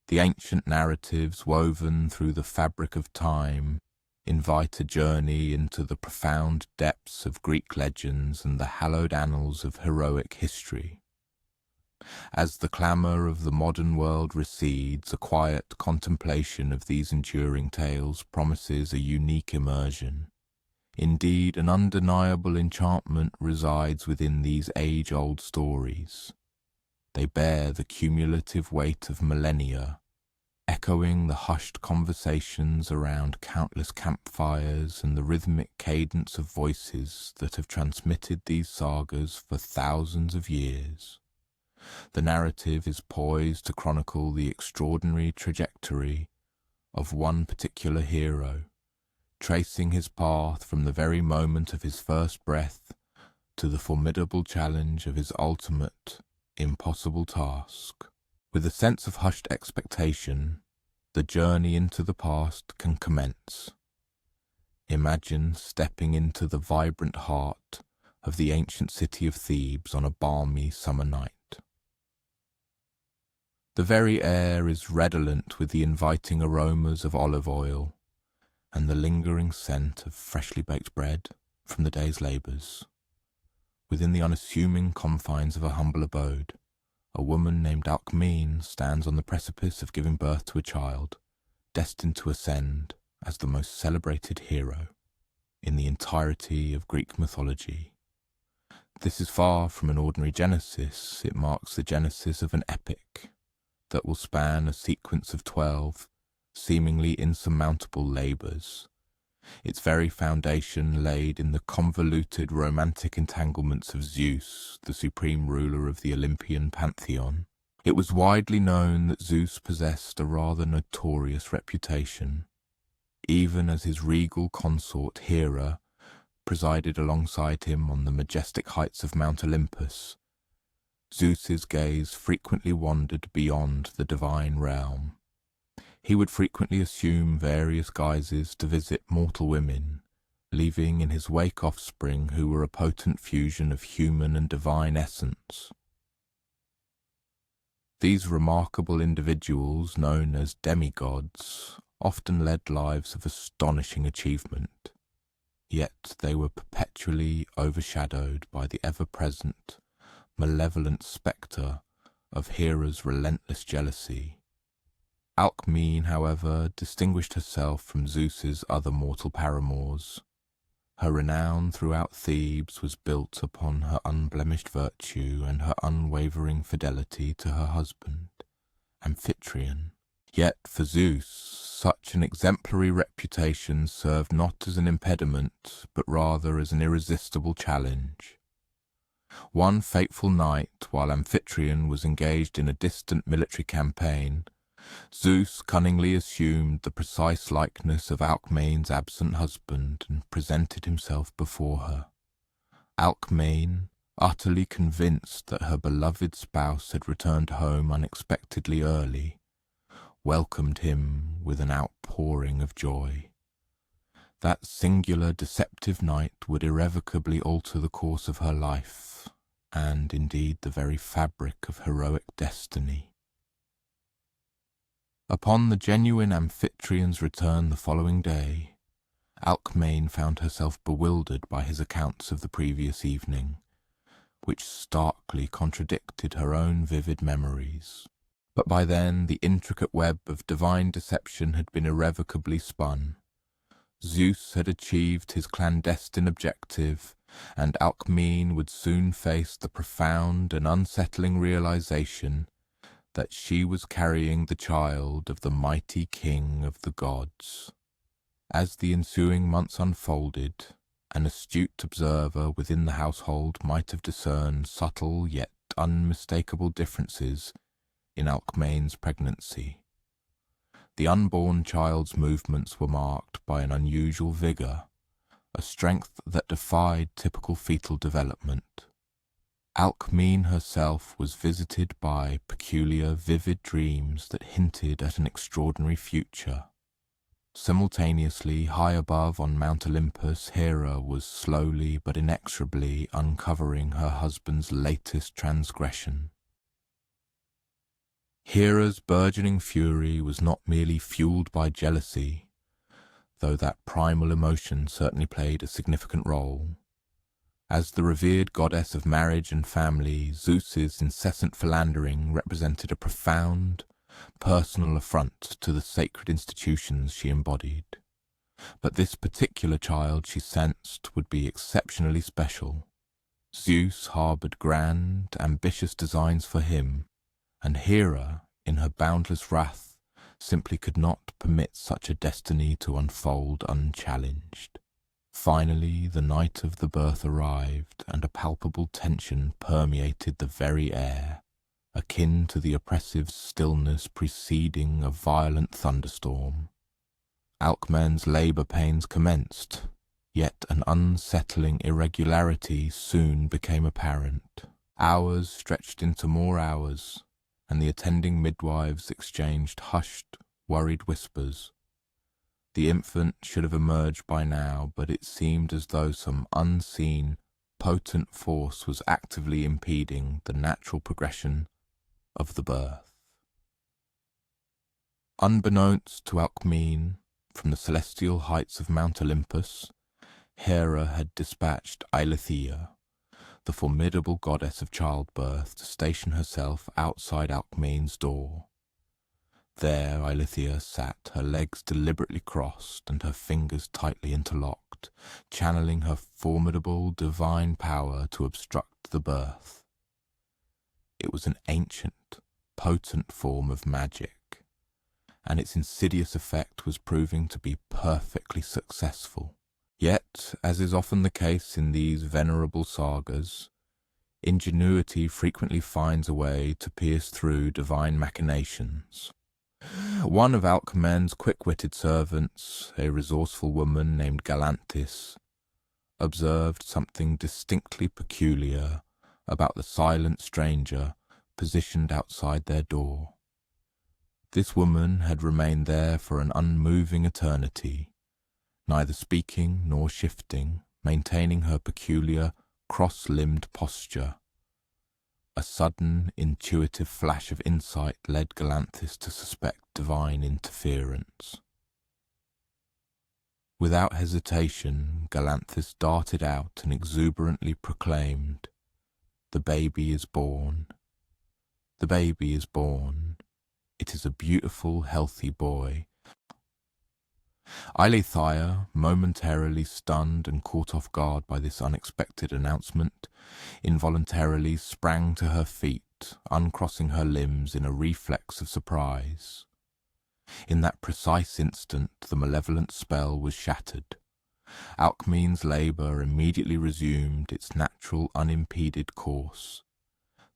The ancient narratives woven through the fabric of time invite a journey into the profound depths of Greek legends and the hallowed annals of heroic history. As the clamour of the modern world recedes, a quiet contemplation of these enduring tales promises a unique immersion. Indeed, an undeniable enchantment resides within these age-old stories. They bear the cumulative weight of millennia, echoing the hushed conversations around countless campfires and the rhythmic cadence of voices that have transmitted these sagas for thousands of years. The narrative is poised to chronicle the extraordinary trajectory of one particular hero, tracing his path from the very moment of his first breath to the formidable challenge of his ultimate, impossible task. With a sense of hushed expectation, the journey into the past can commence. Imagine stepping into the vibrant heart of the ancient city of Thebes on a balmy summer night. The very air is redolent with the inviting aromas of olive oil and the lingering scent of freshly baked bread from the day's labours. Within the unassuming confines of a humble abode, a woman named Alcmene stands on the precipice of giving birth to a child, destined to ascend as the most celebrated hero in the entirety of Greek mythology. This is far from an ordinary genesis. It marks the genesis of an epic that will span a sequence of 12 seemingly insurmountable labours, its very foundation laid in the convoluted romantic entanglements of Zeus, the supreme ruler of the Olympian pantheon. It was widely known that Zeus possessed a rather notorious reputation, even as his regal consort Hera presided alongside him on the majestic heights of Mount Olympus. Zeus's gaze frequently wandered beyond the divine realm. He would frequently assume various guises to visit mortal women, leaving in his wake offspring who were a potent fusion of human and divine essence. These remarkable individuals, known as demigods, often led lives of astonishing achievement, yet they were perpetually overshadowed by the ever-present, malevolent spectre of Hera's relentless jealousy. Alcmene, however, distinguished herself from Zeus's other mortal paramours. Her renown throughout Thebes was built upon her unblemished virtue and her unwavering fidelity to her husband, Amphitryon. Yet for Zeus, such an exemplary reputation served not as an impediment, but rather as an irresistible challenge. One fateful night, while Amphitryon was engaged in a distant military campaign, Zeus cunningly assumed the precise likeness of Alcmene's absent husband and presented himself before her. Alcmene, utterly convinced that her beloved spouse had returned home unexpectedly early, welcomed him with an outpouring of joy. That singular deceptive night would irrevocably alter the course of her life, and indeed the very fabric of heroic destiny. Upon the genuine Amphitryon's return the following day, Alcmene found herself bewildered by his accounts of the previous evening, which starkly contradicted her own vivid memories. But by then the intricate web of divine deception had been irrevocably spun. Zeus had achieved his clandestine objective, and Alcmene would soon face the profound and unsettling realization that she was carrying the child of the mighty king of the gods. As the ensuing months unfolded, an astute observer within the household might have discerned subtle yet unmistakable differences in Alcmene's pregnancy. The unborn child's movements were marked by an unusual vigour, a strength that defied typical fetal development. Alcmene herself was visited by peculiar, vivid dreams that hinted at an extraordinary future. Simultaneously, high above on Mount Olympus, Hera was slowly but inexorably uncovering her husband's latest transgression. Hera's burgeoning fury was not merely fueled by jealousy, though that primal emotion certainly played a significant role. As the revered goddess of marriage and family, Zeus's incessant philandering represented a profound, personal affront to the sacred institutions she embodied. But this particular child, she sensed, would be exceptionally special. Zeus harbored grand, ambitious designs for him, and Hera, in her boundless wrath, simply could not permit such a destiny to unfold unchallenged. Finally, the night of the birth arrived, and a palpable tension permeated the very air, akin to the oppressive stillness preceding a violent thunderstorm. Alcmaeon's labour pains commenced, yet an unsettling irregularity soon became apparent. Hours stretched into more hours, and the attending midwives exchanged hushed, worried whispers. The infant should have emerged by now, but it seemed as though some unseen, potent force was actively impeding the natural progression of the birth. Unbeknownst to Alcmaeon, from the celestial heights of Mount Olympus, Hera had dispatched Eileithyia, the formidable goddess of childbirth, to station herself outside Alcmaeon's door. There Eileithyia sat, her legs deliberately crossed and her fingers tightly interlocked, channeling her formidable divine power to obstruct the birth. It was an ancient, potent form of magic, and its insidious effect was proving to be perfectly successful. Yet, as is often the case in these venerable sagas, ingenuity frequently finds a way to pierce through divine machinations. One of Alcmaeon's quick-witted servants, a resourceful woman named Galantis, observed something distinctly peculiar about the silent stranger positioned outside their door. This woman had remained there for an unmoving eternity, neither speaking nor shifting, maintaining her peculiar, cross-limbed posture. A sudden, intuitive flash of insight led Galantis to suspect divine interference. Without hesitation, Galantis darted out and exuberantly proclaimed, "The baby is born. The baby is born. It is a beautiful, healthy boy." Eileithyia, momentarily stunned and caught off guard by this unexpected announcement, involuntarily sprang to her feet, uncrossing her limbs in a reflex of surprise. In that precise instant, the malevolent spell was shattered. Alcmaeon's labour immediately resumed its natural, unimpeded course.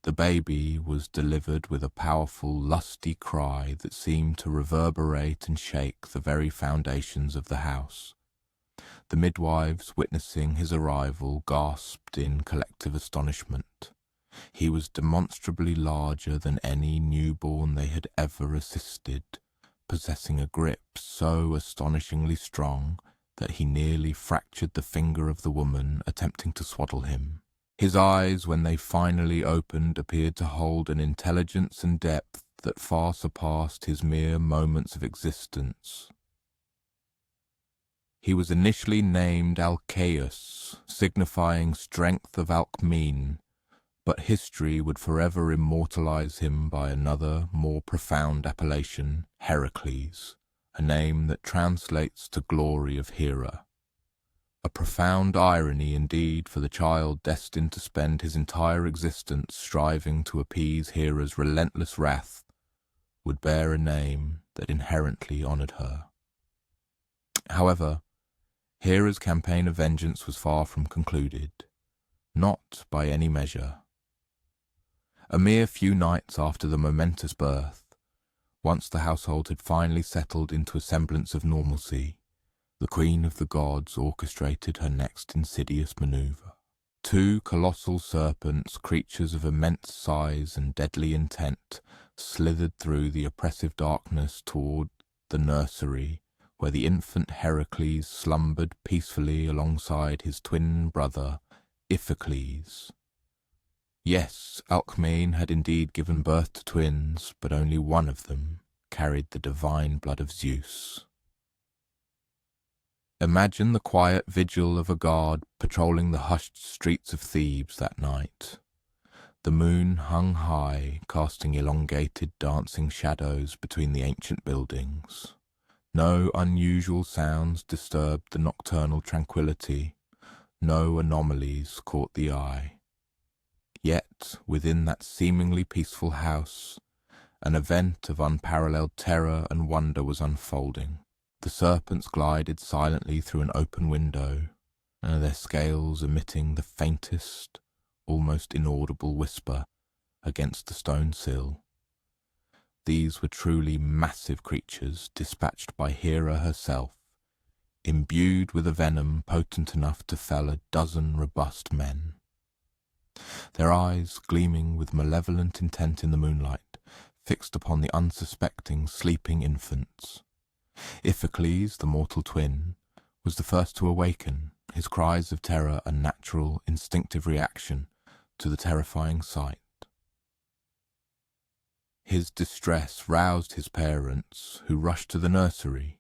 The baby was delivered with a powerful, lusty cry that seemed to reverberate and shake the very foundations of the house. The midwives, witnessing his arrival, gasped in collective astonishment. He was demonstrably larger than any newborn they had ever assisted, possessing a grip so astonishingly strong that he nearly fractured the finger of the woman attempting to swaddle him. His eyes, when they finally opened, appeared to hold an intelligence and depth that far surpassed his mere moments of existence. He was initially named Alcaeus, signifying strength of Alcmaeon, but history would forever immortalize him by another, more profound appellation, Hercules, a name that translates to glory of Hera. A profound irony indeed for the child destined to spend his entire existence striving to appease Hera's relentless wrath would bear a name that inherently honoured her. However, Hera's campaign of vengeance was far from concluded, not by any measure. A mere few nights after the momentous birth, once the household had finally settled into a semblance of normalcy, the Queen of the Gods orchestrated her next insidious maneuver. Two colossal serpents, creatures of immense size and deadly intent, slithered through the oppressive darkness toward the nursery, where the infant Hercules slumbered peacefully alongside his twin brother, Iphicles. Yes, Alcmaeon had indeed given birth to twins, but only one of them carried the divine blood of Zeus. Imagine the quiet vigil of a guard patrolling the hushed streets of Thebes that night. The moon hung high, casting elongated dancing shadows between the ancient buildings. No unusual sounds disturbed the nocturnal tranquility. No anomalies caught the eye. Yet, within that seemingly peaceful house, an event of unparalleled terror and wonder was unfolding. The serpents glided silently through an open window, their scales emitting the faintest, almost inaudible whisper against the stone sill. These were truly massive creatures dispatched by Hera herself, imbued with a venom potent enough to fell a dozen robust men. Their eyes, gleaming with malevolent intent in the moonlight, fixed upon the unsuspecting, sleeping infants. Iphicles, the mortal twin, was the first to awaken, his cries of terror a natural, instinctive reaction to the terrifying sight. His distress roused his parents, who rushed to the nursery,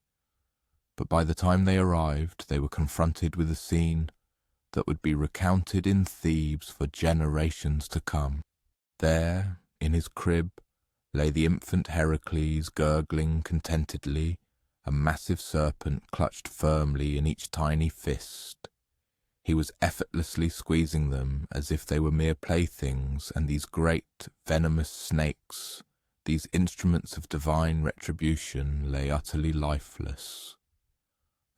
but by the time they arrived, they were confronted with a scene that would be recounted in Thebes for generations to come. There, in his crib, lay the infant Hercules gurgling contentedly, a massive serpent clutched firmly in each tiny fist. He was effortlessly squeezing them as if they were mere playthings, and these great, venomous snakes, these instruments of divine retribution, lay utterly lifeless.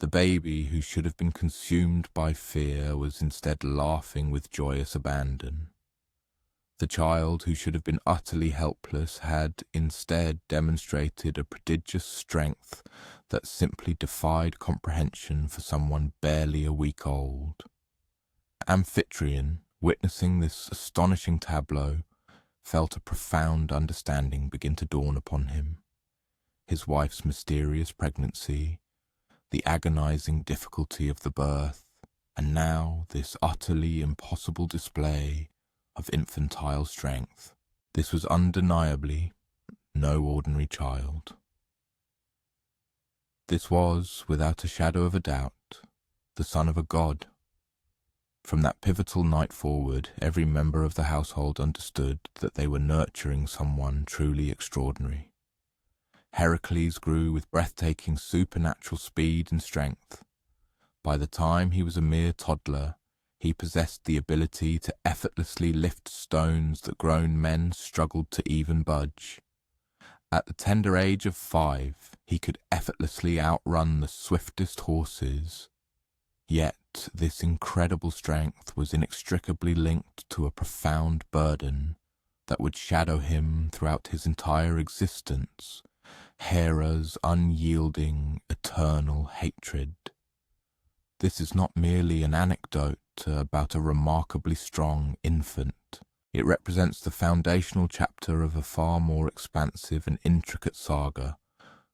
The baby, who should have been consumed by fear, was instead laughing with joyous abandon. The child, who should have been utterly helpless, had instead demonstrated a prodigious strength that simply defied comprehension for someone barely a week old. Amphitryon, witnessing this astonishing tableau, felt a profound understanding begin to dawn upon him. His wife's mysterious pregnancy, the agonizing difficulty of the birth, and now this utterly impossible display of infantile strength. This was undeniably no ordinary child. This was, without a shadow of a doubt, the son of a god. From that pivotal night forward, every member of the household understood that they were nurturing someone truly extraordinary. Hercules grew with breathtaking supernatural speed and strength. By the time he was a mere toddler, he possessed the ability to effortlessly lift stones that grown men struggled to even budge. At the tender age of 5, he could effortlessly outrun the swiftest horses. Yet this incredible strength was inextricably linked to a profound burden that would shadow him throughout his entire existence, Hera's unyielding, eternal hatred. This is not merely an anecdote about a remarkably strong infant. It represents the foundational chapter of a far more expansive and intricate saga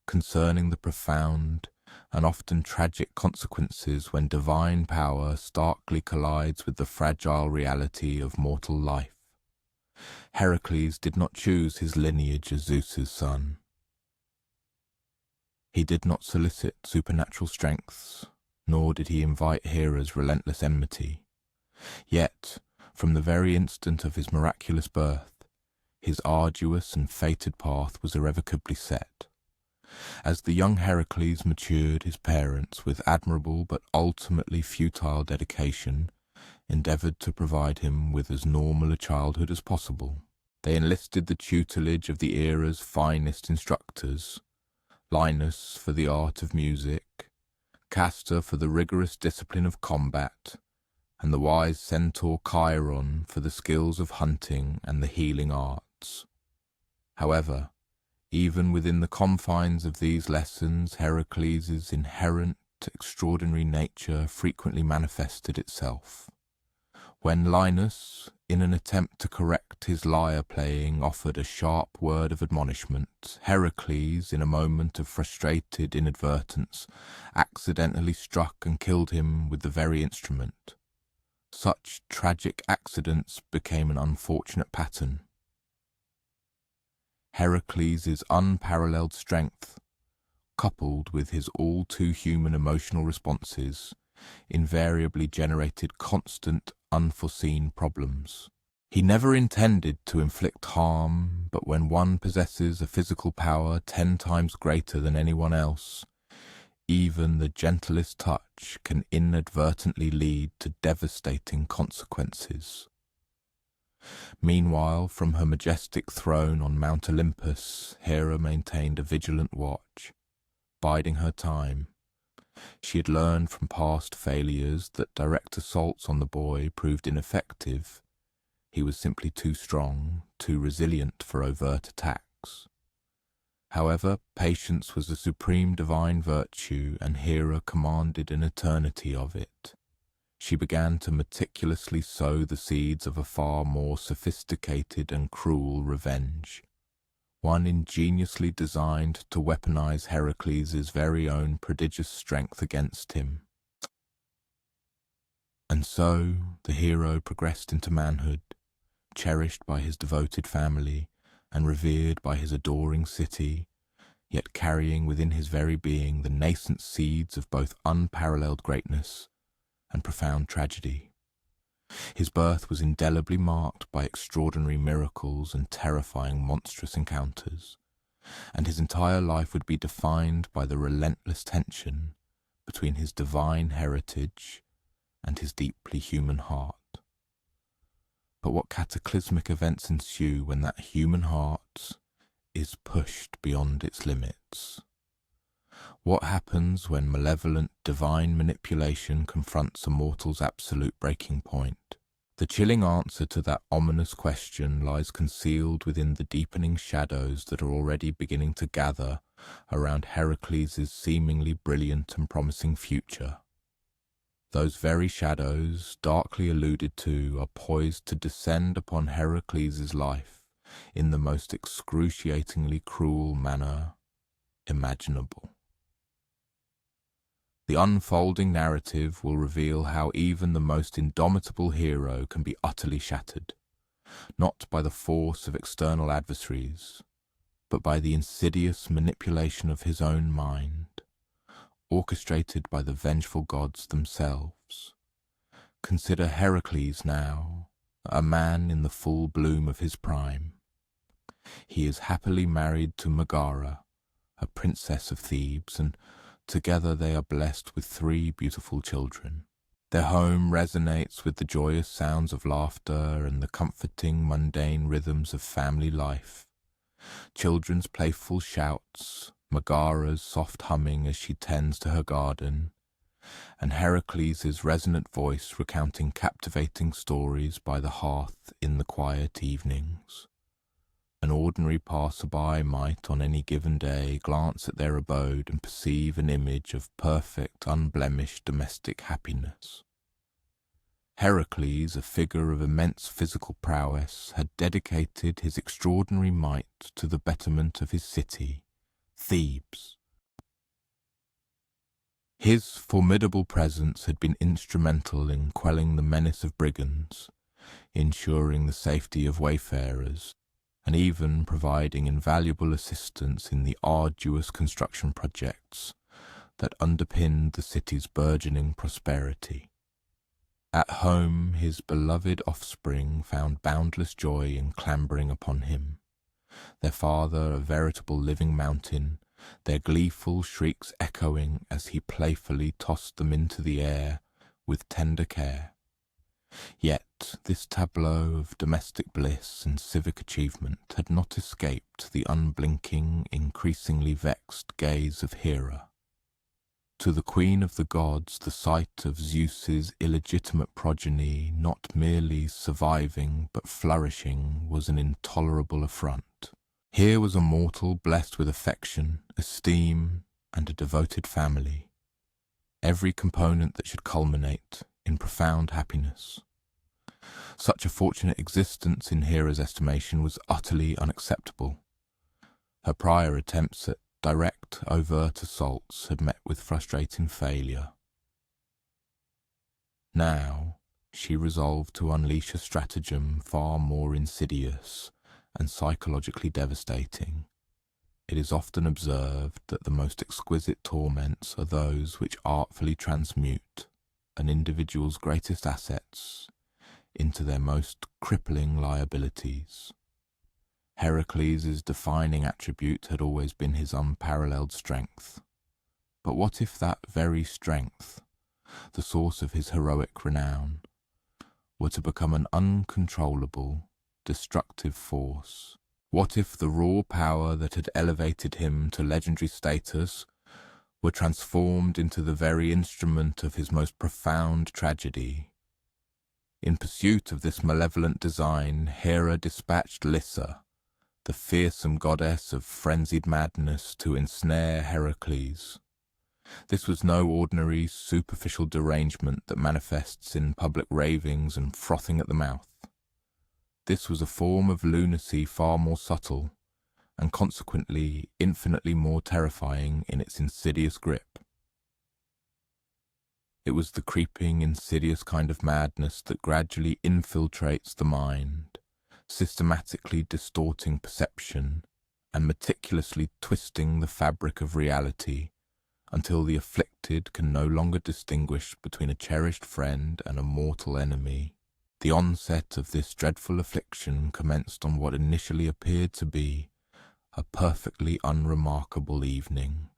concerning the profound and often tragic consequences when divine power starkly collides with the fragile reality of mortal life. Hercules did not choose his lineage as Zeus's son. He did not solicit supernatural strengths, nor did he invite Hera's relentless enmity. Yet, from the very instant of his miraculous birth, his arduous and fated path was irrevocably set. As the young Hercules matured, his parents, with admirable but ultimately futile dedication, endeavoured to provide him with as normal a childhood as possible. They enlisted the tutelage of the era's finest instructors, Linus for the art of music, Castor for the rigorous discipline of combat, and the wise centaur Chiron for the skills of hunting and the healing arts. However, even within the confines of these lessons, Hercules' inherent, extraordinary nature frequently manifested itself. When Linus, in an attempt to correct his lyre playing, offered a sharp word of admonishment, Hercules, in a moment of frustrated inadvertence, accidentally struck and killed him with the very instrument. Such tragic accidents became an unfortunate pattern. Hercules' unparalleled strength, coupled with his all-too-human emotional responses, invariably generated constant, unforeseen problems. He never intended to inflict harm, but when one possesses a physical power 10 times greater than anyone else, even the gentlest touch can inadvertently lead to devastating consequences. Meanwhile, from her majestic throne on Mount Olympus, Hera maintained a vigilant watch, biding her time. She had learned from past failures that direct assaults on the boy proved ineffective. He was simply too strong, too resilient for overt attacks. However, patience was a supreme divine virtue, and Hera commanded an eternity of it. She began to meticulously sow the seeds of a far more sophisticated and cruel revenge, one ingeniously designed to weaponize Heracles' very own prodigious strength against him. And so the hero progressed into manhood, cherished by his devoted family and revered by his adoring city, yet carrying within his very being the nascent seeds of both unparalleled greatness and profound tragedy. His birth was indelibly marked by extraordinary miracles and terrifying monstrous encounters, and his entire life would be defined by the relentless tension between his divine heritage and his deeply human heart. But what cataclysmic events ensue when that human heart is pushed beyond its limits? What happens when malevolent divine manipulation confronts a mortal's absolute breaking point? The chilling answer to that ominous question lies concealed within the deepening shadows that are already beginning to gather around Heracles' seemingly brilliant and promising future. Those very shadows, darkly alluded to, are poised to descend upon Heracles' life in the most excruciatingly cruel manner imaginable. The unfolding narrative will reveal how even the most indomitable hero can be utterly shattered, not by the force of external adversaries, but by the insidious manipulation of his own mind, orchestrated by the vengeful gods themselves. Consider Heracles now, a man in the full bloom of his prime. He is happily married to Megara, a princess of Thebes, and together they are blessed with 3 beautiful children. Their home resonates with the joyous sounds of laughter and the comforting, mundane rhythms of family life. Children's playful shouts, Megara's soft humming as she tends to her garden, and Heracles' resonant voice recounting captivating stories by the hearth in the quiet evenings. An ordinary passerby might, on any given day, glance at their abode and perceive an image of perfect, unblemished domestic happiness. Heracles, a figure of immense physical prowess, had dedicated his extraordinary might to the betterment of his city, Thebes. His formidable presence had been instrumental in quelling the menace of brigands, ensuring the safety of wayfarers, and even providing invaluable assistance in the arduous construction projects that underpinned the city's burgeoning prosperity. At home, his beloved offspring found boundless joy in clambering upon him, their father a veritable living mountain, their gleeful shrieks echoing as he playfully tossed them into the air with tender care. Yet this tableau of domestic bliss and civic achievement had not escaped the unblinking, increasingly vexed gaze of Hera. To the queen of the gods, the sight of Zeus's illegitimate progeny not merely surviving but flourishing was an intolerable affront. Here was a mortal blessed with affection, esteem, and a devoted family, every component that should culminate in profound happiness. Such a fortunate existence in Hera's estimation was utterly unacceptable. Her prior attempts at direct, overt assaults had met with frustrating failure. Now, she resolved to unleash a stratagem far more insidious and psychologically devastating. It is often observed that the most exquisite torments are those which artfully transmute an individual's greatest assets into their most crippling liabilities. Heracles' defining attribute had always been his unparalleled strength. But what if that very strength, the source of his heroic renown, were to become an uncontrollable, destructive force? What if the raw power that had elevated him to legendary status were transformed into the very instrument of his most profound tragedy? In pursuit of this malevolent design, Hera dispatched Lyssa, the fearsome goddess of frenzied madness, to ensnare Heracles. This was no ordinary superficial derangement that manifests in public ravings and frothing at the mouth. This was a form of lunacy far more subtle, and consequently infinitely more terrifying in its insidious grip. It was the creeping, insidious kind of madness that gradually infiltrates the mind, systematically distorting perception and meticulously twisting the fabric of reality until the afflicted can no longer distinguish between a cherished friend and a mortal enemy. The onset of this dreadful affliction commenced on what initially appeared to be a perfectly unremarkable evening.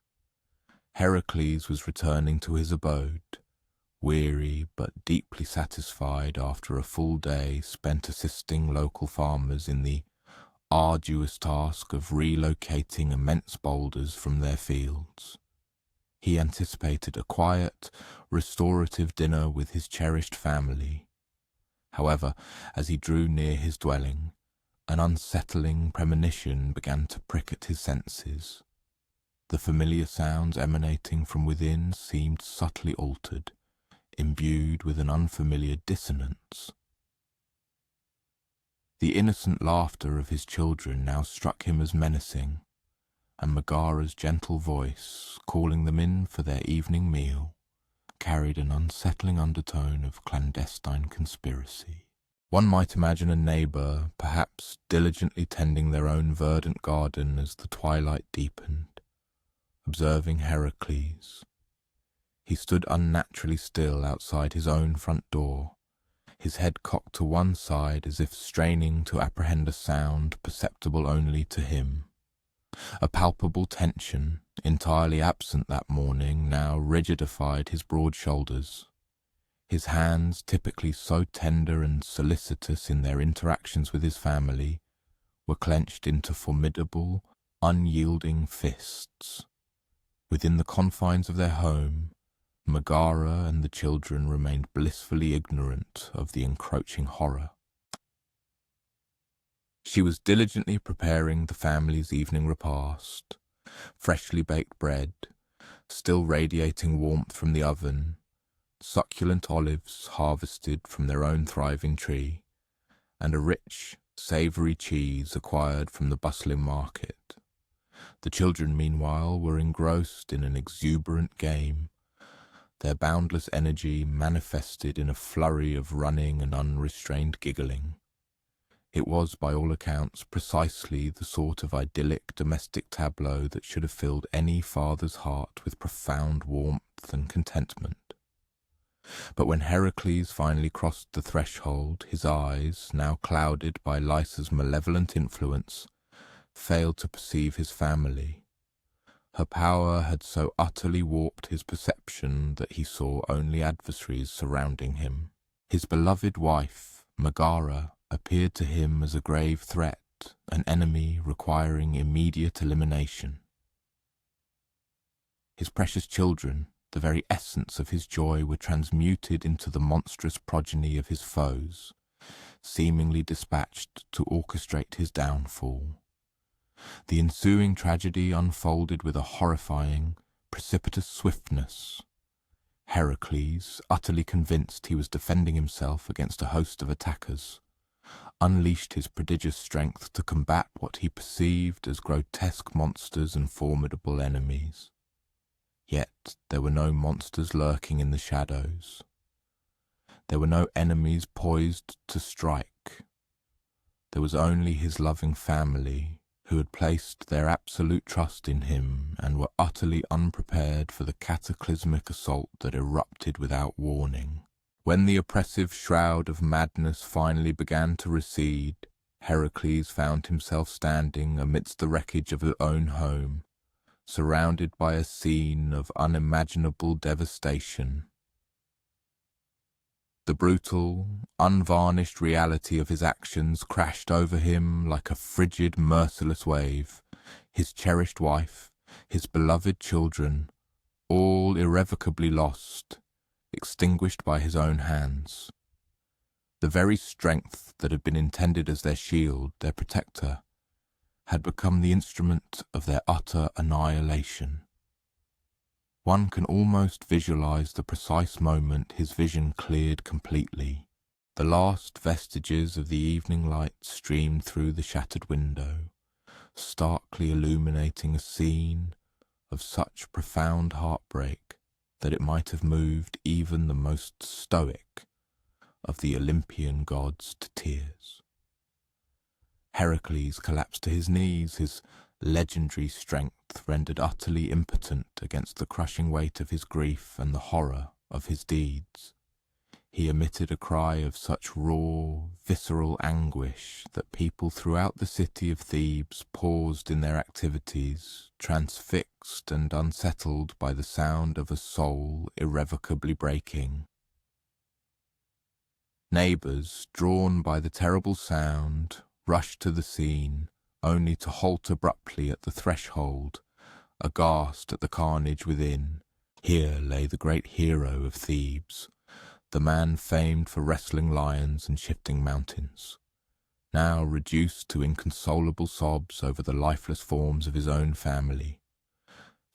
Heracles was returning to his abode, weary but deeply satisfied after a full day spent assisting local farmers in the arduous task of relocating immense boulders from their fields. He anticipated a quiet, restorative dinner with his cherished family. However, as he drew near his dwelling, an unsettling premonition began to prick at his senses. The familiar sounds emanating from within seemed subtly altered, imbued with an unfamiliar dissonance. The innocent laughter of his children now struck him as menacing, and Megara's gentle voice, calling them in for their evening meal, carried an unsettling undertone of clandestine conspiracy. One might imagine a neighbour, perhaps diligently tending their own verdant garden as the twilight deepened, observing Heracles. He stood unnaturally still outside his own front door, his head cocked to one side as if straining to apprehend a sound perceptible only to him. A palpable tension, entirely absent that morning, now rigidified his broad shoulders. His hands, typically so tender and solicitous in their interactions with his family, were clenched into formidable, unyielding fists. Within the confines of their home, Megara and the children remained blissfully ignorant of the encroaching horror. She was diligently preparing the family's evening repast, freshly baked bread, still radiating warmth from the oven, succulent olives harvested from their own thriving tree, and a rich, savoury cheese acquired from the bustling market. The children, meanwhile, were engrossed in an exuberant game, their boundless energy manifested in a flurry of running and unrestrained giggling. It was, by all accounts, precisely the sort of idyllic domestic tableau that should have filled any father's heart with profound warmth and contentment. But when Heracles finally crossed the threshold, his eyes, now clouded by Lyssa's malevolent influence, failed to perceive his family. Her power had so utterly warped his perception that he saw only adversaries surrounding him. His beloved wife, Megara, appeared to him as a grave threat, an enemy requiring immediate elimination. His precious children, the very essence of his joy, were transmuted into the monstrous progeny of his foes, seemingly dispatched to orchestrate his downfall. The ensuing tragedy unfolded with a horrifying, precipitous swiftness. Heracles, utterly convinced he was defending himself against a host of attackers, unleashed his prodigious strength to combat what he perceived as grotesque monsters and formidable enemies. Yet there were no monsters lurking in the shadows. There were no enemies poised to strike. There was only his loving family, who had placed their absolute trust in him and were utterly unprepared for the cataclysmic assault that erupted without warning. When the oppressive shroud of madness finally began to recede, Heracles found himself standing amidst the wreckage of his own home, surrounded by a scene of unimaginable devastation. The brutal, unvarnished reality of his actions crashed over him like a frigid, merciless wave. His cherished wife, his beloved children, all irrevocably lost, extinguished by his own hands. The very strength that had been intended as their shield, their protector, had become the instrument of their utter annihilation. One can almost visualize the precise moment his vision cleared completely. The last vestiges of the evening light streamed through the shattered window, starkly illuminating a scene of such profound heartbreak that it might have moved even the most stoic of the Olympian gods to tears. Heracles collapsed to his knees, his legendary strength rendered utterly impotent against the crushing weight of his grief and the horror of his deeds. He emitted a cry of such raw, visceral anguish that people throughout the city of Thebes paused in their activities, transfixed and unsettled by the sound of a soul irrevocably breaking. Neighbours, drawn by the terrible sound, rushed to the scene, only to halt abruptly at the threshold, aghast at the carnage within. Here lay the great hero of Thebes, the man famed for wrestling lions and shifting mountains, now reduced to inconsolable sobs over the lifeless forms of his own family.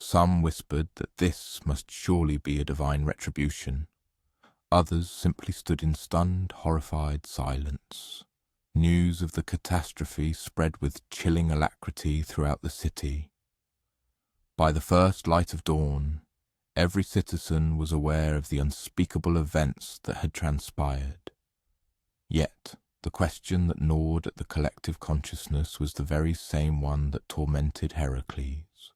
Some whispered that this must surely be a divine retribution. Others simply stood in stunned, horrified silence. News of the catastrophe spread with chilling alacrity throughout the city. By the first light of dawn, every citizen was aware of the unspeakable events that had transpired. Yet, the question that gnawed at the collective consciousness was the very same one that tormented Heracles.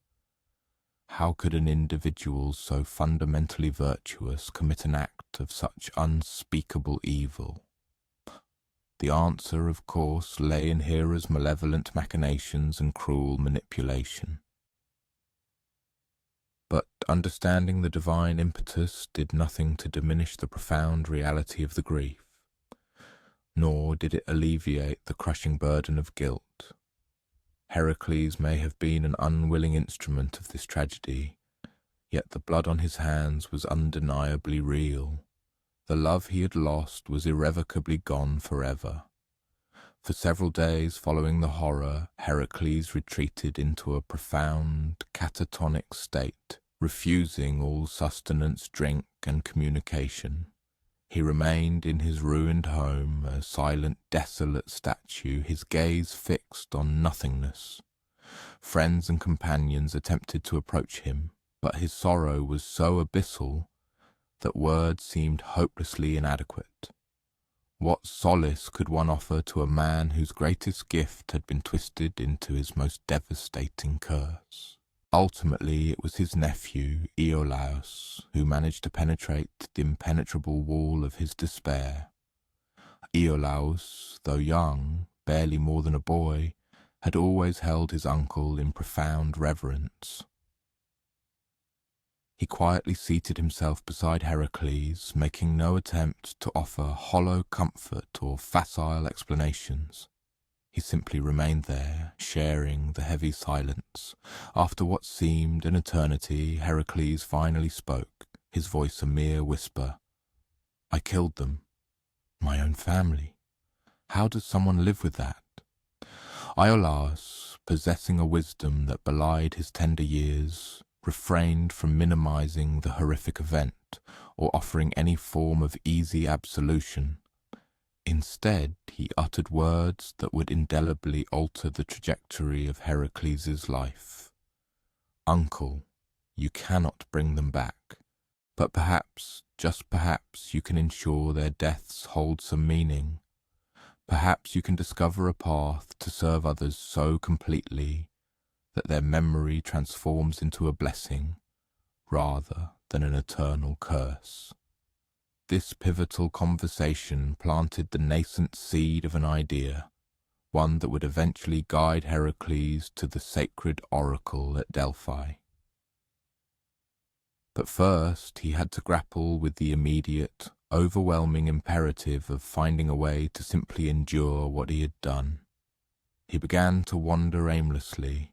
How could an individual so fundamentally virtuous commit an act of such unspeakable evil? The answer, of course, lay in Hera's malevolent machinations and cruel manipulation. But understanding the divine impetus did nothing to diminish the profound reality of the grief, nor did it alleviate the crushing burden of guilt. Heracles may have been an unwilling instrument of this tragedy, yet the blood on his hands was undeniably real. The love he had lost was irrevocably gone forever. For several days following the horror, Heracles retreated into a profound, catatonic state, refusing all sustenance, drink, and communication. He remained in his ruined home, a silent, desolate statue, his gaze fixed on nothingness. Friends and companions attempted to approach him, but his sorrow was so abyssal that words seemed hopelessly inadequate. What solace could one offer to a man whose greatest gift had been twisted into his most devastating curse? Ultimately, it was his nephew, Iolaus, who managed to penetrate the impenetrable wall of his despair. Iolaus, though young, barely more than a boy, had always held his uncle in profound reverence. He quietly seated himself beside Heracles, making no attempt to offer hollow comfort or facile explanations. He simply remained there, sharing the heavy silence. After what seemed an eternity, Heracles finally spoke, his voice a mere whisper. "I killed them. My own family. How does someone live with that?" Iolaus, possessing a wisdom that belied his tender years, refrained from minimizing the horrific event or offering any form of easy absolution. Instead, he uttered words that would indelibly alter the trajectory of Heracles' life. "Uncle, you cannot bring them back. But perhaps, just perhaps, you can ensure their deaths hold some meaning. Perhaps you can discover a path to serve others so completely that their memory transforms into a blessing rather than an eternal curse. This pivotal conversation planted the nascent seed of an idea, one that would eventually guide Hercules to the sacred oracle at Delphi. But first he had to grapple with the immediate, overwhelming imperative of finding a way to simply endure what he had done. He began to wander aimlessly,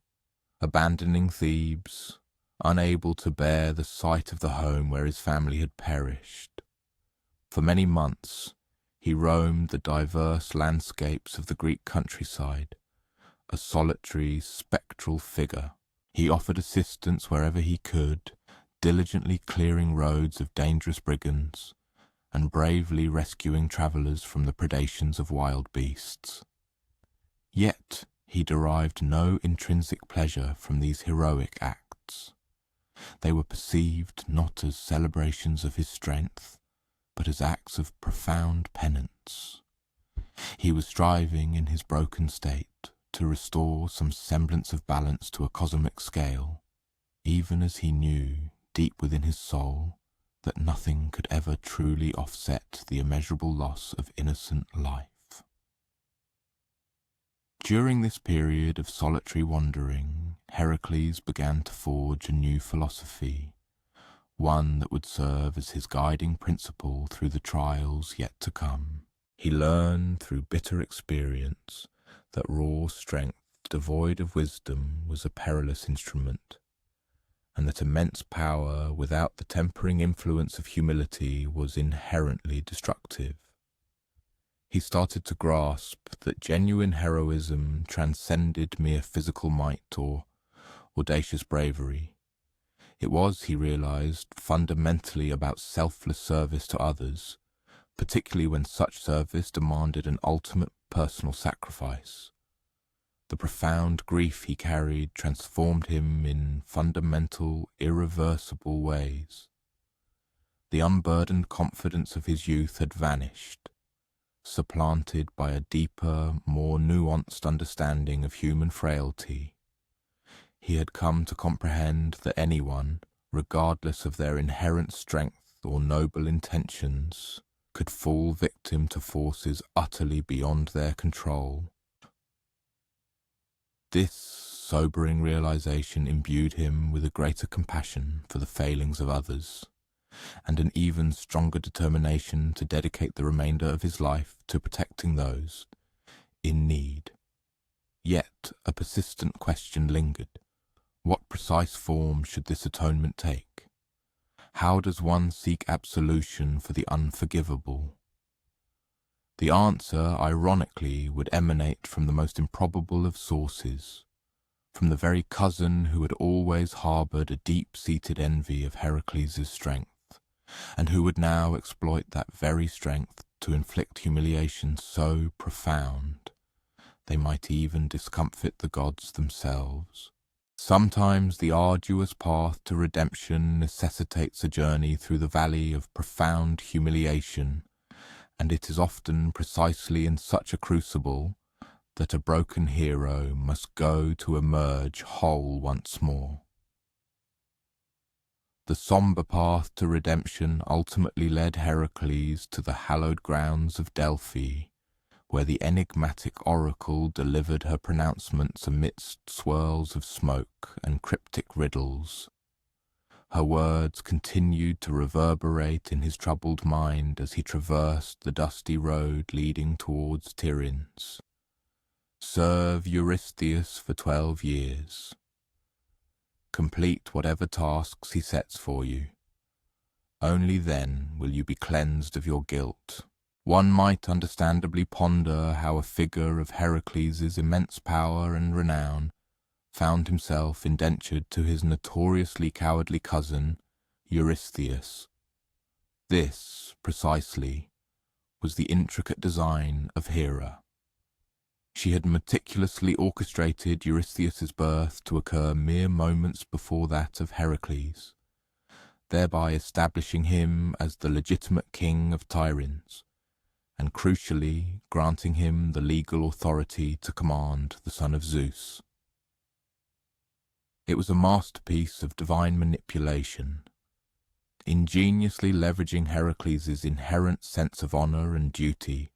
abandoning Thebes, unable to bear the sight of the home where his family had perished. For many months he roamed the diverse landscapes of the Greek countryside, a solitary, spectral figure. He offered assistance wherever he could, diligently clearing roads of dangerous brigands, and bravely rescuing travellers from the predations of wild beasts. Yet he derived no intrinsic pleasure from these heroic acts. They were perceived not as celebrations of his strength, but as acts of profound penance. He was striving in his broken state to restore some semblance of balance to a cosmic scale, even as he knew, deep within his soul, that nothing could ever truly offset the immeasurable loss of innocent life. During this period of solitary wandering, Heracles began to forge a new philosophy, one that would serve as his guiding principle through the trials yet to come. He learned through bitter experience that raw strength devoid of wisdom was a perilous instrument, and that immense power without the tempering influence of humility was inherently destructive. He started to grasp that genuine heroism transcended mere physical might or audacious bravery. It was, he realized, fundamentally about selfless service to others, particularly when such service demanded an ultimate personal sacrifice. The profound grief he carried transformed him in fundamental, irreversible ways. The unburdened confidence of his youth had vanished, supplanted by a deeper, more nuanced understanding of human frailty. He had come to comprehend that anyone, regardless of their inherent strength or noble intentions, could fall victim to forces utterly beyond their control. This sobering realization imbued him with a greater compassion for the failings of others, and an even stronger determination to dedicate the remainder of his life to protecting those in need. Yet a persistent question lingered. What precise form should this atonement take? How does one seek absolution for the unforgivable? The answer, ironically, would emanate from the most improbable of sources, from the very cousin who had always harboured a deep-seated envy of Heracles' strength, and who would now exploit that very strength to inflict humiliation so profound they might even discomfit the gods themselves. Sometimes the arduous path to redemption necessitates a journey through the valley of profound humiliation, and it is often precisely in such a crucible that a broken hero must go to emerge whole once more. The sombre path to redemption ultimately led Heracles to the hallowed grounds of Delphi, where the enigmatic oracle delivered her pronouncements amidst swirls of smoke and cryptic riddles. Her words continued to reverberate in his troubled mind as he traversed the dusty road leading towards Tiryns. Serve Eurystheus for 12 years. Complete whatever tasks he sets for you. Only then will you be cleansed of your guilt. One might understandably ponder how a figure of Heracles' immense power and renown found himself indentured to his notoriously cowardly cousin, Eurystheus. This, precisely, was the intricate design of Hera. She had meticulously orchestrated Eurystheus' birth to occur mere moments before that of Heracles. thereby establishing him as the legitimate king of Tiryns, and crucially granting him the legal authority to command the son of Zeus. It was a masterpiece of divine manipulation, ingeniously leveraging Heracles' inherent sense of honor and duty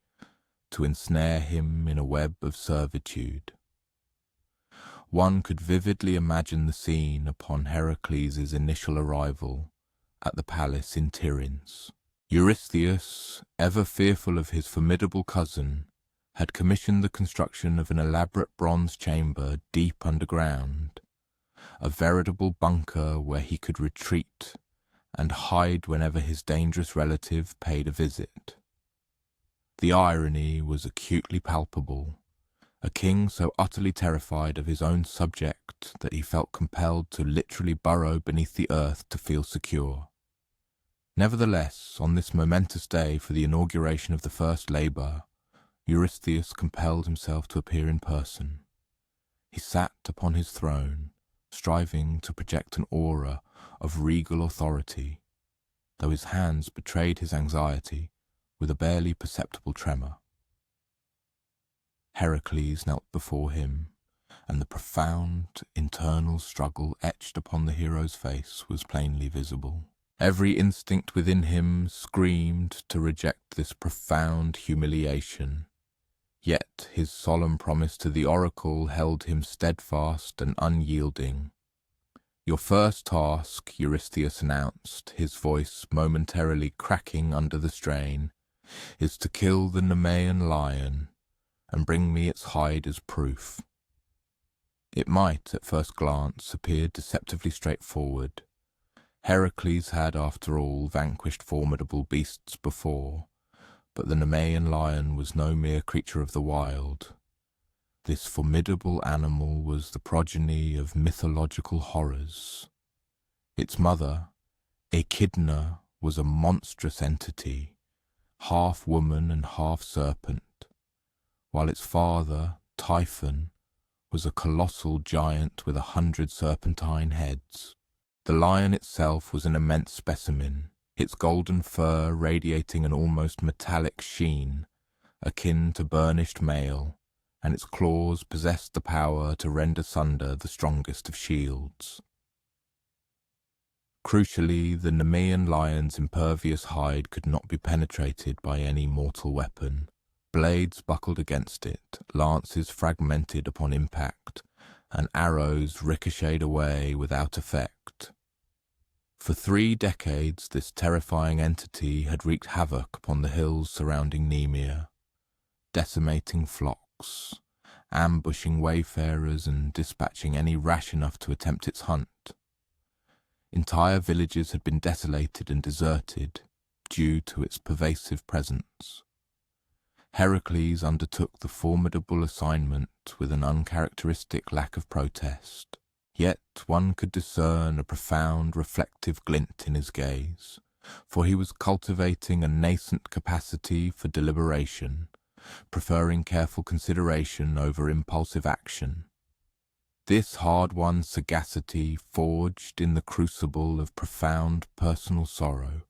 to ensnare him in a web of servitude. One could vividly imagine the scene upon Heracles' initial arrival at the palace in Tiryns. Eurystheus, ever fearful of his formidable cousin, had commissioned the construction of an elaborate bronze chamber deep underground, a veritable bunker where he could retreat and hide whenever his dangerous relative paid a visit. The irony was acutely palpable. A king so utterly terrified of his own subject that he felt compelled to literally burrow beneath the earth to feel secure. Nevertheless, on this momentous day for the inauguration of the first labour, Eurystheus compelled himself to appear in person. He sat upon his throne, striving to project an aura of regal authority, though his hands betrayed his anxiety with a barely perceptible tremor. Heracles knelt before him, and the profound internal struggle etched upon the hero's face was plainly visible. Every instinct within him screamed to reject this profound humiliation, yet his solemn promise to the oracle held him steadfast and unyielding. "Your first task," Eurystheus announced, his voice momentarily cracking under the strain, "is to kill the Nemean lion and bring me its hide as proof." It might, at first glance, appear deceptively straightforward. Heracles had, after all, vanquished formidable beasts before, but the Nemean lion was no mere creature of the wild. This formidable animal was the progeny of mythological horrors. Its mother, Echidna, was a monstrous entity, half woman and half serpent, while its father, Typhon, was a colossal giant with 100 serpentine heads. The lion itself was an immense specimen, its golden fur radiating an almost metallic sheen, akin to burnished mail, and its claws possessed the power to rend asunder the strongest of shields. Crucially, the Nemean lion's impervious hide could not be penetrated by any mortal weapon. Blades buckled against it, lances fragmented upon impact, and arrows ricocheted away without effect. For 3 decades this terrifying entity had wreaked havoc upon the hills surrounding Nemea, decimating flocks, ambushing wayfarers and dispatching any rash enough to attempt its hunt. Entire villages had been desolated and deserted due to its pervasive presence. Heracles undertook the formidable assignment with an uncharacteristic lack of protest, yet one could discern a profound reflective glint in his gaze, for he was cultivating a nascent capacity for deliberation, preferring careful consideration over impulsive action. This hard-won sagacity, forged in the crucible of profound personal sorrow,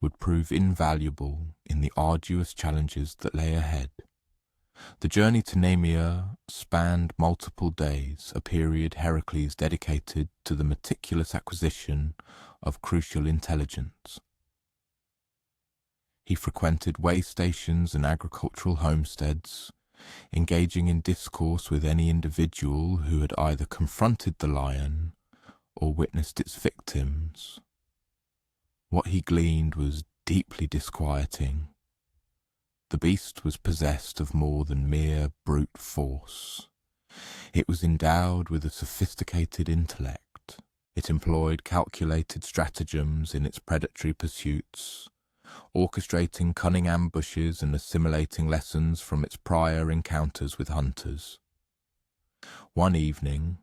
would prove invaluable in the arduous challenges that lay ahead. The journey to Nemea spanned multiple days, a period Heracles dedicated to the meticulous acquisition of crucial intelligence. He frequented way stations and agricultural homesteads, engaging in discourse with any individual who had either confronted the lion or witnessed its victims. What he gleaned was deeply disquieting. The beast was possessed of more than mere brute force. It was endowed with a sophisticated intellect. It employed calculated stratagems in its predatory pursuits, orchestrating cunning ambushes and assimilating lessons from its prior encounters with hunters. One evening,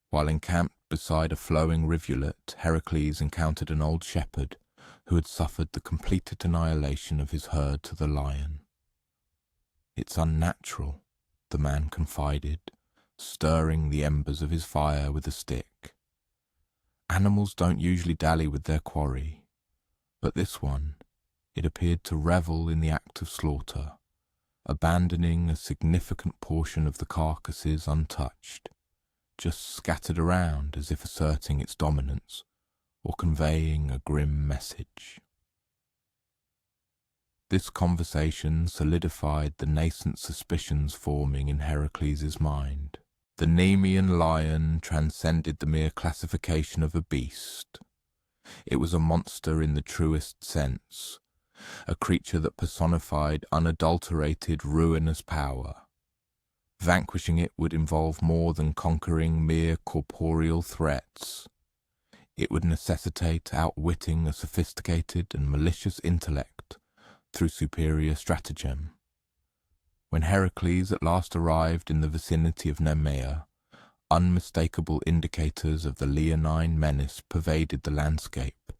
while encamped beside a flowing rivulet, Heracles encountered an old shepherd who had suffered the completed annihilation of his herd to the lion. "It's unnatural," the man confided, stirring the embers of his fire with a stick. Animals don't usually dally with their quarry, but this one, it appeared to revel in the act of slaughter, abandoning a significant portion of the carcasses untouched, just scattered around as if asserting its dominance or conveying a grim message. This conversation solidified the nascent suspicions forming in Hercules' mind. The Nemean lion transcended the mere classification of a beast. It was a monster in the truest sense, a creature that personified unadulterated, ruinous power. Vanquishing it would involve more than conquering mere corporeal threats. It would necessitate outwitting a sophisticated and malicious intellect through superior stratagem. When Heracles at last arrived in the vicinity of Nemea, unmistakable indicators of the leonine menace pervaded the landscape.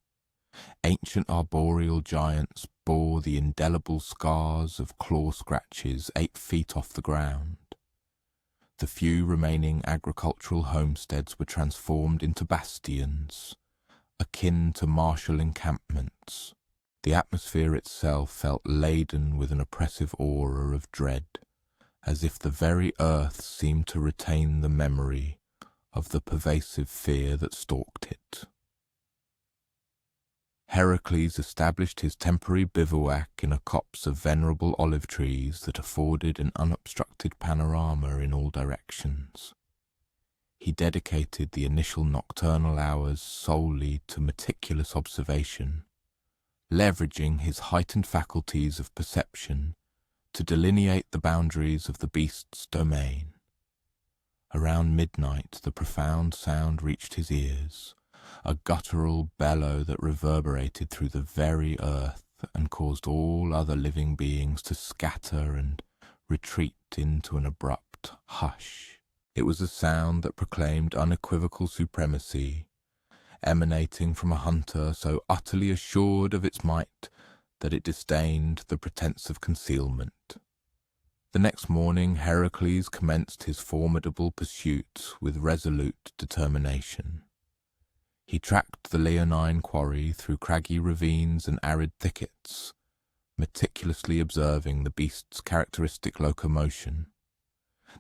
Ancient arboreal giants bore the indelible scars of claw scratches 8 feet off the ground. The few remaining agricultural homesteads were transformed into bastions, akin to martial encampments. The atmosphere itself felt laden with an oppressive aura of dread, as if the very earth seemed to retain the memory of the pervasive fear that stalked it. Heracles established his temporary bivouac in a copse of venerable olive trees that afforded an unobstructed panorama in all directions. He dedicated the initial nocturnal hours solely to meticulous observation, leveraging his heightened faculties of perception to delineate the boundaries of the beast's domain. Around midnight, the profound sound reached his ears, a guttural bellow that reverberated through the very earth and caused all other living beings to scatter and retreat into an abrupt hush. It was a sound that proclaimed unequivocal supremacy, emanating from a hunter so utterly assured of its might that it disdained the pretense of concealment. The next morning Heracles commenced his formidable pursuit with resolute determination. He tracked the leonine quarry through craggy ravines and arid thickets, meticulously observing the beast's characteristic locomotion.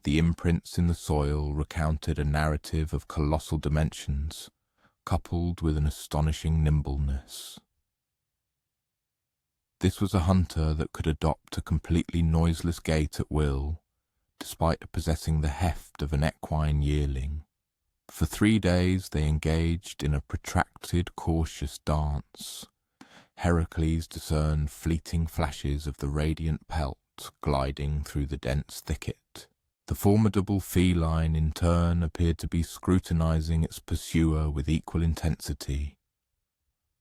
The imprints in the soil recounted a narrative of colossal dimensions, coupled with an astonishing nimbleness. This was a hunter that could adopt a completely noiseless gait at will, despite possessing the heft of an equine yearling. For 3 days they engaged in a protracted, cautious dance. Heracles discerned fleeting flashes of the radiant pelt gliding through the dense thicket. The formidable feline in turn appeared to be scrutinizing its pursuer with equal intensity.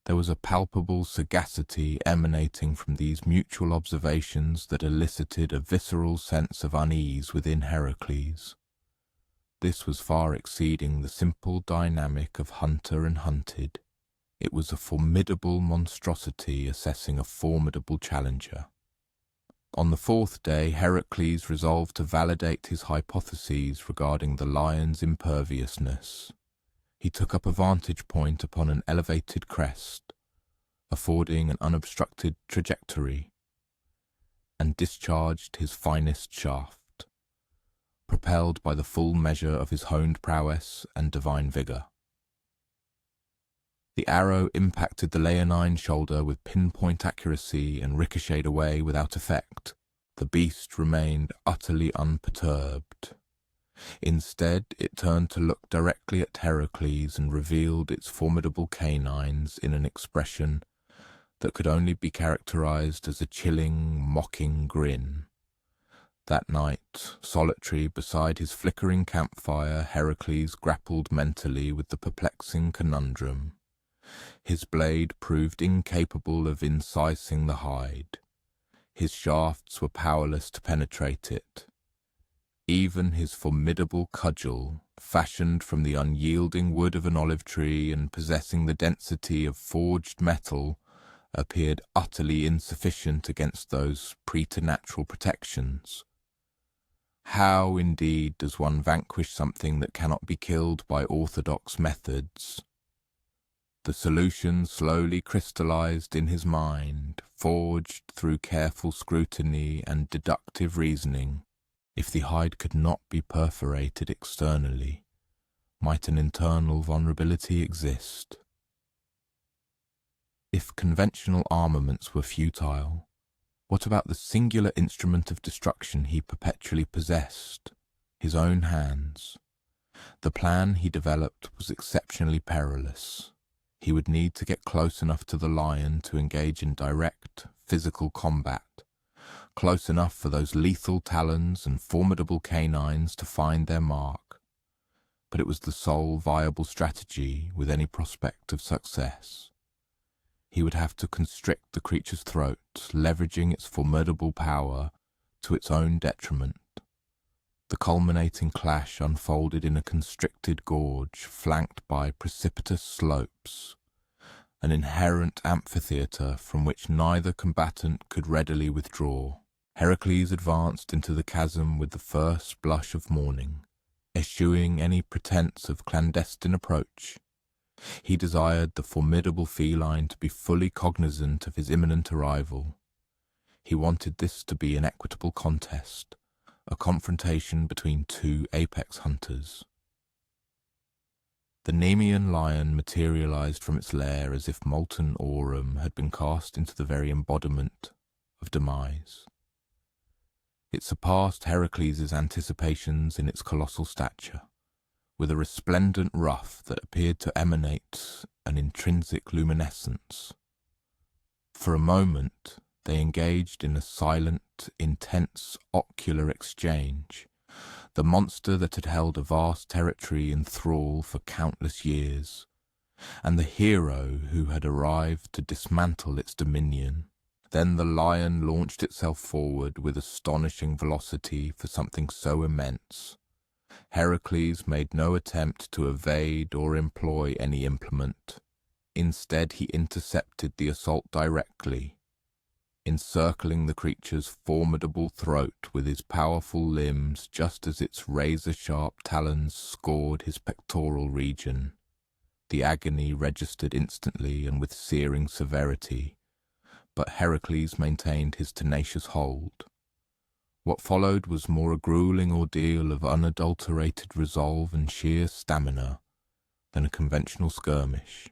There was a palpable sagacity emanating from these mutual observations that elicited a visceral sense of unease within Heracles. This was far exceeding the simple dynamic of hunter and hunted. It was a formidable monstrosity assessing a formidable challenger. On the 4th day, Heracles resolved to validate his hypotheses regarding the lion's imperviousness. He took up a vantage point upon an elevated crest, affording an unobstructed trajectory, and discharged his finest shaft, propelled by the full measure of his honed prowess and divine vigour. The arrow impacted the leonine shoulder with pinpoint accuracy and ricocheted away without effect. The beast remained utterly unperturbed. Instead, it turned to look directly at Heracles and revealed its formidable canines in an expression that could only be characterized as a chilling, mocking grin. That night, solitary beside his flickering campfire, Heracles grappled mentally with the perplexing conundrum. His blade proved incapable of incising the hide. His shafts were powerless to penetrate it. Even his formidable cudgel, fashioned from the unyielding wood of an olive tree and possessing the density of forged metal, appeared utterly insufficient against those preternatural protections. How, indeed, does one vanquish something that cannot be killed by orthodox methods? The solution slowly crystallized in his mind, forged through careful scrutiny and deductive reasoning. If the hide could not be perforated externally, might an internal vulnerability exist? If conventional armaments were futile, what about the singular instrument of destruction he perpetually possessed, his own hands? The plan he developed was exceptionally perilous. He would need to get close enough to the lion to engage in direct, physical combat, close enough for those lethal talons and formidable canines to find their mark. But it was the sole viable strategy with any prospect of success. He would have to constrict the creature's throat, leveraging its formidable power to its own detriment. The culminating clash unfolded in a constricted gorge flanked by precipitous slopes, an inherent amphitheatre from which neither combatant could readily withdraw. Hercules advanced into the chasm with the first blush of morning, eschewing any pretense of clandestine approach. He desired the formidable feline to be fully cognizant of his imminent arrival. He wanted this to be an equitable contest, a confrontation between two apex hunters. The Nemean lion materialized from its lair as if molten aurum had been cast into the very embodiment of demise. It surpassed Heracles' anticipations in its colossal stature, with a resplendent ruff that appeared to emanate an intrinsic luminescence. For a moment, they engaged in a silent, intense, ocular exchange, the monster that had held a vast territory in thrall for countless years, and the hero who had arrived to dismantle its dominion. Then the lion launched itself forward with astonishing velocity for something so immense. Heracles made no attempt to evade or employ any implement. Instead, he intercepted the assault directly, encircling the creature's formidable throat with his powerful limbs just as its razor-sharp talons scored his pectoral region. The agony registered instantly and with searing severity, but Heracles maintained his tenacious hold. What followed was more a grueling ordeal of unadulterated resolve and sheer stamina than a conventional skirmish.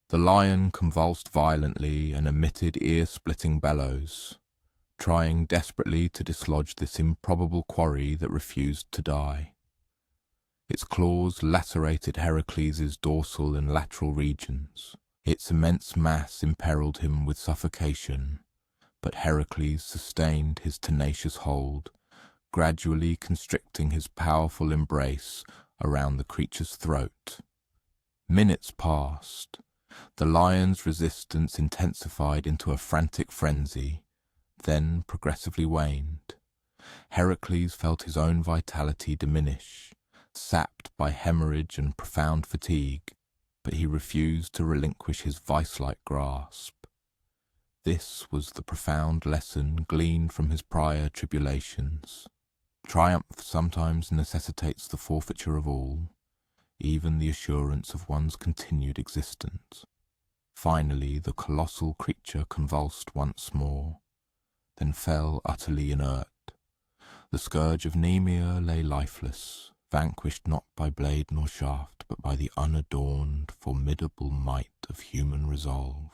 The lion convulsed violently and emitted ear-splitting bellows, trying desperately to dislodge this improbable quarry that refused to die. Its claws lacerated Heracles' dorsal and lateral regions. Its immense mass imperiled him with suffocation, but Heracles sustained his tenacious hold, gradually constricting his powerful embrace around the creature's throat. Minutes passed. The lion's resistance intensified into a frantic frenzy, then progressively waned. Heracles felt his own vitality diminish, sapped by hemorrhage and profound fatigue, but he refused to relinquish his vice-like grasp. This was the profound lesson gleaned from his prior tribulations. Triumph sometimes necessitates the forfeiture of all, even the assurance of one's continued existence. Finally, the colossal creature convulsed once more, then fell utterly inert. The scourge of Nemea lay lifeless, vanquished not by blade nor shaft, but by the unadorned, formidable might of human resolve.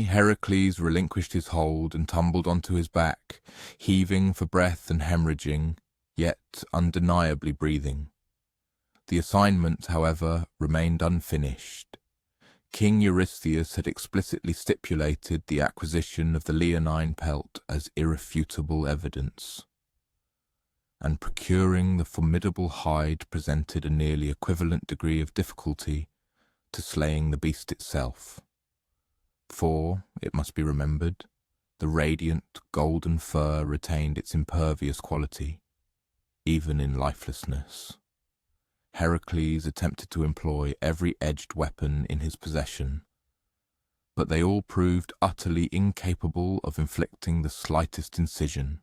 Heracles relinquished his hold and tumbled onto his back, heaving for breath and hemorrhaging, yet undeniably breathing. The assignment, however, remained unfinished. King Eurystheus had explicitly stipulated the acquisition of the leonine pelt as irrefutable evidence, and procuring the formidable hide presented a nearly equivalent degree of difficulty to slaying the beast itself. For, it must be remembered, the radiant golden fur retained its impervious quality, even in lifelessness. Heracles attempted to employ every edged weapon in his possession, but they all proved utterly incapable of inflicting the slightest incision.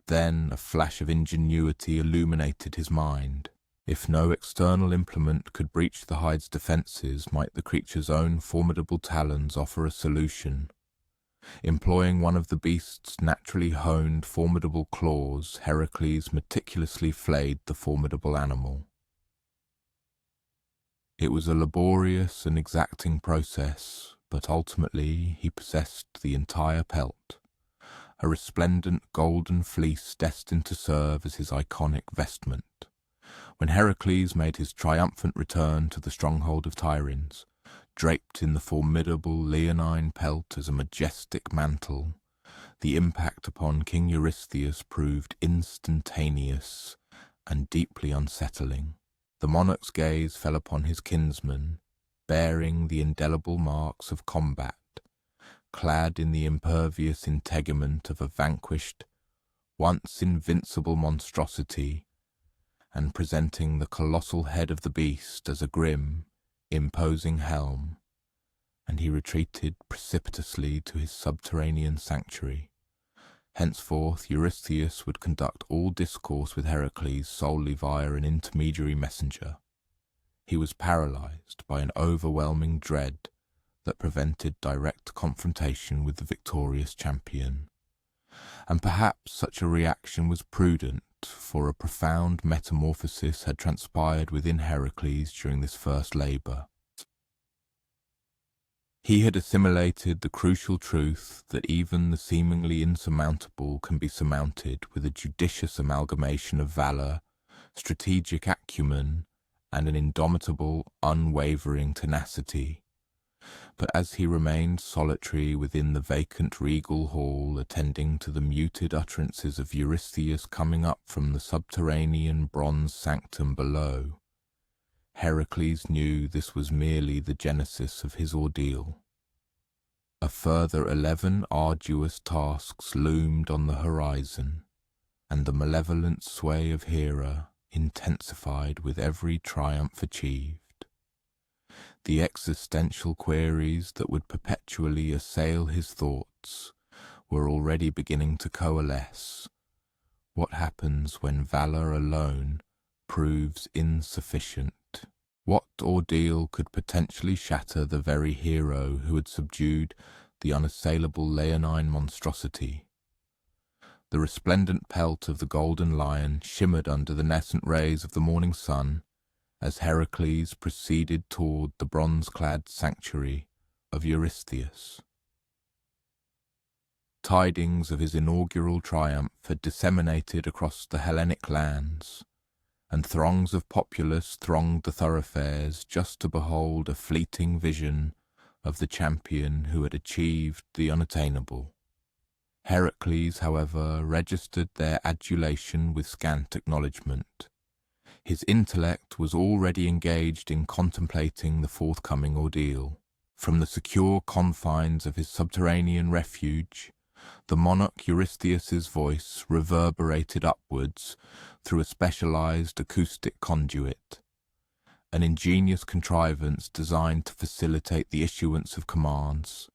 Then a flash of ingenuity illuminated his mind. If no external implement could breach the hide's defences, might the creature's own formidable talons offer a solution? Employing one of the beast's naturally honed, formidable claws, Hercules meticulously flayed the formidable animal. It was a laborious and exacting process, but ultimately he possessed the entire pelt, a resplendent golden fleece destined to serve as his iconic vestment. When Heracles made his triumphant return to the stronghold of Tyrins, draped in the formidable leonine pelt as a majestic mantle, the impact upon King Eurystheus proved instantaneous and deeply unsettling. The monarch's gaze fell upon his kinsman, bearing the indelible marks of combat, clad in the impervious integument of a vanquished, once invincible monstrosity, and presenting the colossal head of the beast as a grim, imposing helm, and he retreated precipitously to his subterranean sanctuary. Henceforth Eurystheus would conduct all discourse with Heracles solely via an intermediary messenger. He was paralyzed by an overwhelming dread that prevented direct confrontation with the victorious champion. And perhaps such a reaction was prudent, for a profound metamorphosis had transpired within Heracles during this first labour. He had assimilated the crucial truth that even the seemingly insurmountable can be surmounted with a judicious amalgamation of valour, strategic acumen, and an indomitable, unwavering tenacity. But as he remained solitary within the vacant regal hall, attending to the muted utterances of Eurystheus coming up from the subterranean bronze sanctum below, Heracles knew this was merely the genesis of his ordeal. A further 11 arduous tasks loomed on the horizon, and the malevolent sway of Hera intensified with every triumph achieved. The existential queries that would perpetually assail his thoughts were already beginning to coalesce. What happens when valour alone proves insufficient? What ordeal could potentially shatter the very hero who had subdued the unassailable leonine monstrosity? The resplendent pelt of the golden lion shimmered under the nascent rays of the morning sun, as Heracles proceeded toward the bronze-clad sanctuary of Eurystheus. Tidings of his inaugural triumph had disseminated across the Hellenic lands, and throngs of populace thronged the thoroughfares just to behold a fleeting vision of the champion who had achieved the unattainable. Heracles, however, registered their adulation with scant acknowledgment. His intellect was already engaged in contemplating the forthcoming ordeal. From the secure confines of his subterranean refuge, the monarch Eurystheus's voice reverberated upwards through a specialized acoustic conduit, an ingenious contrivance designed to facilitate the issuance of commands,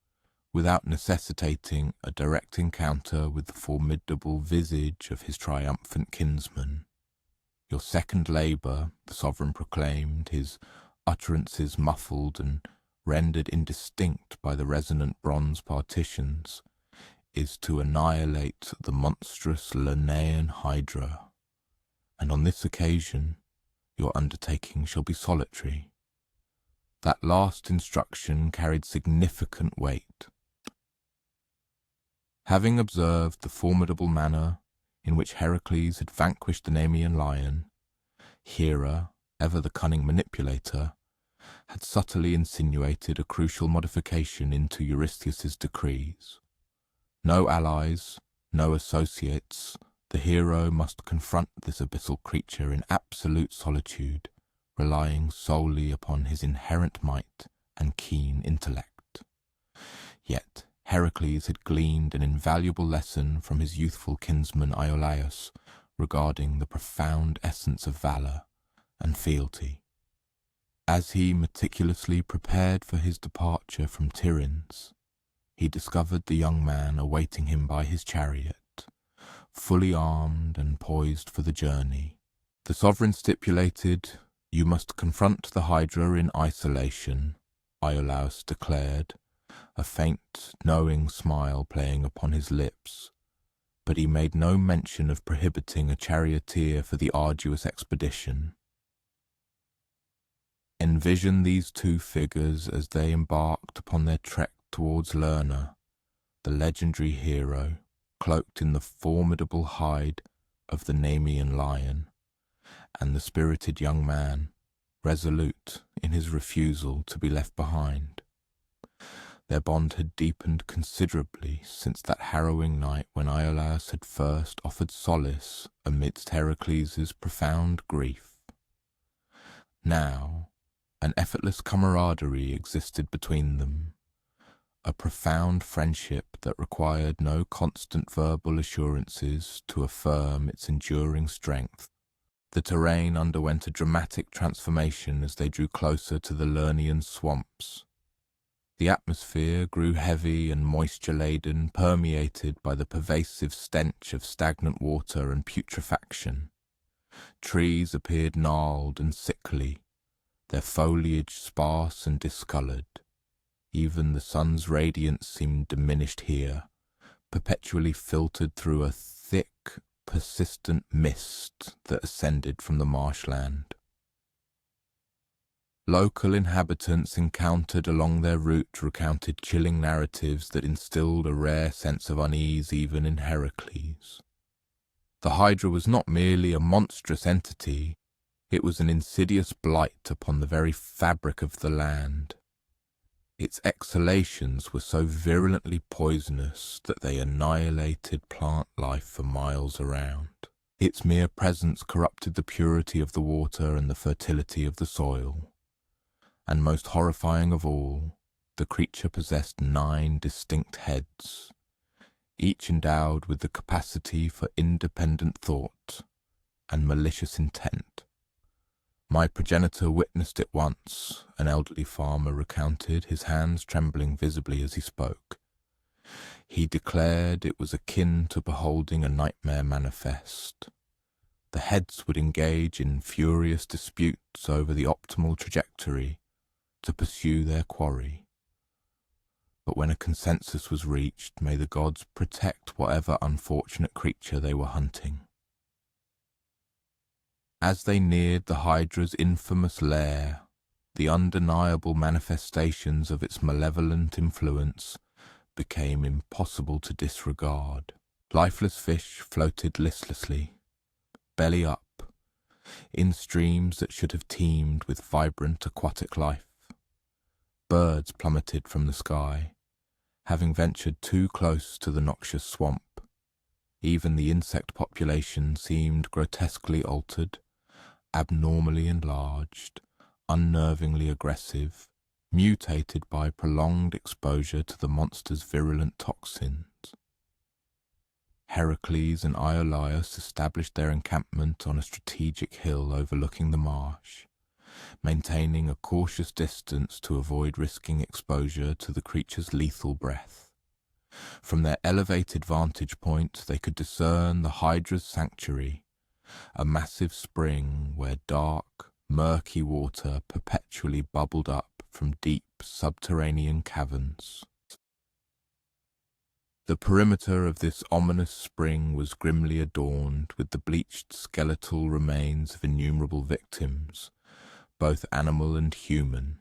without necessitating a direct encounter with the formidable visage of his triumphant kinsman. "Your second labour," the sovereign proclaimed, his utterances muffled and rendered indistinct by the resonant bronze partitions, "is to annihilate the monstrous Lernaean Hydra. And on this occasion, your undertaking shall be solitary." That last instruction carried significant weight. Having observed the formidable manner in which Heracles had vanquished the Nemean lion, Hera, ever the cunning manipulator, had subtly insinuated a crucial modification into Eurystheus's decrees. No allies, no associates, the hero must confront this abyssal creature in absolute solitude, relying solely upon his inherent might and keen intellect. Yet Heracles had gleaned an invaluable lesson from his youthful kinsman Iolaus regarding the profound essence of valour and fealty. As he meticulously prepared for his departure from Tiryns, he discovered the young man awaiting him by his chariot, fully armed and poised for the journey. The sovereign stipulated, "You must confront the Hydra in isolation," Iolaus declared, a faint, knowing smile playing upon his lips, but he made no mention of prohibiting a charioteer for the arduous expedition. Envision these two figures as they embarked upon their trek towards Lerna, the legendary hero, cloaked in the formidable hide of the Nemean lion, and the spirited young man, resolute in his refusal to be left behind. Their bond had deepened considerably since that harrowing night when Iolaus had first offered solace amidst Hercules' profound grief. Now, an effortless camaraderie existed between them, a profound friendship that required no constant verbal assurances to affirm its enduring strength. The terrain underwent a dramatic transformation as they drew closer to the Lernian swamps. The atmosphere grew heavy and moisture-laden, permeated by the pervasive stench of stagnant water and putrefaction. Trees appeared gnarled and sickly, their foliage sparse and discoloured. Even the sun's radiance seemed diminished here, perpetually filtered through a thick, persistent mist that ascended from the marshland. Local inhabitants encountered along their route recounted chilling narratives that instilled a rare sense of unease even in Hercules. The Hydra was not merely a monstrous entity, it was an insidious blight upon the very fabric of the land. Its exhalations were so virulently poisonous that they annihilated plant life for miles around. Its mere presence corrupted the purity of the water and the fertility of the soil. And most horrifying of all, the creature possessed 9 distinct heads, each endowed with the capacity for independent thought and malicious intent. My progenitor witnessed it once, an elderly farmer recounted, his hands trembling visibly as he spoke. He declared it was akin to beholding a nightmare manifest. The heads would engage in furious disputes over the optimal trajectory to pursue their quarry. But when a consensus was reached, may the gods protect whatever unfortunate creature they were hunting. As they neared the Hydra's infamous lair, the undeniable manifestations of its malevolent influence became impossible to disregard. Lifeless fish floated listlessly, belly up, in streams that should have teemed with vibrant aquatic life. Birds plummeted from the sky, having ventured too close to the noxious swamp. Even the insect population seemed grotesquely altered, abnormally enlarged, unnervingly aggressive, mutated by prolonged exposure to the monster's virulent toxins. Hercules and Iolaus established their encampment on a strategic hill overlooking the marsh, maintaining a cautious distance to avoid risking exposure to the creature's lethal breath. From their elevated vantage point, they could discern the Hydra's sanctuary, a massive spring where dark, murky water perpetually bubbled up from deep subterranean caverns. The perimeter of this ominous spring was grimly adorned with the bleached skeletal remains of innumerable victims, both animal and human,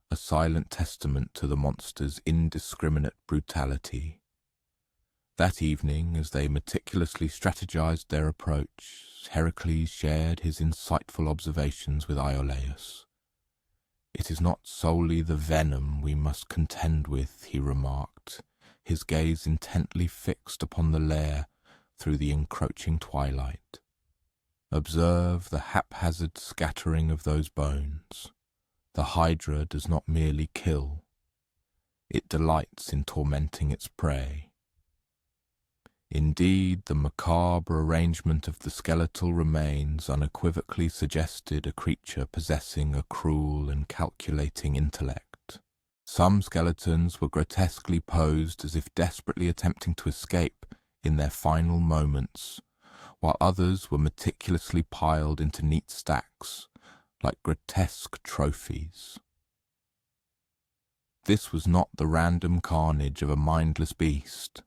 a silent testament to the monster's indiscriminate brutality. That evening, as they meticulously strategized their approach, Hercules shared his insightful observations with Iolaus. "It is not solely the venom we must contend with," he remarked, his gaze intently fixed upon the lair through the encroaching twilight. "Observe the haphazard scattering of those bones. The Hydra does not merely kill, it delights in tormenting its prey. Indeed, the macabre arrangement of the skeletal remains unequivocally suggested a creature possessing a cruel and calculating intellect. Some skeletons were grotesquely posed as if desperately attempting to escape in their final moments, while others were meticulously piled into neat stacks, like grotesque trophies. This was not the random carnage of a mindless beast.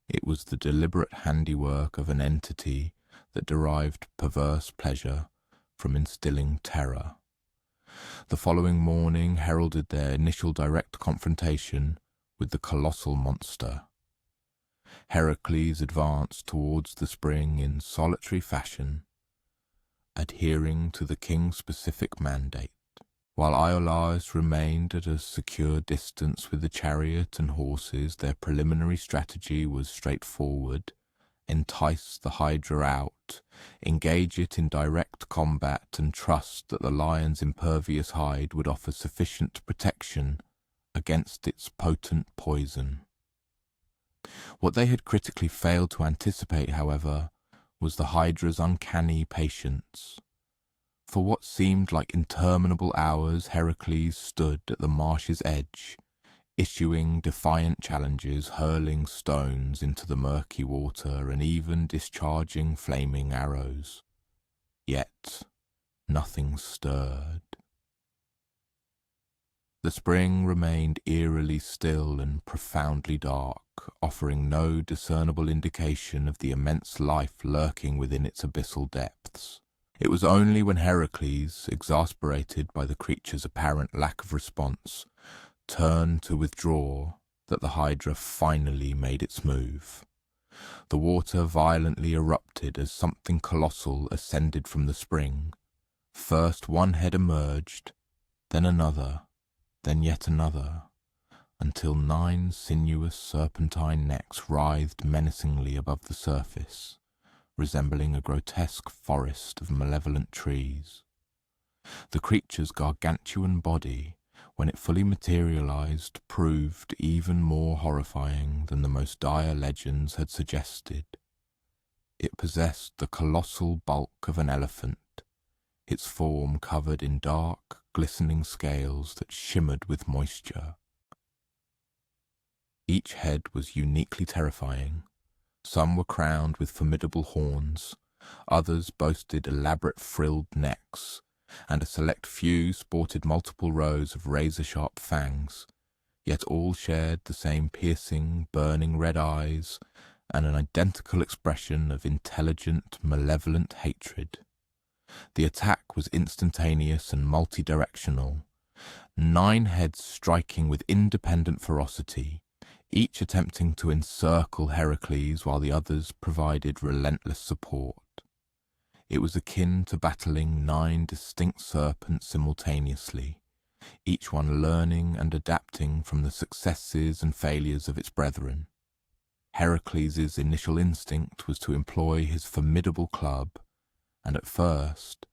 It was the deliberate handiwork of an entity that derived perverse pleasure from instilling terror. The following morning heralded their initial direct confrontation with the colossal monster. Hercules advanced towards the spring in solitary fashion, adhering to the king's specific mandate, while Iolaus remained at a secure distance with the chariot and horses. Their preliminary strategy was straightforward: entice the Hydra out, engage it in direct combat, and trust that the lion's impervious hide would offer sufficient protection against its potent poison. What they had critically failed to anticipate, however, was the Hydra's uncanny patience. For what seemed like interminable hours, Hercules stood at the marsh's edge, issuing defiant challenges, hurling stones into the murky water, and even discharging flaming arrows. Yet nothing stirred. The spring remained eerily still and profoundly dark, offering no discernible indication of the immense life lurking within its abyssal depths. It was only when Hercules, exasperated by the creature's apparent lack of response, turned to withdraw, that the Hydra finally made its move. The water violently erupted as something colossal ascended from the spring. First one head emerged, then another, then yet another, until 9 sinuous serpentine necks writhed menacingly above the surface, resembling a grotesque forest of malevolent trees. The creature's gargantuan body, when it fully materialized, proved even more horrifying than the most dire legends had suggested. It possessed the colossal bulk of an elephant, its form covered in dark, glistening scales that shimmered with moisture. Each head was uniquely terrifying. Some were crowned with formidable horns, others boasted elaborate frilled necks, and a select few sported multiple rows of razor-sharp fangs, yet all shared the same piercing, burning red eyes and an identical expression of intelligent, malevolent hatred. The attack was instantaneous and multi-directional, 9 heads striking with independent ferocity, each attempting to encircle Hercules while the others provided relentless support. It was akin to battling 9 distinct serpents simultaneously, each one learning and adapting from the successes and failures of its brethren. Hercules' initial instinct was to employ his formidable club, and at first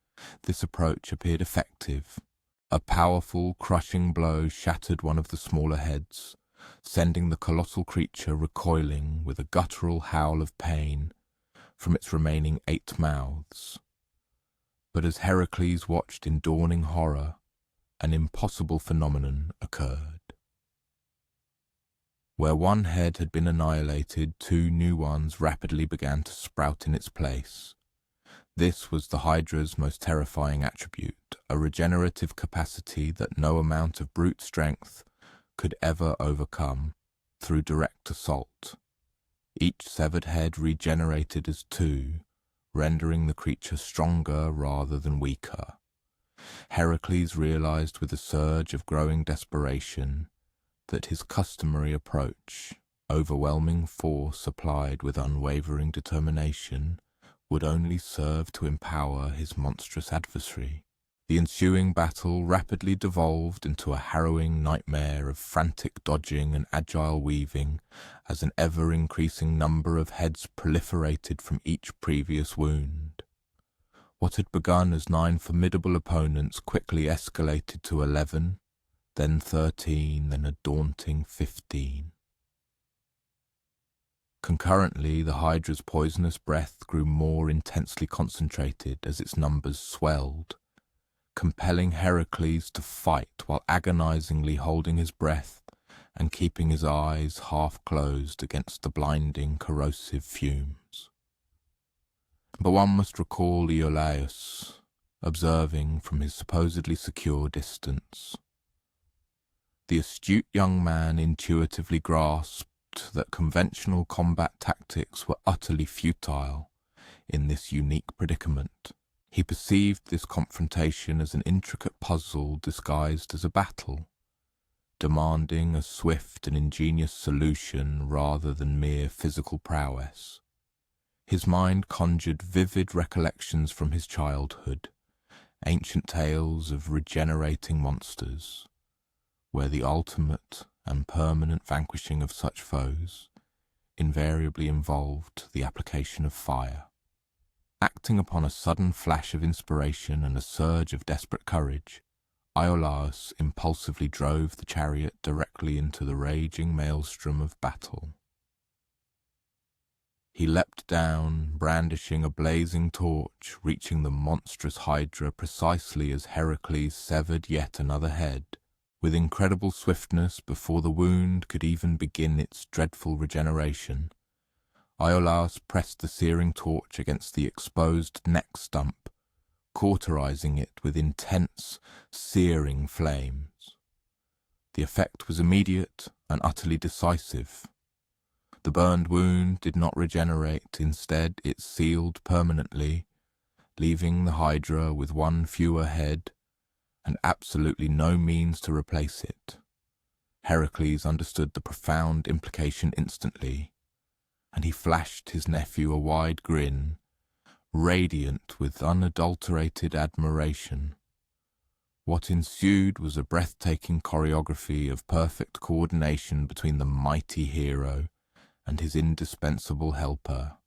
this approach appeared effective. A powerful, crushing blow shattered one of the smaller heads, sending the colossal creature recoiling with a guttural howl of pain from its remaining 8 mouths. But as Hercules watched in dawning horror, an impossible phenomenon occurred. Where one head had been annihilated, 2 new ones rapidly began to sprout in its place. This was the Hydra's most terrifying attribute, a regenerative capacity that no amount of brute strength could ever overcome through direct assault. Each severed head regenerated as 2, rendering the creature stronger rather than weaker. Hercules realized with a surge of growing desperation that his customary approach, overwhelming force applied with unwavering determination, would only serve to empower his monstrous adversary. The ensuing battle rapidly devolved into a harrowing nightmare of frantic dodging and agile weaving as an ever-increasing number of heads proliferated from each previous wound. What had begun as 9 formidable opponents quickly escalated to 11, then 13, then a daunting 15. Concurrently, the Hydra's poisonous breath grew more intensely concentrated as its numbers swelled, compelling Hercules to fight while agonizingly holding his breath and keeping his eyes half closed against the blinding corrosive fumes. But one must recall Iolaus, observing from his supposedly secure distance. The astute young man intuitively grasped that conventional combat tactics were utterly futile in this unique predicament. He perceived this confrontation as an intricate puzzle disguised as a battle, demanding a swift and ingenious solution rather than mere physical prowess. His mind conjured vivid recollections from his childhood, ancient tales of regenerating monsters, where the ultimate and permanent vanquishing of such foes invariably involved the application of fire. Acting upon a sudden flash of inspiration and a surge of desperate courage, Iolaus impulsively drove the chariot directly into the raging maelstrom of battle. He leapt down, brandishing a blazing torch, reaching the monstrous hydra precisely as Hercules severed yet another head. With incredible swiftness, before the wound could even begin its dreadful regeneration, Iolaus pressed the searing torch against the exposed neck stump, cauterizing it with intense, searing flames. The effect was immediate and utterly decisive. The burned wound did not regenerate, instead it sealed permanently, leaving the hydra with one fewer head and absolutely no means to replace it. Hercules understood the profound implication instantly, and he flashed his nephew a wide grin, radiant with unadulterated admiration. What ensued was a breathtaking choreography of perfect coordination between the mighty hero and his indispensable helper.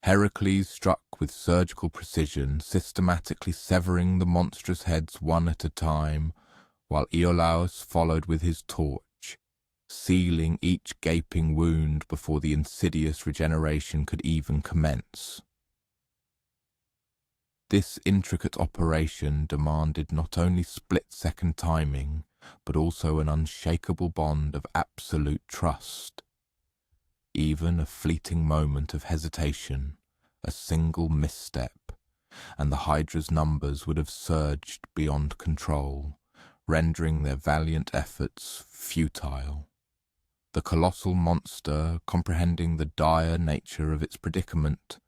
Hercules struck with surgical precision, systematically severing the monstrous heads one at a time, while Iolaus followed with his torch, sealing each gaping wound before the insidious regeneration could even commence. This intricate operation demanded not only split-second timing, but also an unshakable bond of absolute trust. Even a fleeting moment of hesitation, a single misstep, and the Hydra's numbers would have surged beyond control, rendering their valiant efforts futile. The colossal monster, comprehending the dire nature of its predicament,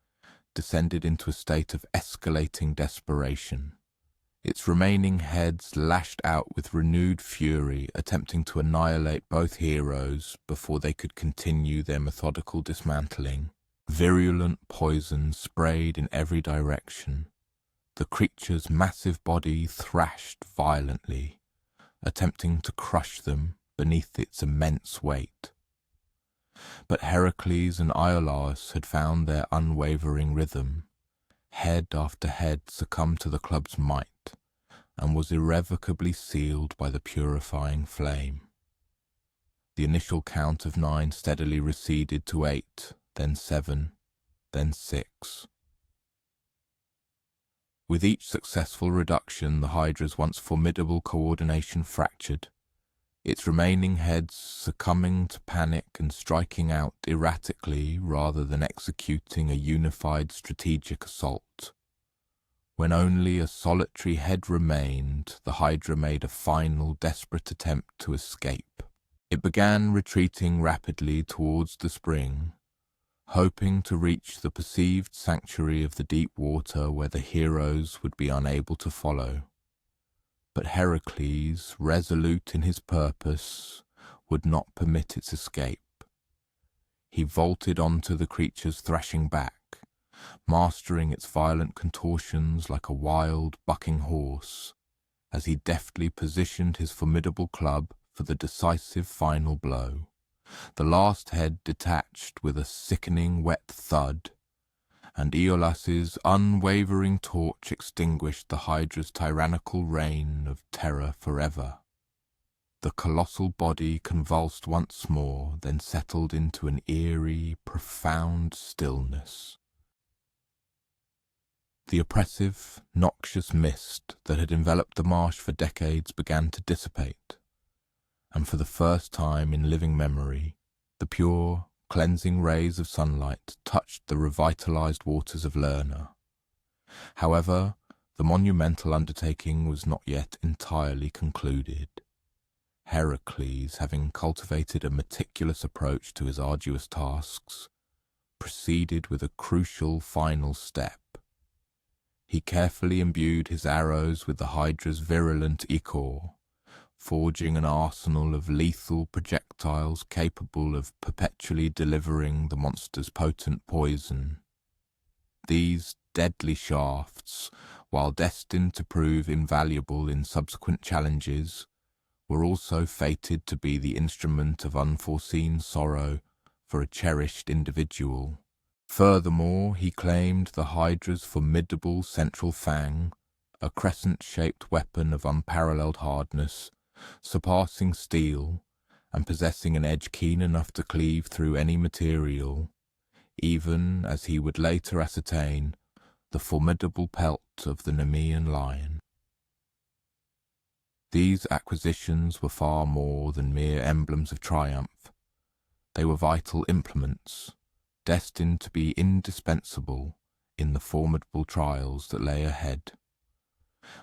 descended into a state of escalating desperation. Its remaining heads lashed out with renewed fury, attempting to annihilate both heroes before they could continue their methodical dismantling. Virulent poison sprayed in every direction. The creature's massive body thrashed violently, attempting to crush them beneath its immense weight. But Hercules and Iolaus had found their unwavering rhythm. Head after head succumbed to the club's might, and was irrevocably sealed by the purifying flame. The initial count of 9 steadily receded to 8, then 7, then 6. With each successful reduction, the Hydra's once formidable coordination fractured, its remaining heads succumbing to panic and striking out erratically rather than executing a unified strategic assault. When only a solitary head remained, the Hydra made a final desperate attempt to escape. It began retreating rapidly towards the spring, hoping to reach the perceived sanctuary of the deep water where the heroes would be unable to follow. But Hercules, resolute in his purpose, would not permit its escape. He vaulted onto the creature's thrashing back, mastering its violent contortions like a wild, bucking horse, as he deftly positioned his formidable club for the decisive final blow. The last head detached with a sickening wet thud, and Iolaus's unwavering torch extinguished the Hydra's tyrannical reign of terror forever. The colossal body convulsed once more, then settled into an eerie, profound stillness. The oppressive, noxious mist that had enveloped the marsh for decades began to dissipate, and for the first time in living memory, the pure, cleansing rays of sunlight touched the revitalized waters of Lerna. However, the monumental undertaking was not yet entirely concluded. Hercules, having cultivated a meticulous approach to his arduous tasks, proceeded with a crucial final step. He carefully imbued his arrows with the Hydra's virulent ichor, forging an arsenal of lethal projectiles capable of perpetually delivering the monster's potent poison. These deadly shafts, while destined to prove invaluable in subsequent challenges, were also fated to be the instrument of unforeseen sorrow for a cherished individual. Furthermore, he claimed the Hydra's formidable central fang, a crescent-shaped weapon of unparalleled hardness, surpassing steel, and possessing an edge keen enough to cleave through any material, even, as he would later ascertain, the formidable pelt of the Nemean lion. These acquisitions were far more than mere emblems of triumph. They were vital implements, destined to be indispensable in the formidable trials that lay ahead.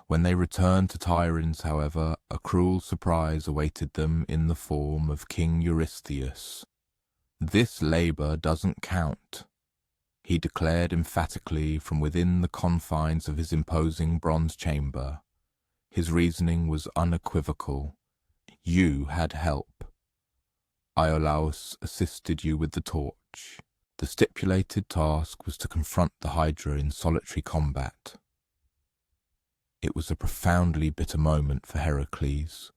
When they returned to Tiryns, however, a cruel surprise awaited them in the form of King Eurystheus. "This labour doesn't count," he declared emphatically from within the confines of his imposing bronze chamber. His reasoning was unequivocal. "You had help. Iolaus assisted you with the torch. The stipulated task was to confront the Hydra in solitary combat." It was a profoundly bitter moment for Heracles,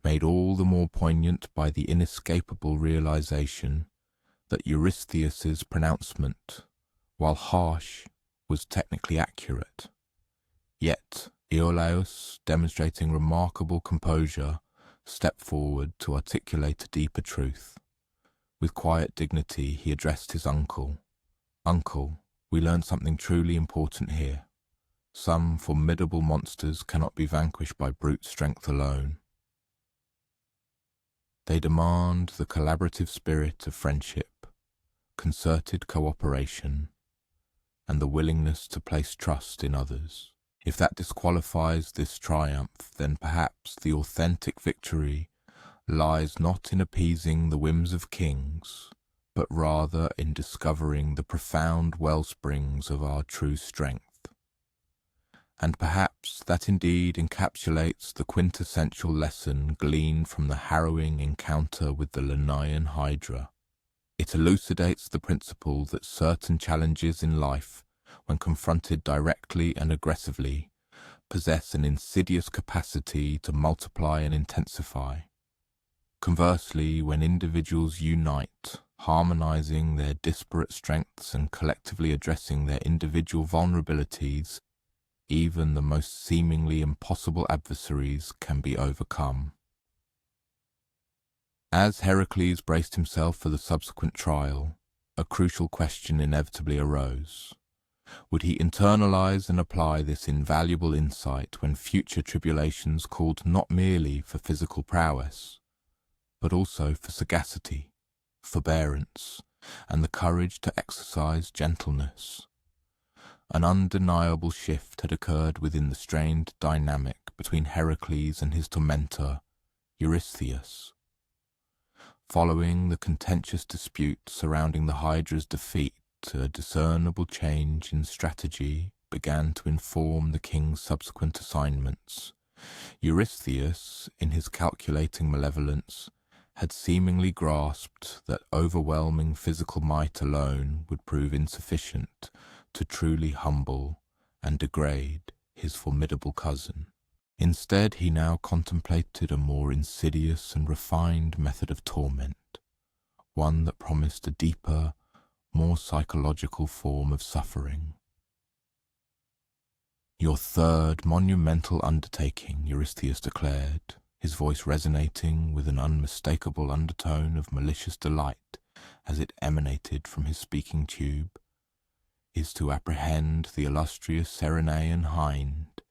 made all the more poignant by the inescapable realization that Eurystheus's pronouncement, while harsh, was technically accurate. Yet Iolaus, demonstrating remarkable composure, stepped forward to articulate a deeper truth. With quiet dignity he addressed his uncle. "Uncle, we learn something truly important here. Some formidable monsters cannot be vanquished by brute strength alone. They demand the collaborative spirit of friendship, concerted cooperation, and the willingness to place trust in others. If that disqualifies this triumph, then perhaps the authentic victory lies not in appeasing the whims of kings, but rather in discovering the profound wellsprings of our true strength. And perhaps that indeed encapsulates the quintessential lesson gleaned from the harrowing encounter with the Lenaean Hydra. It elucidates the principle that certain challenges in life, when confronted directly and aggressively, possess an insidious capacity to multiply and intensify. Conversely, when individuals unite, harmonizing their disparate strengths and collectively addressing their individual vulnerabilities, even the most seemingly impossible adversaries can be overcome. As Heracles braced himself for the subsequent trial, a crucial question inevitably arose. Would he internalize and apply this invaluable insight when future tribulations called not merely for physical prowess, but also for sagacity, forbearance, and the courage to exercise gentleness? An undeniable shift had occurred within the strained dynamic between Heracles and his tormentor, Eurystheus. Following the contentious dispute surrounding the Hydra's defeat, a discernible change in strategy began to inform the king's subsequent assignments. Eurystheus, in his calculating malevolence, had seemingly grasped that overwhelming physical might alone would prove insufficient to truly humble and degrade his formidable cousin. Instead, he now contemplated a more insidious and refined method of torment, one that promised a deeper, more psychological form of suffering. "Your third monumental undertaking," Eurystheus declared, his voice resonating with an unmistakable undertone of malicious delight as it emanated from his speaking tube, "is to apprehend the illustrious Cerenaean hind,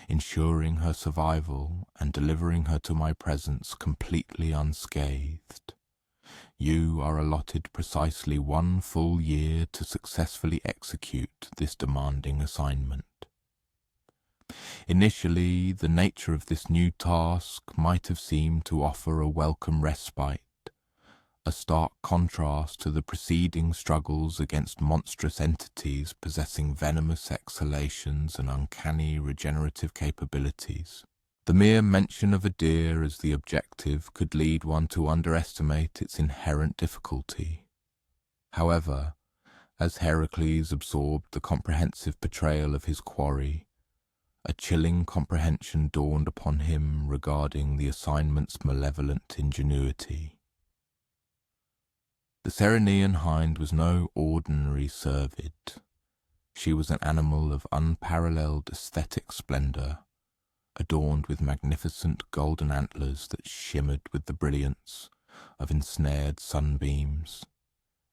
ensuring her survival and delivering her to my presence completely unscathed. You are allotted precisely 1 full year to successfully execute this demanding assignment." Initially, the nature of this new task might have seemed to offer a welcome respite, a stark contrast to the preceding struggles against monstrous entities possessing venomous exhalations and uncanny regenerative capabilities. The mere mention of a deer as the objective could lead one to underestimate its inherent difficulty. However, as Hercules absorbed the comprehensive portrayal of his quarry, a chilling comprehension dawned upon him regarding the assignment's malevolent ingenuity. The Ceryneian hind was no ordinary cervid. She was an animal of unparalleled aesthetic splendor, adorned with magnificent golden antlers that shimmered with the brilliance of ensnared sunbeams,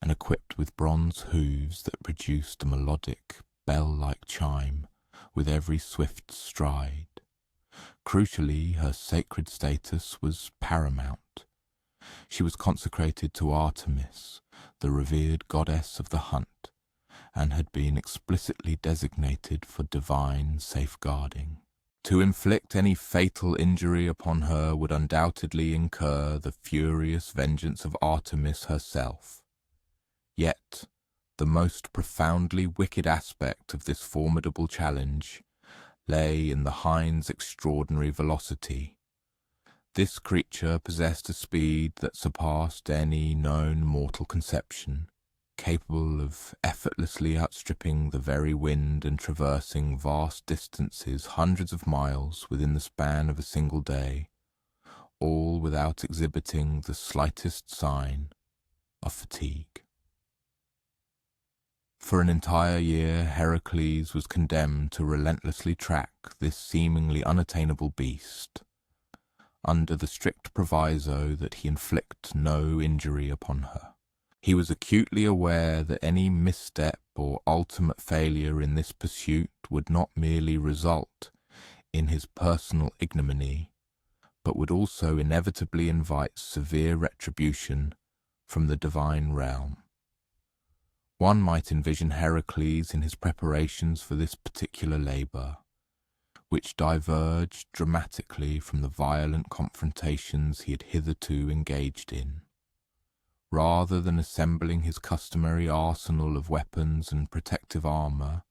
and equipped with bronze hooves that produced a melodic, bell-like chime with every swift stride. Crucially, her sacred status was paramount. She was consecrated to Artemis, the revered goddess of the hunt, and had been explicitly designated for divine safeguarding. To inflict any fatal injury upon her would undoubtedly incur the furious vengeance of Artemis herself. Yet, the most profoundly wicked aspect of this formidable challenge lay in the hind's extraordinary velocity. This creature possessed a speed that surpassed any known mortal conception, capable of effortlessly outstripping the very wind and traversing vast distances hundreds of miles within the span of a single day, all without exhibiting the slightest sign of fatigue. For an entire year, Hercules was condemned to relentlessly track this seemingly unattainable beast, under the strict proviso that he inflict no injury upon her. He was acutely aware that any misstep or ultimate failure in this pursuit would not merely result in his personal ignominy, but would also inevitably invite severe retribution from the divine realm. One might envision Hercules in his preparations for this particular labour, which diverged dramatically from the violent confrontations he had hitherto engaged in. Rather than assembling his customary arsenal of weapons and protective armour,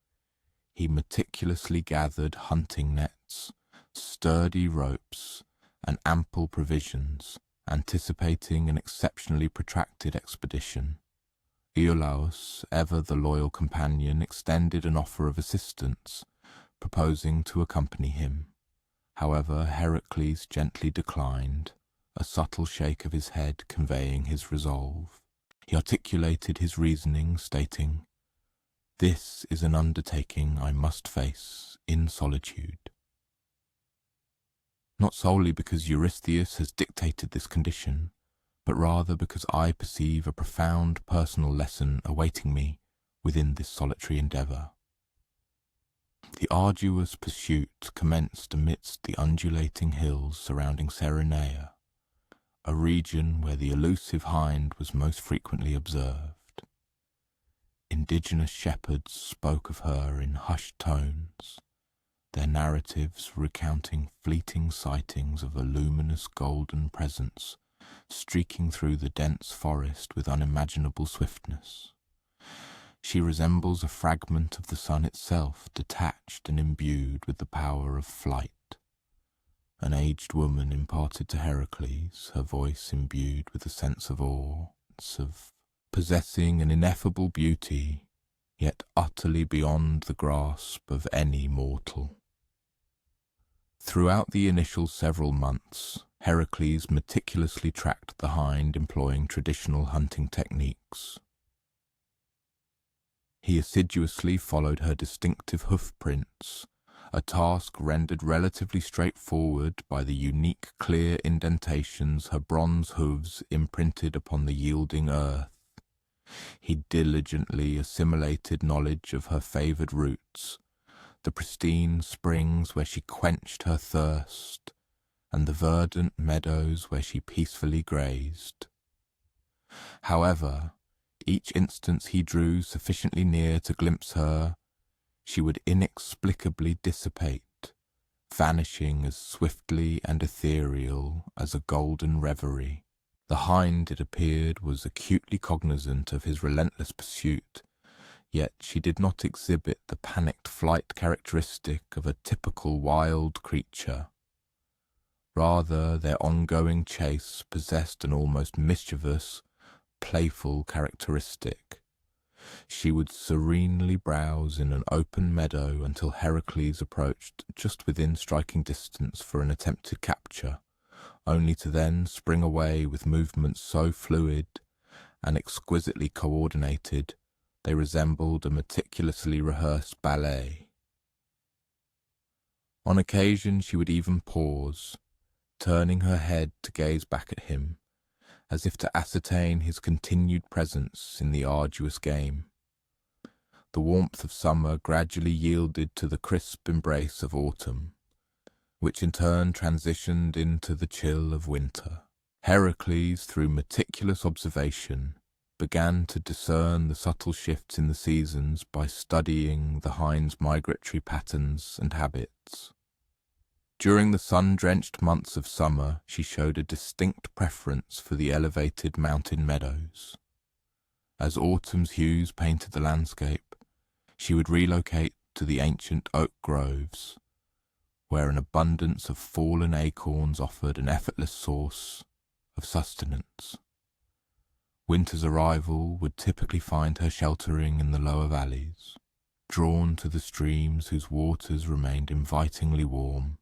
he meticulously gathered hunting nets, sturdy ropes, and ample provisions, anticipating an exceptionally protracted expedition. Iolaus, ever the loyal companion, extended an offer of assistance, proposing to accompany him. However, Hercules gently declined, a subtle shake of his head conveying his resolve. He articulated his reasoning, stating, "This is an undertaking I must face in solitude. Not solely because Eurystheus has dictated this condition, but rather because I perceive a profound personal lesson awaiting me within this solitary endeavour." The arduous pursuit commenced amidst the undulating hills surrounding Cerynea, a region where the elusive hind was most frequently observed. Indigenous shepherds spoke of her in hushed tones, their narratives recounting fleeting sightings of a luminous golden presence streaking through the dense forest with unimaginable swiftness. She resembles a fragment of the sun itself, detached and imbued with the power of flight. An aged woman imparted to Hercules, her voice imbued with a sense of awe, of possessing an ineffable beauty, yet utterly beyond the grasp of any mortal. Throughout the initial several months, Hercules meticulously tracked the hind, employing traditional hunting techniques. He assiduously followed her distinctive hoof prints, a task rendered relatively straightforward by the unique clear indentations her bronze hooves imprinted upon the yielding earth. He diligently assimilated knowledge of her favoured routes, the pristine springs where she quenched her thirst, and the verdant meadows where she peacefully grazed. However, each instance he drew sufficiently near to glimpse her, she would inexplicably dissipate, vanishing as swiftly and ethereal as a golden reverie. The hind, it appeared, was acutely cognizant of his relentless pursuit, yet she did not exhibit the panicked flight characteristic of a typical wild creature. Rather, their ongoing chase possessed an almost mischievous, playful characteristic. She would serenely browse in an open meadow until Hercules approached just within striking distance for an attempted capture, only to then spring away with movements so fluid and exquisitely coordinated they resembled a meticulously rehearsed ballet. On occasion she would even pause, turning her head to gaze back at him, as if to ascertain his continued presence in the arduous game. The warmth of summer gradually yielded to the crisp embrace of autumn, which in turn transitioned into the chill of winter. Heracles, through meticulous observation, began to discern the subtle shifts in the seasons by studying the hind's migratory patterns and habits. During the sun-drenched months of summer, she showed a distinct preference for the elevated mountain meadows. As autumn's hues painted the landscape, she would relocate to the ancient oak groves, where an abundance of fallen acorns offered an effortless source of sustenance. Winter's arrival would typically find her sheltering in the lower valleys, drawn to the streams whose waters remained invitingly warm,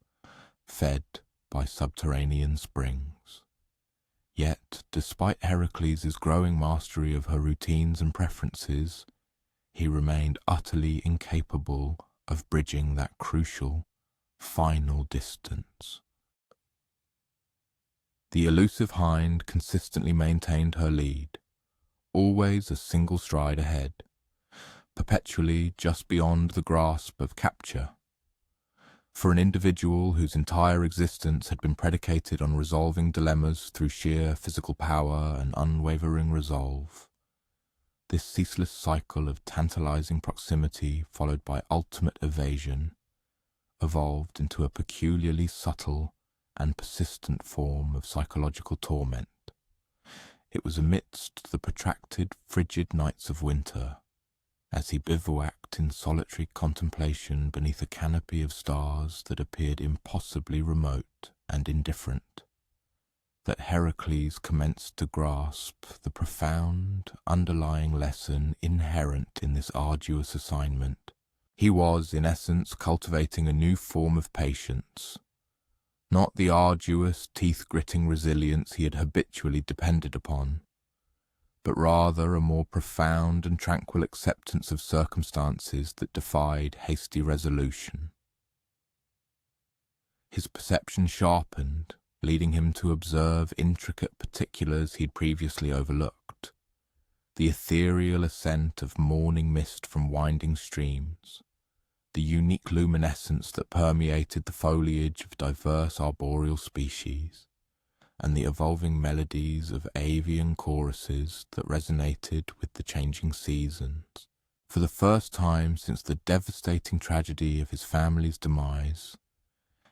fed by subterranean springs. Yet, despite Heracles' growing mastery of her routines and preferences, he remained utterly incapable of bridging that crucial, final distance. The elusive hind consistently maintained her lead, always a single stride ahead, perpetually just beyond the grasp of capture. For an individual whose entire existence had been predicated on resolving dilemmas through sheer physical power and unwavering resolve, this ceaseless cycle of tantalizing proximity followed by ultimate evasion evolved into a peculiarly subtle and persistent form of psychological torment. It was amidst the protracted, frigid nights of winter, as he bivouacked in solitary contemplation beneath a canopy of stars that appeared impossibly remote and indifferent, that Heracles commenced to grasp the profound, underlying lesson inherent in this arduous assignment. He was, in essence, cultivating a new form of patience, not the arduous, teeth-gritting resilience he had habitually depended upon, but rather a more profound and tranquil acceptance of circumstances that defied hasty resolution. His perception sharpened, leading him to observe intricate particulars he had previously overlooked: the ethereal ascent of morning mist from winding streams, the unique luminescence that permeated the foliage of diverse arboreal species, and the evolving melodies of avian choruses that resonated with the changing seasons. For the first time since the devastating tragedy of his family's demise,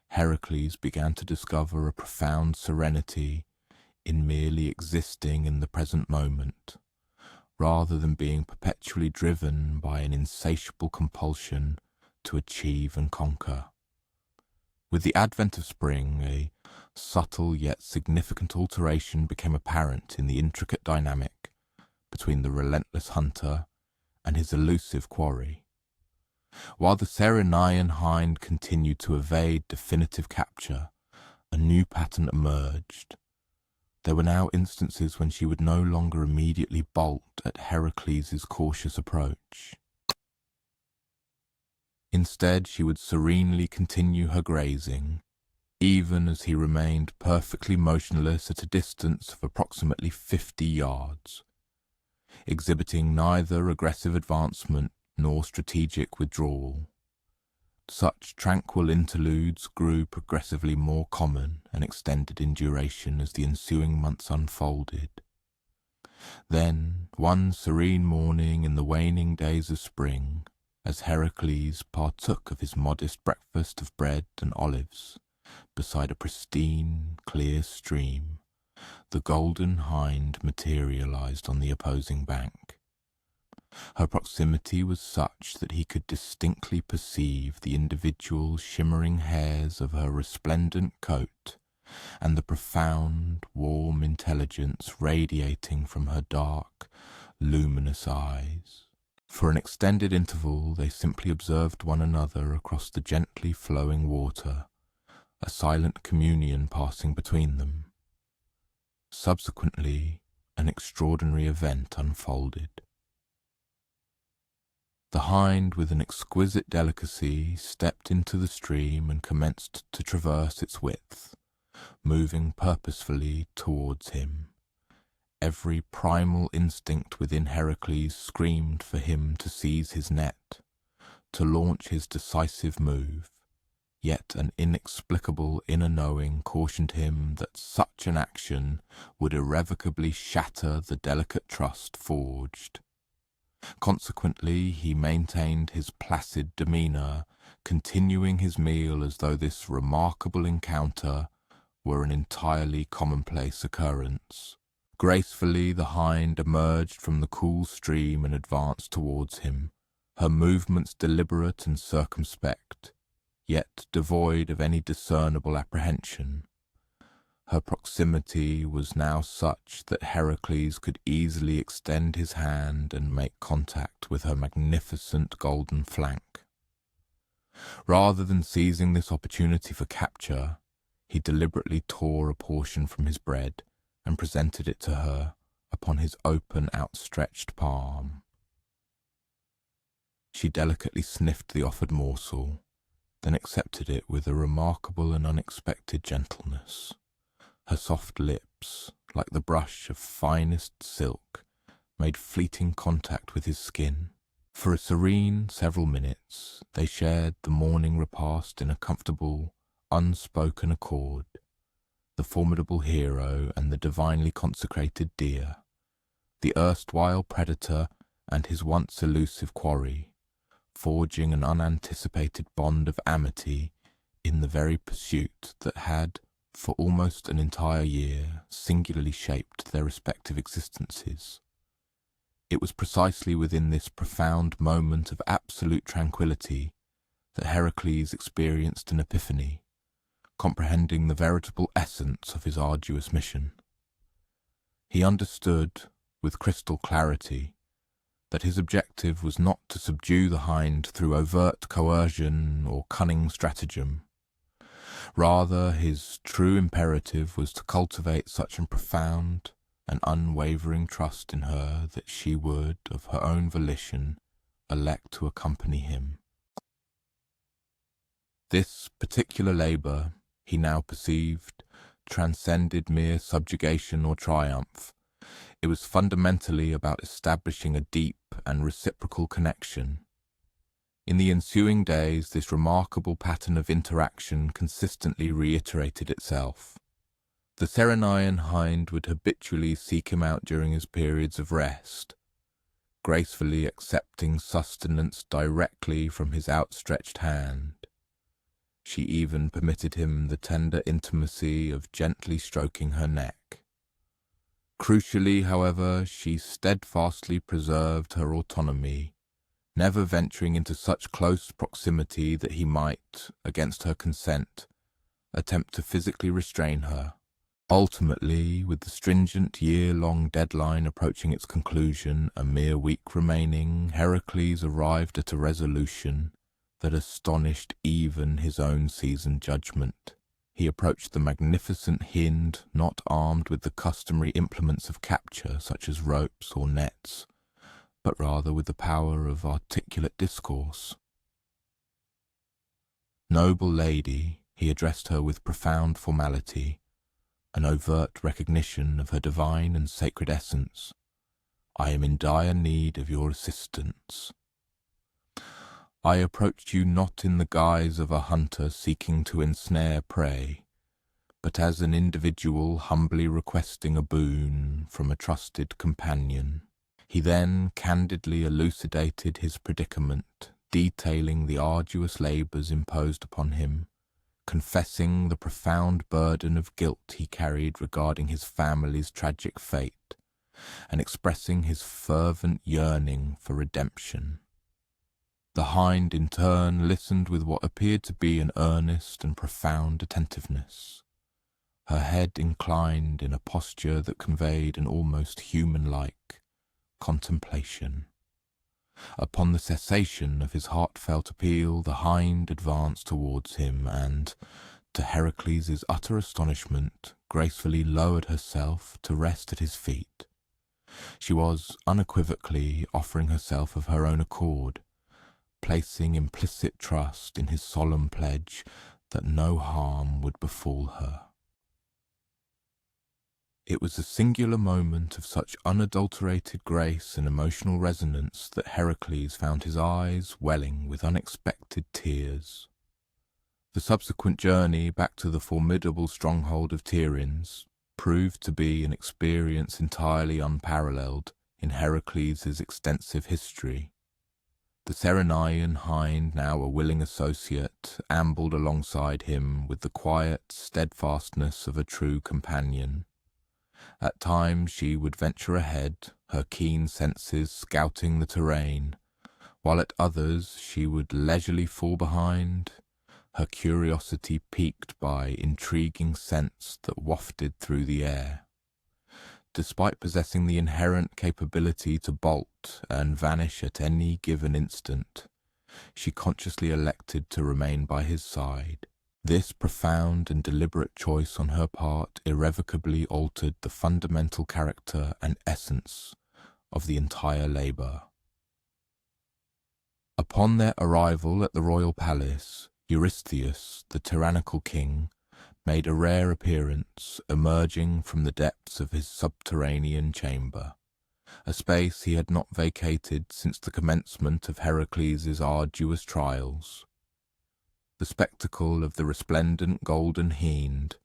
Heracles began to discover a profound serenity in merely existing in the present moment, rather than being perpetually driven by an insatiable compulsion to achieve and conquer. With the advent of spring, a subtle yet significant alteration became apparent in the intricate dynamic between the relentless hunter and his elusive quarry. While the Ceryneian hind continued to evade definitive capture, a new pattern emerged. There were now instances when she would no longer immediately bolt at Heracles' cautious approach. Instead, she would serenely continue her grazing, even as he remained perfectly motionless at a distance of approximately 50 yards, exhibiting neither aggressive advancement nor strategic withdrawal. Such tranquil interludes grew progressively more common and extended in duration as the ensuing months unfolded. Then, one serene morning in the waning days of spring, as Hercules partook of his modest breakfast of bread and olives beside a pristine, clear stream, the golden hind materialized on the opposing bank. Her proximity was such that he could distinctly perceive the individual shimmering hairs of her resplendent coat and the profound, warm intelligence radiating from her dark, luminous eyes. For an extended interval they simply observed one another across the gently flowing water, a silent communion passing between them. Subsequently, an extraordinary event unfolded. The hind, with an exquisite delicacy, stepped into the stream and commenced to traverse its width, moving purposefully towards him. Every primal instinct within Hercules screamed for him to seize his net, to launch his decisive move, yet an inexplicable inner knowing cautioned him that such an action would irrevocably shatter the delicate trust forged. Consequently, he maintained his placid demeanour, continuing his meal as though this remarkable encounter were an entirely commonplace occurrence. Gracefully the hind emerged from the cool stream and advanced towards him, her movements deliberate and circumspect, yet devoid of any discernible apprehension. Her proximity was now such that Heracles could easily extend his hand and make contact with her magnificent golden flank. Rather than seizing this opportunity for capture, he deliberately tore a portion from his bread and presented it to her upon his open, outstretched palm. She delicately sniffed the offered morsel, then accepted it with a remarkable and unexpected gentleness. Her soft lips, like the brush of finest silk, made fleeting contact with his skin. For a serene several minutes, they shared the morning repast in a comfortable, unspoken accord, the formidable hero and the divinely consecrated deer, the erstwhile predator and his once elusive quarry, forging an unanticipated bond of amity in the very pursuit that had, for almost an entire year, singularly shaped their respective existences. It was precisely within this profound moment of absolute tranquillity that Heracles experienced an epiphany, comprehending the veritable essence of his arduous mission. He understood, with crystal clarity, that his objective was not to subdue the hind through overt coercion or cunning stratagem. Rather, his true imperative was to cultivate such a profound and unwavering trust in her that she would, of her own volition, elect to accompany him. This particular labour, he now perceived, transcended mere subjugation or triumph. It was fundamentally about establishing a deep and reciprocal connection. In the ensuing days, this remarkable pattern of interaction consistently reiterated itself. The Ceryneian hind would habitually seek him out during his periods of rest, gracefully accepting sustenance directly from his outstretched hand. She even permitted him the tender intimacy of gently stroking her neck. Crucially, however, she steadfastly preserved her autonomy, never venturing into such close proximity that he might, against her consent, attempt to physically restrain her. Ultimately, with the stringent year-long deadline approaching its conclusion, a mere week remaining, Heracles arrived at a resolution that astonished even his own seasoned judgment. He approached the magnificent hind not armed with the customary implements of capture, such as ropes or nets, but rather with the power of articulate discourse. "Noble lady," he addressed her with profound formality, an overt recognition of her divine and sacred essence, "I am in dire need of your assistance. I approached you not in the guise of a hunter seeking to ensnare prey, but as an individual humbly requesting a boon from a trusted companion." He then candidly elucidated his predicament, detailing the arduous labours imposed upon him, confessing the profound burden of guilt he carried regarding his family's tragic fate, and expressing his fervent yearning for redemption. The hind, in turn, listened with what appeared to be an earnest and profound attentiveness, her head inclined in a posture that conveyed an almost human-like contemplation. Upon the cessation of his heartfelt appeal, the hind advanced towards him and, to Hercules' utter astonishment, gracefully lowered herself to rest at his feet. She was unequivocally offering herself of her own accord, placing implicit trust in his solemn pledge that no harm would befall her. It was a singular moment of such unadulterated grace and emotional resonance that Hercules found his eyes welling with unexpected tears. The subsequent journey back to the formidable stronghold of Tiryns proved to be an experience entirely unparalleled in Heracles' extensive history. The Ceryneian hind, now a willing associate, ambled alongside him with the quiet steadfastness of a true companion. At times she would venture ahead, her keen senses scouting the terrain, while at others she would leisurely fall behind, her curiosity piqued by intriguing scents that wafted through the air. Despite possessing the inherent capability to bolt and vanish at any given instant, she consciously elected to remain by his side. This profound and deliberate choice on her part irrevocably altered the fundamental character and essence of the entire labour. Upon their arrival at the royal palace, Eurystheus, the tyrannical king, made a rare appearance, emerging from the depths of his subterranean chamber, a space he had not vacated since the commencement of Heracles' arduous trials. The spectacle of the resplendent golden hind,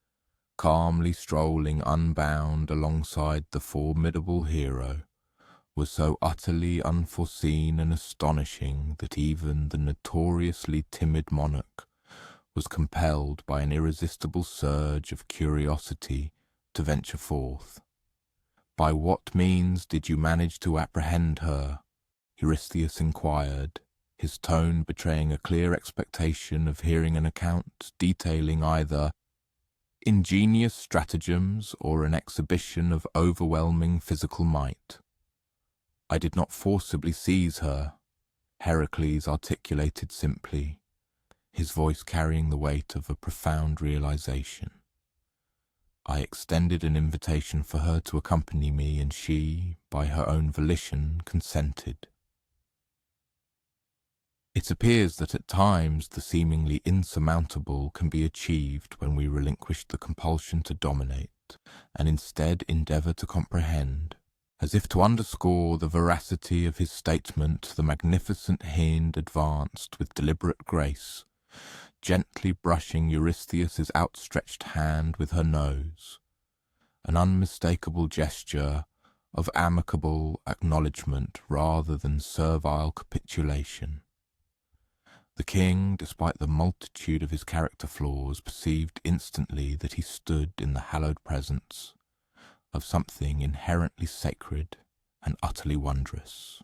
calmly strolling unbound alongside the formidable hero, was so utterly unforeseen and astonishing that even the notoriously timid monarch was compelled by an irresistible surge of curiosity to venture forth. "By what means did you manage to apprehend her?" Eurystheus inquired, his tone betraying a clear expectation of hearing an account detailing either ingenious stratagems or an exhibition of overwhelming physical might. "I did not forcibly seize her," Heracles articulated simply, his voice carrying the weight of a profound realization. "I extended an invitation for her to accompany me, and she, by her own volition, consented." It appears that at times the seemingly insurmountable can be achieved when we relinquish the compulsion to dominate, and instead endeavour to comprehend. As if to underscore the veracity of his statement, the magnificent hind advanced with deliberate grace, gently brushing Eurystheus's outstretched hand with her nose, an unmistakable gesture of amicable acknowledgment rather than servile capitulation. The king, despite the multitude of his character flaws, perceived instantly that he stood in the hallowed presence of something inherently sacred and utterly wondrous.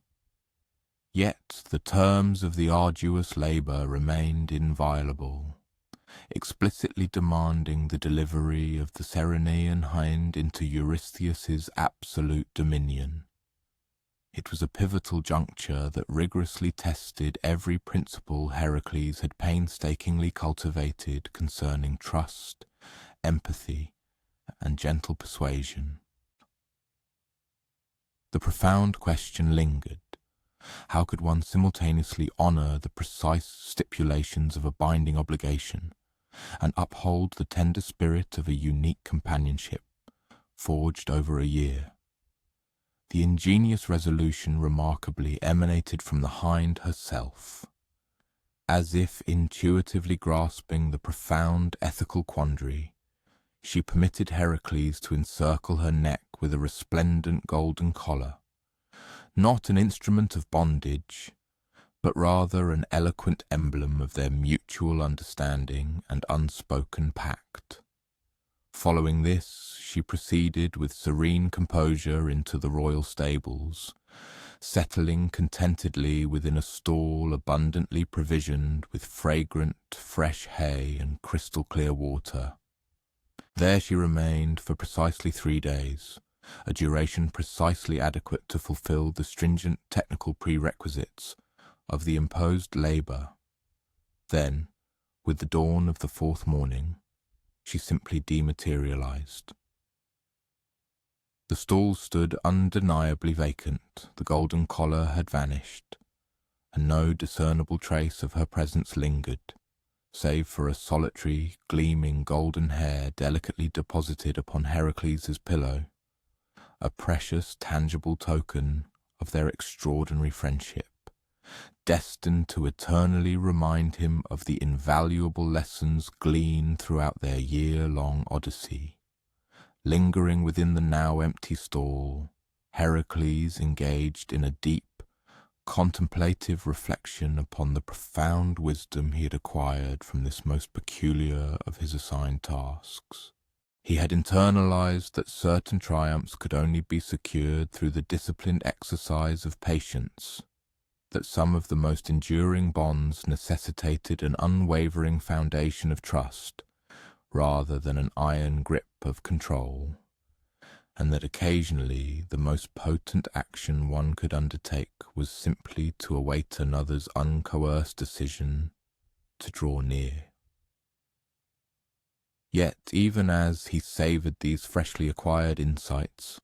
Yet the terms of the arduous labour remained inviolable, explicitly demanding the delivery of the Ceryneian hind into Eurystheus's absolute dominion. It was a pivotal juncture that rigorously tested every principle Heracles had painstakingly cultivated concerning trust, empathy, and gentle persuasion. The profound question lingered. How could one simultaneously honour the precise stipulations of a binding obligation and uphold the tender spirit of a unique companionship forged over a year? The ingenious resolution remarkably emanated from the hind herself. As if intuitively grasping the profound ethical quandary, she permitted Heracles to encircle her neck with a resplendent golden collar, not an instrument of bondage, but rather an eloquent emblem of their mutual understanding and unspoken pact. Following this, she proceeded with serene composure into the royal stables, settling contentedly within a stall abundantly provisioned with fragrant, fresh hay and crystal-clear water. There she remained for precisely 3 days, a duration precisely adequate to fulfill the stringent technical prerequisites of the imposed labour. Then, with the dawn of the 4th morning, she simply dematerialized. The stall stood undeniably vacant, the golden collar had vanished, and no discernible trace of her presence lingered, save for a solitary, gleaming golden hair delicately deposited upon Hercules' pillow, a precious, tangible token of their extraordinary friendship, destined to eternally remind him of the invaluable lessons gleaned throughout their year-long odyssey. Lingering within the now empty stall, Heracles engaged in a deep, contemplative reflection upon the profound wisdom he had acquired from this most peculiar of his assigned tasks. He had internalized that certain triumphs could only be secured through the disciplined exercise of patience, that some of the most enduring bonds necessitated an unwavering foundation of trust rather than an iron grip of control, and that occasionally the most potent action one could undertake was simply to await another's uncoerced decision to draw near. Yet, even as he savoured these freshly acquired insights,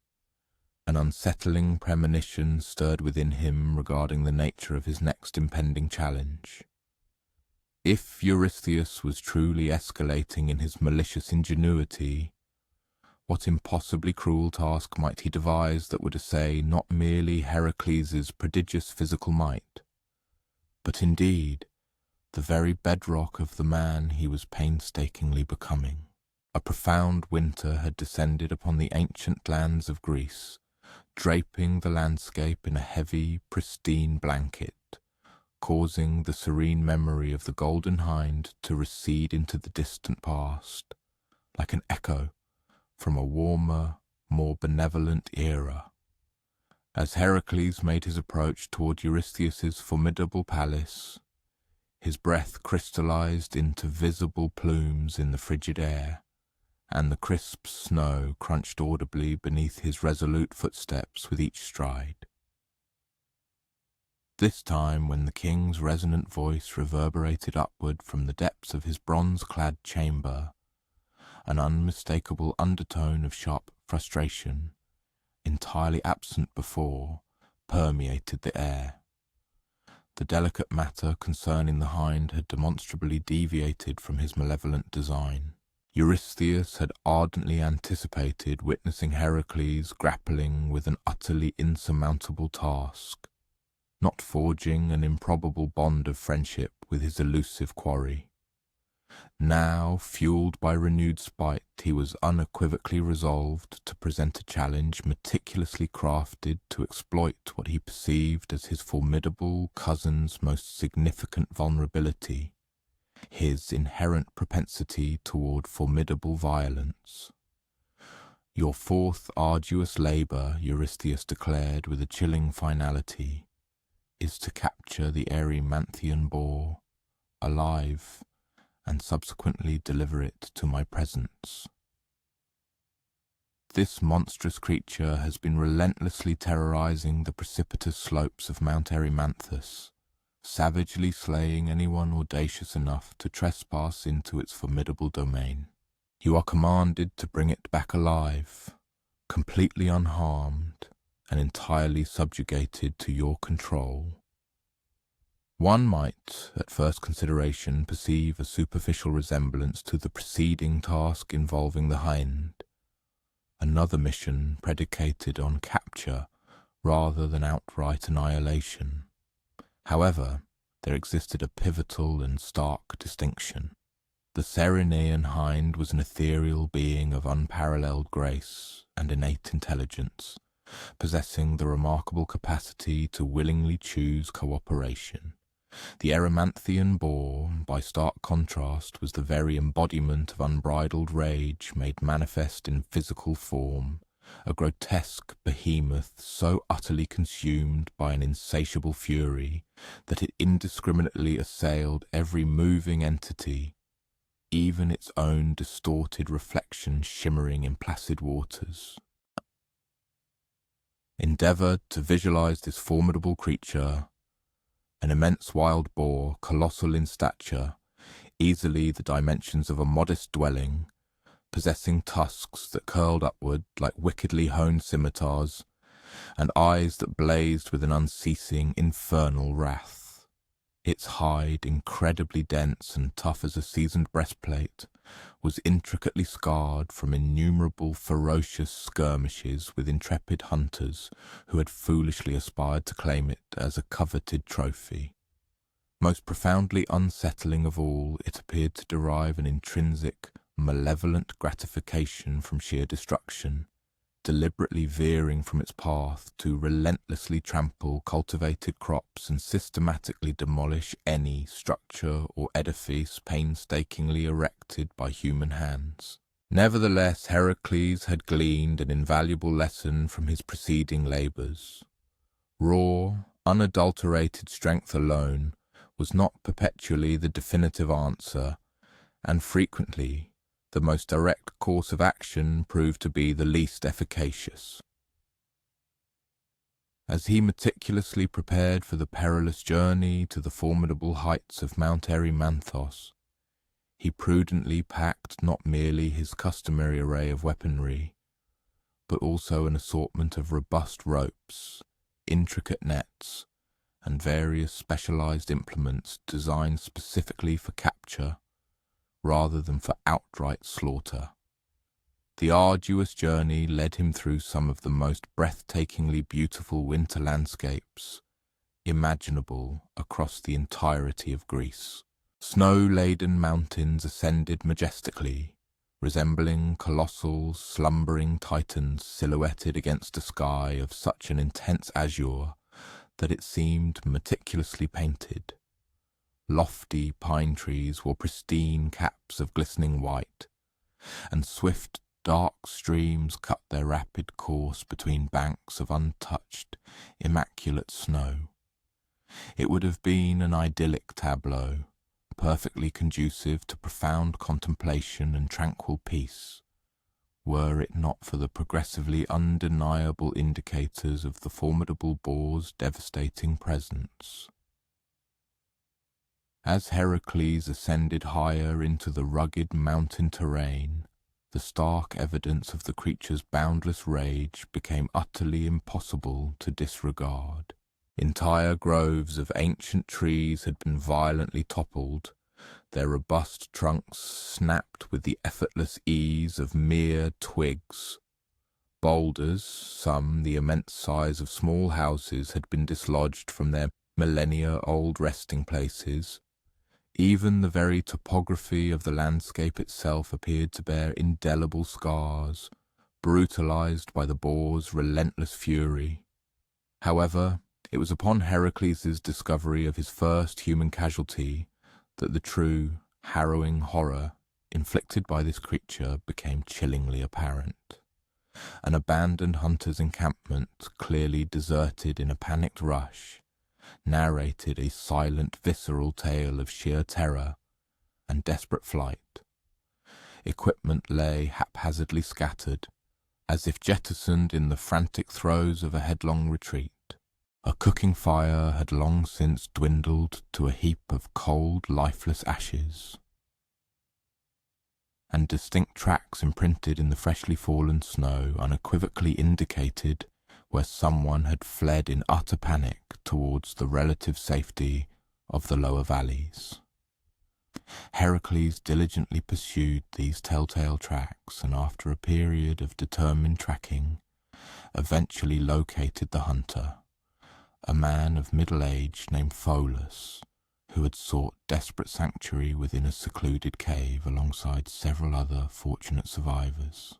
an unsettling premonition stirred within him regarding the nature of his next impending challenge. If Eurystheus was truly escalating in his malicious ingenuity, what impossibly cruel task might he devise that would essay not merely Heracles' prodigious physical might, but indeed the very bedrock of the man he was painstakingly becoming? A profound winter had descended upon the ancient lands of Greece, draping the landscape in a heavy, pristine blanket, causing the serene memory of the Golden Hind to recede into the distant past, like an echo from a warmer, more benevolent era. As Heracles made his approach toward Eurystheus' formidable palace, his breath crystallized into visible plumes in the frigid air, and the crisp snow crunched audibly beneath his resolute footsteps with each stride. This time, when the king's resonant voice reverberated upward from the depths of his bronze-clad chamber, an unmistakable undertone of sharp frustration, entirely absent before, permeated the air. The delicate matter concerning the hind had demonstrably deviated from his malevolent design. Eurystheus had ardently anticipated witnessing Heracles grappling with an utterly insurmountable task, not forging an improbable bond of friendship with his elusive quarry. Now, fueled by renewed spite, he was unequivocally resolved to present a challenge meticulously crafted to exploit what he perceived as his formidable cousin's most significant vulnerability, his inherent propensity toward formidable violence. "Your 4th arduous labour," Eurystheus declared with a chilling finality, "is to capture the Erymanthian boar, alive, and subsequently deliver it to my presence. This monstrous creature has been relentlessly terrorizing the precipitous slopes of Mount Erymanthus, savagely slaying anyone audacious enough to trespass into its formidable domain. You are commanded to bring it back alive, completely unharmed, and entirely subjugated to your control." One might, at first consideration, perceive a superficial resemblance to the preceding task involving the hind, another mission predicated on capture rather than outright annihilation. However, there existed a pivotal and stark distinction. The Ceryneian hind was an ethereal being of unparalleled grace and innate intelligence, possessing the remarkable capacity to willingly choose cooperation, The Erymanthian boar, by stark contrast, was the very embodiment of unbridled rage made manifest in physical form, a grotesque behemoth so utterly consumed by an insatiable fury that it indiscriminately assailed every moving entity, even its own distorted reflection shimmering in placid waters. Endeavour to visualize this formidable creature, an immense wild boar, colossal in stature, easily the dimensions of a modest dwelling, possessing tusks that curled upward like wickedly honed scimitars, and eyes that blazed with an unceasing, infernal wrath. Its hide, incredibly dense and tough as a seasoned breastplate, was intricately scarred from innumerable ferocious skirmishes with intrepid hunters who had foolishly aspired to claim it as a coveted trophy. Most profoundly unsettling of all, it appeared to derive an intrinsic, malevolent gratification from sheer destruction, deliberately veering from its path to relentlessly trample cultivated crops and systematically demolish any structure or edifice painstakingly erected by human hands. Nevertheless, Hercules had gleaned an invaluable lesson from his preceding labours. Raw, unadulterated strength alone was not perpetually the definitive answer, and frequently the most direct course of action proved to be the least efficacious. As he meticulously prepared for the perilous journey to the formidable heights of Mount Erymanthos, he prudently packed not merely his customary array of weaponry, but also an assortment of robust ropes, intricate nets, and various specialized implements designed specifically for capture rather than for outright slaughter. The arduous journey led him through some of the most breathtakingly beautiful winter landscapes imaginable across the entirety of Greece. Snow-laden mountains ascended majestically, resembling colossal, slumbering titans silhouetted against a sky of such an intense azure that it seemed meticulously painted. Lofty pine trees wore pristine caps of glistening white, and swift, dark streams cut their rapid course between banks of untouched, immaculate snow. It would have been an idyllic tableau, perfectly conducive to profound contemplation and tranquil peace, were it not for the progressively undeniable indicators of the formidable boar's devastating presence. As Heracles ascended higher into the rugged mountain terrain, the stark evidence of the creature's boundless rage became utterly impossible to disregard. Entire groves of ancient trees had been violently toppled, their robust trunks snapped with the effortless ease of mere twigs. Boulders, some the immense size of small houses, had been dislodged from their millennia-old resting places. Even the very topography of the landscape itself appeared to bear indelible scars, brutalized by the boar's relentless fury. However, it was upon Heracles' discovery of his first human casualty that the true, harrowing horror inflicted by this creature became chillingly apparent. An abandoned hunter's encampment, clearly deserted in a panicked rush, narrated a silent, visceral tale of sheer terror and desperate flight. Equipment lay haphazardly scattered, as if jettisoned in the frantic throes of a headlong retreat. A cooking fire had long since dwindled to a heap of cold, lifeless ashes, and distinct tracks imprinted in the freshly fallen snow unequivocally indicated where someone had fled in utter panic towards the relative safety of the lower valleys. Heracles diligently pursued these telltale tracks, and after a period of determined tracking, eventually located the hunter, a man of middle age named Pholus, who had sought desperate sanctuary within a secluded cave alongside several other fortunate survivors.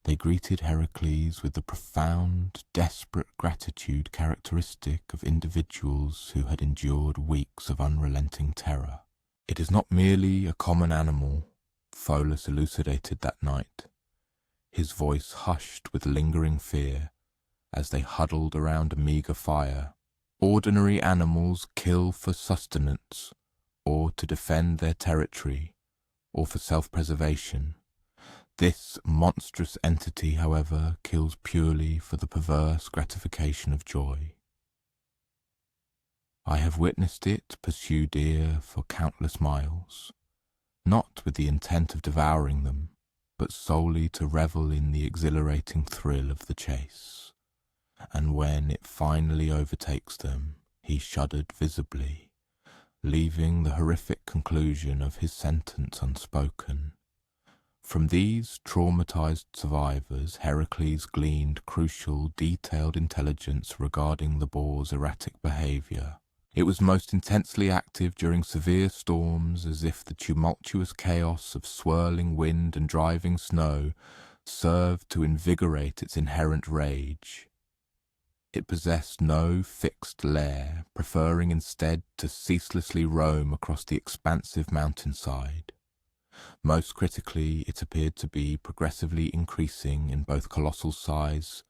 They greeted Heracles with the profound, desperate gratitude characteristic of individuals who had endured weeks of unrelenting terror. "It is not merely a common animal," Pholus elucidated that night, his voice hushed with lingering fear as they huddled around a meager fire. "Ordinary animals kill for sustenance, or to defend their territory, or for self-preservation. This monstrous entity, however, kills purely for the perverse gratification of joy. I have witnessed it pursue deer for countless miles, not with the intent of devouring them, but solely to revel in the exhilarating thrill of the chase. And when it finally overtakes them, he shuddered visibly, leaving the horrific conclusion of his sentence unspoken. From these traumatized survivors, Heracles gleaned crucial, detailed intelligence regarding the boar's erratic behavior. It was most intensely active during severe storms, as if the tumultuous chaos of swirling wind and driving snow served to invigorate its inherent rage. It possessed no fixed lair, preferring instead to ceaselessly roam across the expansive mountainside. Most critically, it appeared to be progressively increasing in both colossal size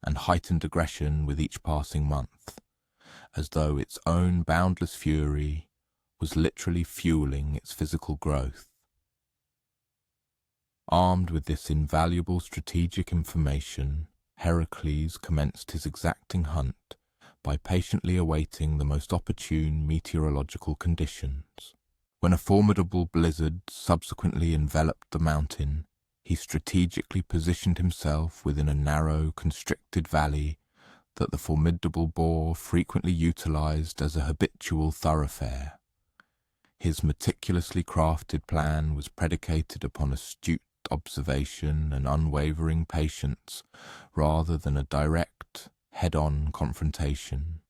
and heightened aggression with each passing month, as though its own boundless fury was literally fueling its physical growth. Armed with this invaluable strategic information, Heracles commenced his exacting hunt by patiently awaiting the most opportune meteorological conditions. When a formidable blizzard subsequently enveloped the mountain, he strategically positioned himself within a narrow, constricted valley that the formidable boar frequently utilized as a habitual thoroughfare. His meticulously crafted plan was predicated upon astute observation and unwavering patience rather than a direct, head-on confrontation.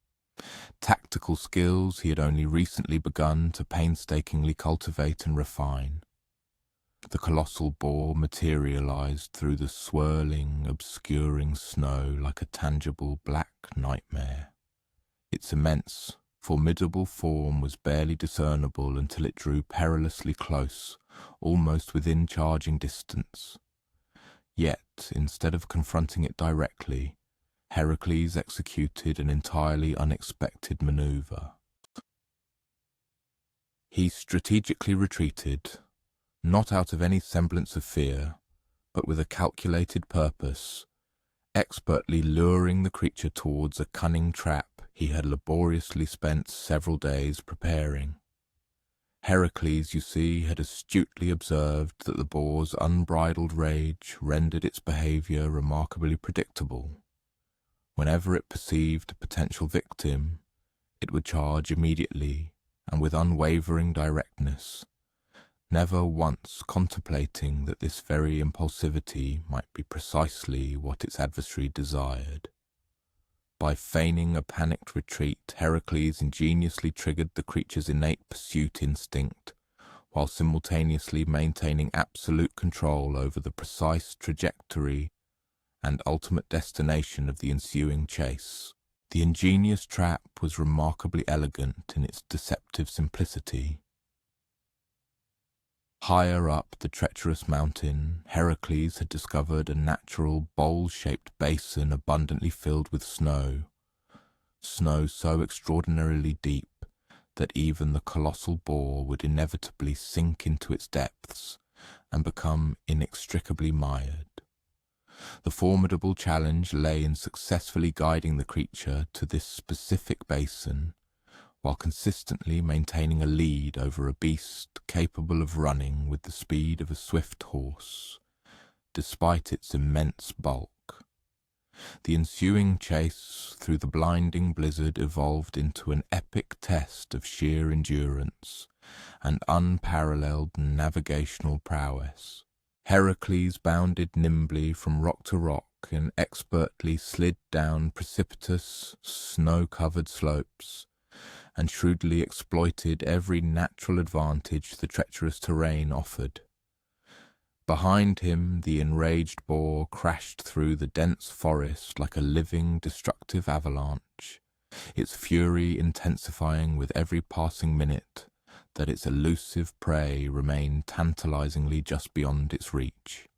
Tactical skills he had only recently begun to painstakingly cultivate and refine. The colossal boar materialized through the swirling, obscuring snow like a tangible black nightmare. Its immense, formidable form was barely discernible until it drew perilously close, almost within charging distance. Yet, instead of confronting it directly, Heracles executed an entirely unexpected maneuver. He strategically retreated, not out of any semblance of fear, but with a calculated purpose, expertly luring the creature towards a cunning trap he had laboriously spent several days preparing. Heracles, you see, had astutely observed that the boar's unbridled rage rendered its behavior remarkably predictable. Whenever it perceived a potential victim, it would charge immediately and with unwavering directness, never once contemplating that this very impulsivity might be precisely what its adversary desired. By feigning a panicked retreat, Heracles ingeniously triggered the creature's innate pursuit instinct, while simultaneously maintaining absolute control over the precise trajectory and ultimate destination of the ensuing chase. The ingenious trap was remarkably elegant in its deceptive simplicity. Higher up the treacherous mountain, Heracles had discovered a natural bowl-shaped basin abundantly filled with snow so extraordinarily deep that even the colossal boar would inevitably sink into its depths and become inextricably mired. The formidable challenge lay in successfully guiding the creature to this specific basin, while consistently maintaining a lead over a beast capable of running with the speed of a swift horse, despite its immense bulk. The ensuing chase through the blinding blizzard evolved into an epic test of sheer endurance and unparalleled navigational prowess. Heracles bounded nimbly from rock to rock and expertly slid down precipitous, snow-covered slopes, and shrewdly exploited every natural advantage the treacherous terrain offered. Behind him, the enraged boar crashed through the dense forest like a living, destructive avalanche, its fury intensifying with every passing minute that its elusive prey remained tantalizingly just beyond its reach.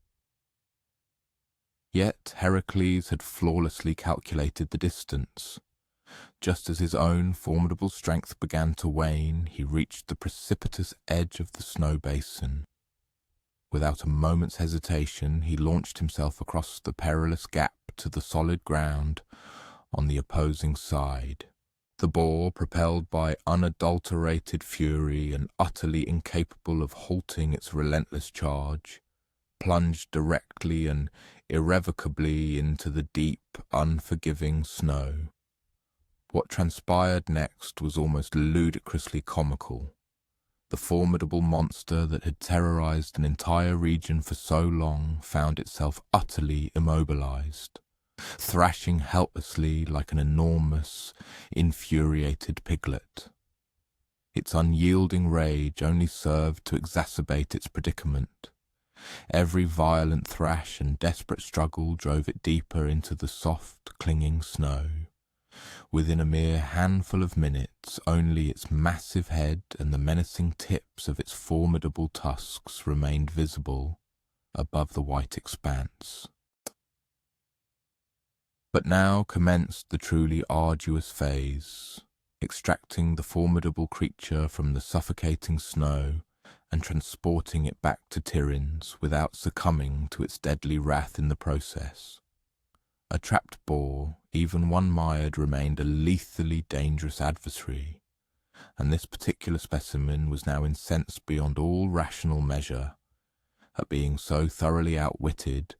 Yet Hercules had flawlessly calculated the distance. Just as his own formidable strength began to wane, he reached the precipitous edge of the snow basin. Without a moment's hesitation, he launched himself across the perilous gap to the solid ground on the opposing side. The boar, propelled by unadulterated fury and utterly incapable of halting its relentless charge, plunged directly and irrevocably into the deep, unforgiving snow. What transpired next was almost ludicrously comical. The formidable monster that had terrorized an entire region for so long found itself utterly immobilized, thrashing helplessly like an enormous, infuriated piglet. Its unyielding rage only served to exacerbate its predicament. Every violent thrash and desperate struggle drove it deeper into the soft, clinging snow. Within a mere handful of minutes, only its massive head and the menacing tips of its formidable tusks remained visible above the white expanse. But now commenced the truly arduous phase, extracting the formidable creature from the suffocating snow and transporting it back to Tiryns without succumbing to its deadly wrath in the process. A trapped boar, even one mired, remained a lethally dangerous adversary, and this particular specimen was now incensed beyond all rational measure at being so thoroughly outwitted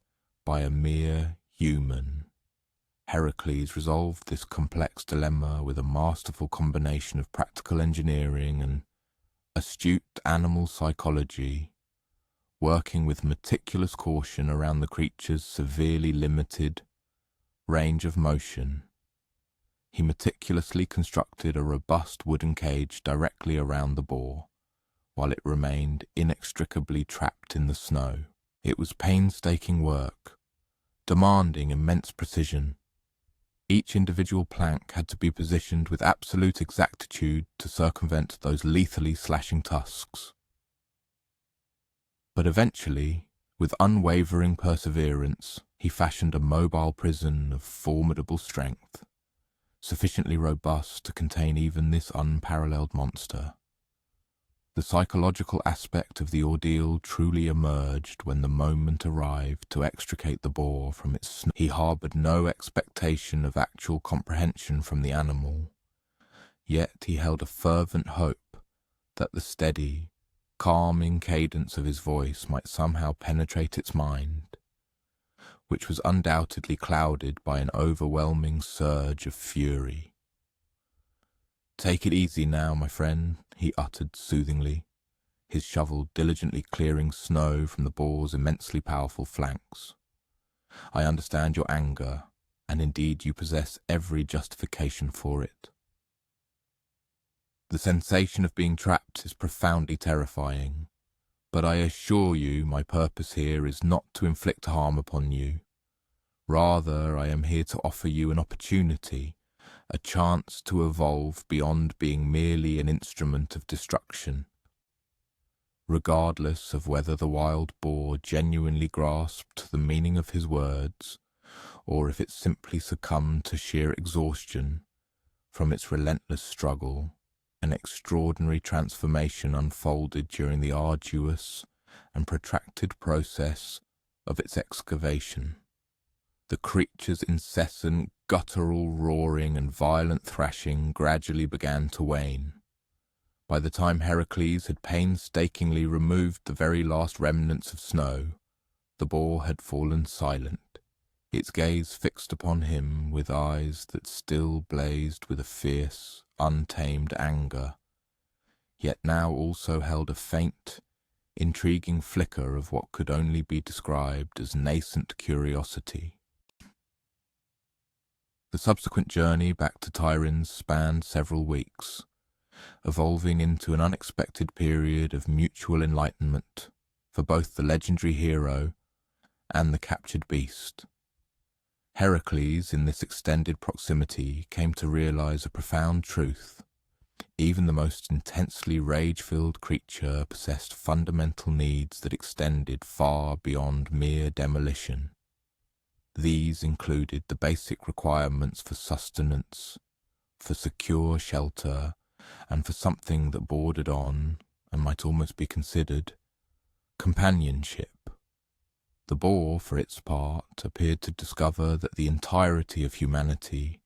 by a mere human. Hercules resolved this complex dilemma with a masterful combination of practical engineering and astute animal psychology, working with meticulous caution around the creature's severely limited range of motion. He meticulously constructed a robust wooden cage directly around the boar, while it remained inextricably trapped in the snow. It was painstaking work, demanding immense precision. Each individual plank had to be positioned with absolute exactitude to circumvent those lethally slashing tusks. But eventually, with unwavering perseverance, he fashioned a mobile prison of formidable strength, sufficiently robust to contain even this unparalleled monster. The psychological aspect of the ordeal truly emerged when the moment arrived to extricate the boar from its snare. He harboured no expectation of actual comprehension from the animal, yet he held a fervent hope that the steady, calming cadence of his voice might somehow penetrate its mind, which was undoubtedly clouded by an overwhelming surge of fury. "Take it easy now, my friend," he uttered soothingly, his shovel diligently clearing snow from the boar's immensely powerful flanks. "I understand your anger, and indeed you possess every justification for it. The sensation of being trapped is profoundly terrifying, but I assure you my purpose here is not to inflict harm upon you. Rather, I am here to offer you an opportunity, a chance to evolve beyond being merely an instrument of destruction." Regardless of whether the wild boar genuinely grasped the meaning of his words, or if it simply succumbed to sheer exhaustion from its relentless struggle, an extraordinary transformation unfolded during the arduous and protracted process of its excavation. The creature's incessant guttural roaring and violent thrashing gradually began to wane. By the time Hercules had painstakingly removed the very last remnants of snow, the boar had fallen silent, its gaze fixed upon him with eyes that still blazed with a fierce, untamed anger, yet now also held a faint, intriguing flicker of what could only be described as nascent curiosity. The subsequent journey back to Tiryns spanned several weeks, evolving into an unexpected period of mutual enlightenment for both the legendary hero and the captured beast. Hercules, in this extended proximity, came to realize a profound truth. Even the most intensely rage-filled creature possessed fundamental needs that extended far beyond mere demolition. These included the basic requirements for sustenance, for secure shelter, and for something that bordered on, and might almost be considered, companionship. The boar, for its part, appeared to discover that the entirety of humanity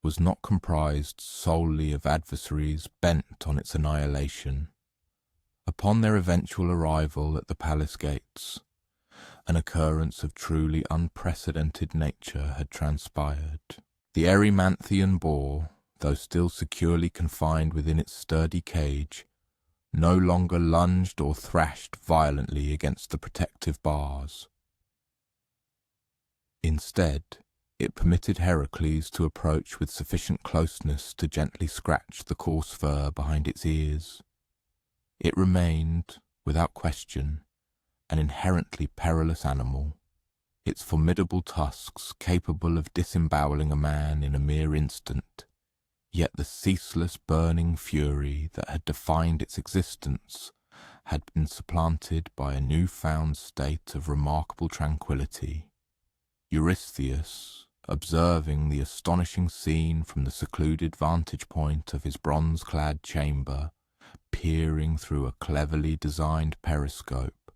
was not comprised solely of adversaries bent on its annihilation. Upon their eventual arrival at the palace gates, an occurrence of truly unprecedented nature had transpired. The Erymanthian boar, though still securely confined within its sturdy cage, no longer lunged or thrashed violently against the protective bars. Instead, it permitted Hercules to approach with sufficient closeness to gently scratch the coarse fur behind its ears. It remained, without question, an inherently perilous animal, its formidable tusks capable of disemboweling a man in a mere instant. Yet the ceaseless burning fury that had defined its existence had been supplanted by a new-found state of remarkable tranquility. Eurystheus, observing the astonishing scene from the secluded vantage point of his bronze-clad chamber, peering through a cleverly designed periscope,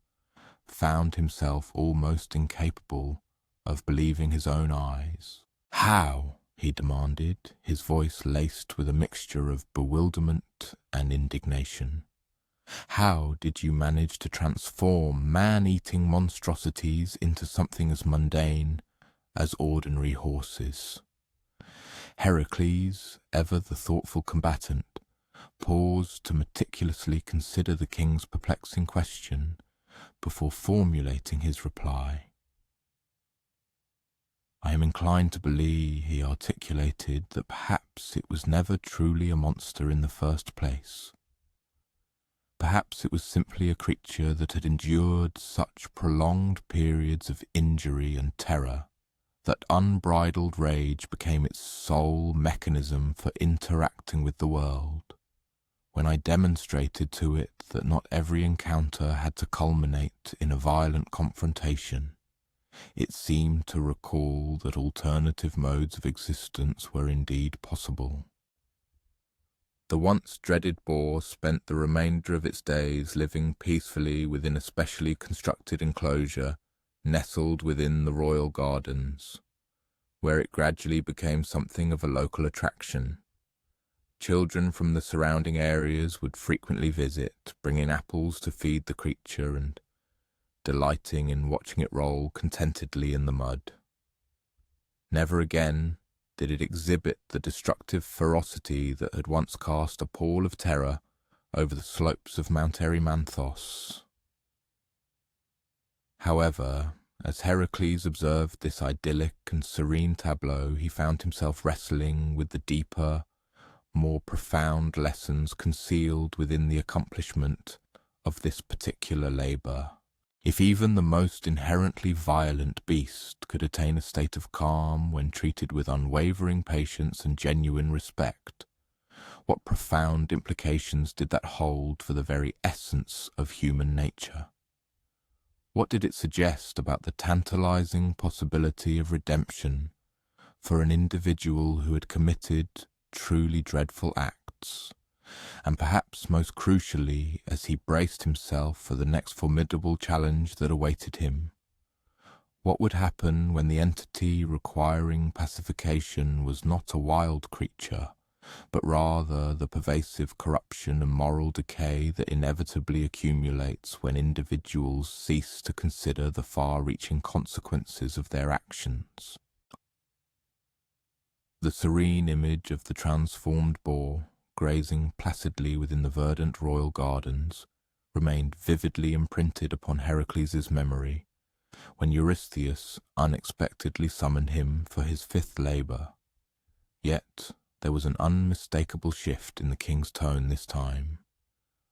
found himself almost incapable of believing his own eyes. "How?" he demanded, his voice laced with a mixture of bewilderment and indignation. "How did you manage to transform man-eating monstrosities into something as mundane as ordinary horses?" Heracles, ever the thoughtful combatant, paused to meticulously consider the king's perplexing question before formulating his reply. "I am inclined to believe," he articulated, "that perhaps it was never truly a monster in the first place. Perhaps it was simply a creature that had endured such prolonged periods of injury and terror that unbridled rage became its sole mechanism for interacting with the world. When I demonstrated to it that not every encounter had to culminate in a violent confrontation, it seemed to recall that alternative modes of existence were indeed possible." The once dreaded boar spent the remainder of its days living peacefully within a specially constructed enclosure nestled within the royal gardens, where it gradually became something of a local attraction. Children from the surrounding areas would frequently visit, bringing apples to feed the creature and delighting in watching it roll contentedly in the mud. Never again did it exhibit the destructive ferocity that had once cast a pall of terror over the slopes of Mount Erymanthos. However, as Heracles observed this idyllic and serene tableau, he found himself wrestling with the deeper, more profound lessons concealed within the accomplishment of this particular labour. If even the most inherently violent beast could attain a state of calm when treated with unwavering patience and genuine respect, what profound implications did that hold for the very essence of human nature? What did it suggest about the tantalizing possibility of redemption for an individual who had committed truly dreadful acts? And perhaps most crucially, as he braced himself for the next formidable challenge that awaited him, what would happen when the entity requiring pacification was not a wild creature, but rather the pervasive corruption and moral decay that inevitably accumulates when individuals cease to consider the far-reaching consequences of their actions? The serene image of the transformed boar, grazing placidly within the verdant royal gardens, remained vividly imprinted upon Heracles' memory when Eurystheus unexpectedly summoned him for his fifth labour. Yet there was an unmistakable shift in the king's tone this time.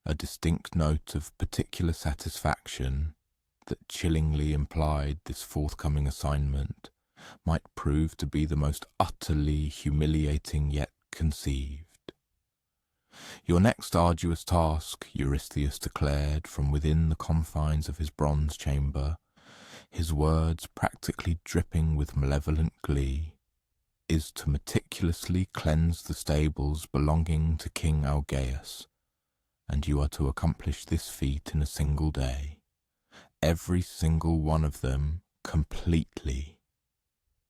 a distinct note of particular satisfaction that chillingly implied this forthcoming assignment might prove to be the most utterly humiliating yet conceived. Your next arduous task, Eurystheus declared from within the confines of his bronze chamber, his words practically dripping with malevolent glee, is to meticulously cleanse the stables belonging to King Algaeus, and you are to accomplish this feat in a single day, every single one of them completely,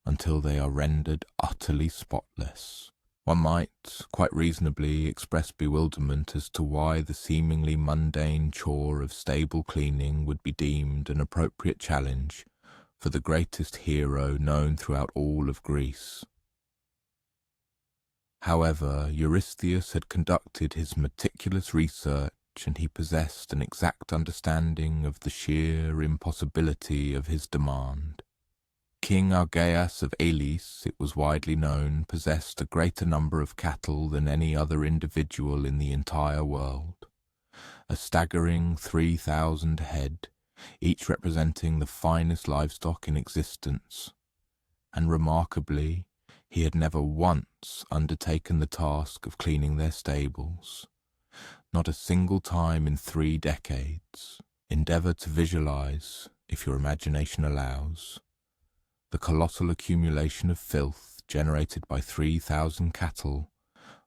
until they are rendered utterly spotless. One might, quite reasonably, express bewilderment as to why the seemingly mundane chore of stable cleaning would be deemed an appropriate challenge for the greatest hero known throughout all of Greece. However, Eurystheus had conducted his meticulous research, and he possessed an exact understanding of the sheer impossibility of his demand. King Argaeus of Elis, it was widely known, possessed a greater number of cattle than any other individual in the entire world. A staggering 3,000 head, each representing the finest livestock in existence. And remarkably, he had never once undertaken the task of cleaning their stables. Not a single time in 3 decades. Endeavour to visualize, if your imagination allows, the colossal accumulation of filth generated by 3,000 cattle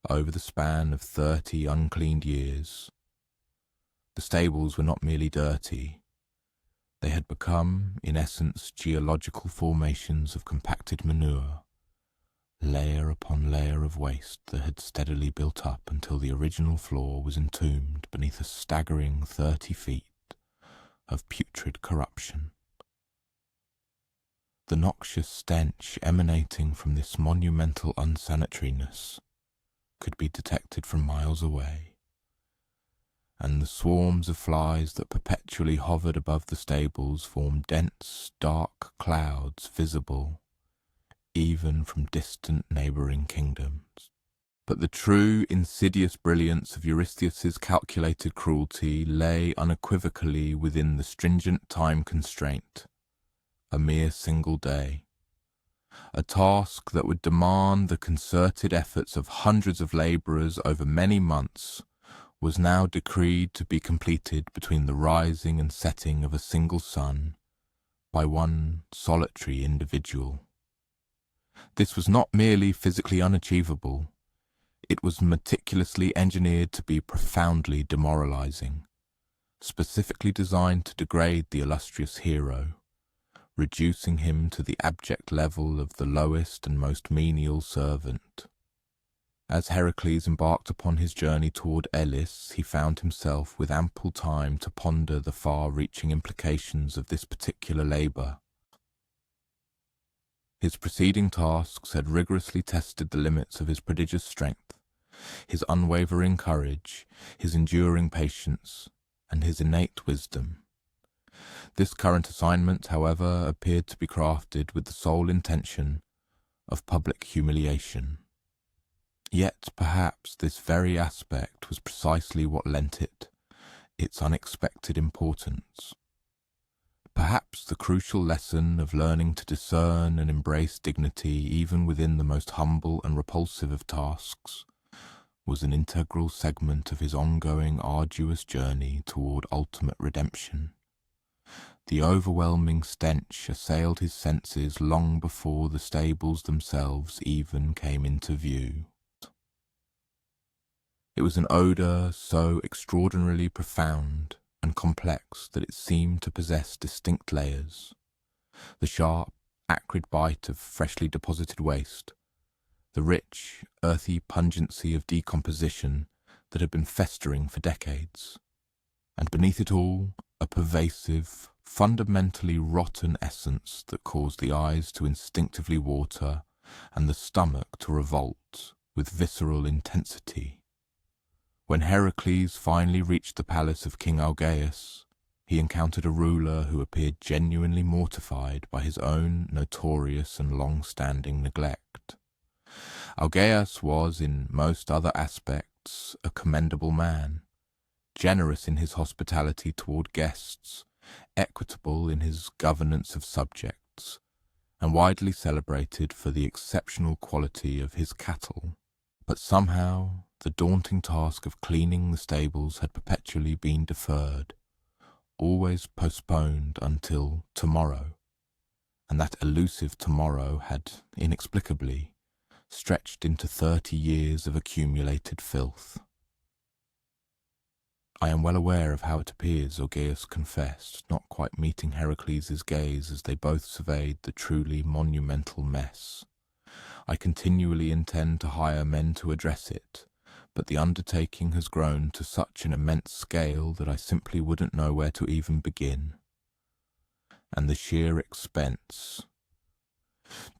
over the span of 30 uncleaned years. The stables were not merely dirty. They had become, in essence, geological formations of compacted manure, layer upon layer of waste that had steadily built up until the original floor was entombed beneath a staggering 30 feet of putrid corruption. The noxious stench emanating from this monumental unsanitariness could be detected from miles away, and the swarms of flies that perpetually hovered above the stables formed dense, dark clouds visible even from distant neighbouring kingdoms. But the true insidious brilliance of Eurystheus's calculated cruelty lay unequivocally within the stringent time constraint, a mere single day. A task that would demand the concerted efforts of hundreds of labourers over many months was now decreed to be completed between the rising and setting of a single sun by one solitary individual. This was not merely physically unachievable, it was meticulously engineered to be profoundly demoralizing, specifically designed to degrade the illustrious hero, reducing him to the abject level of the lowest and most menial servant. As Hercules embarked upon his journey toward Elis, he found himself with ample time to ponder the far-reaching implications of this particular labour. His preceding tasks had rigorously tested the limits of his prodigious strength, his unwavering courage, his enduring patience, and his innate wisdom. This current assignment, however, appeared to be crafted with the sole intention of public humiliation. Yet perhaps this very aspect was precisely what lent it its unexpected importance. Perhaps the crucial lesson of learning to discern and embrace dignity even within the most humble and repulsive of tasks was an integral segment of his ongoing arduous journey toward ultimate redemption. The overwhelming stench assailed his senses long before the stables themselves even came into view. It was an odour so extraordinarily profound and complex that it seemed to possess distinct layers. The sharp, acrid bite of freshly deposited waste, the rich, earthy pungency of decomposition that had been festering for decades, and beneath it all, a pervasive, fundamentally rotten essence that caused the eyes to instinctively water and the stomach to revolt with visceral intensity. When Hercules finally reached the palace of King Algaeus, he encountered a ruler who appeared genuinely mortified by his own notorious and long-standing neglect. Algaeus was, in most other aspects, a commendable man, generous in his hospitality toward guests, equitable in his governance of subjects, and widely celebrated for the exceptional quality of his cattle. But somehow the daunting task of cleaning the stables had perpetually been deferred, always postponed until tomorrow, and that elusive tomorrow had inexplicably stretched into 30 years of accumulated filth. I am well aware of how it appears, Augeas confessed, not quite meeting Heracles' gaze as they both surveyed the truly monumental mess. I continually intend to hire men to address it, but the undertaking has grown to such an immense scale that I simply wouldn't know where to even begin. And the sheer expense.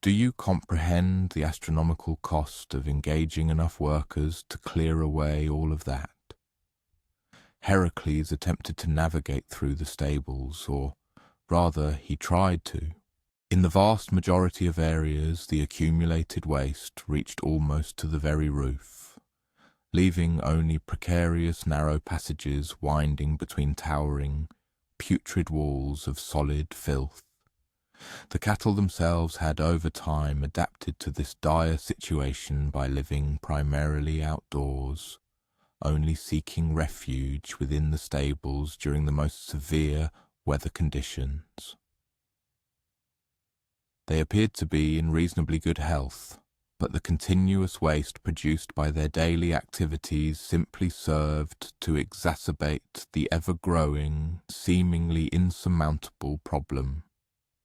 Do you comprehend the astronomical cost of engaging enough workers to clear away all of that? Heracles attempted to navigate through the stables, or rather he tried to. In the vast majority of areas, the accumulated waste reached almost to the very roof, leaving only precarious narrow passages winding between towering, putrid walls of solid filth. The cattle themselves had over time adapted to this dire situation by living primarily outdoors, only seeking refuge within the stables during the most severe weather conditions. They appeared to be in reasonably good health, but the continuous waste produced by their daily activities simply served to exacerbate the ever-growing, seemingly insurmountable problem.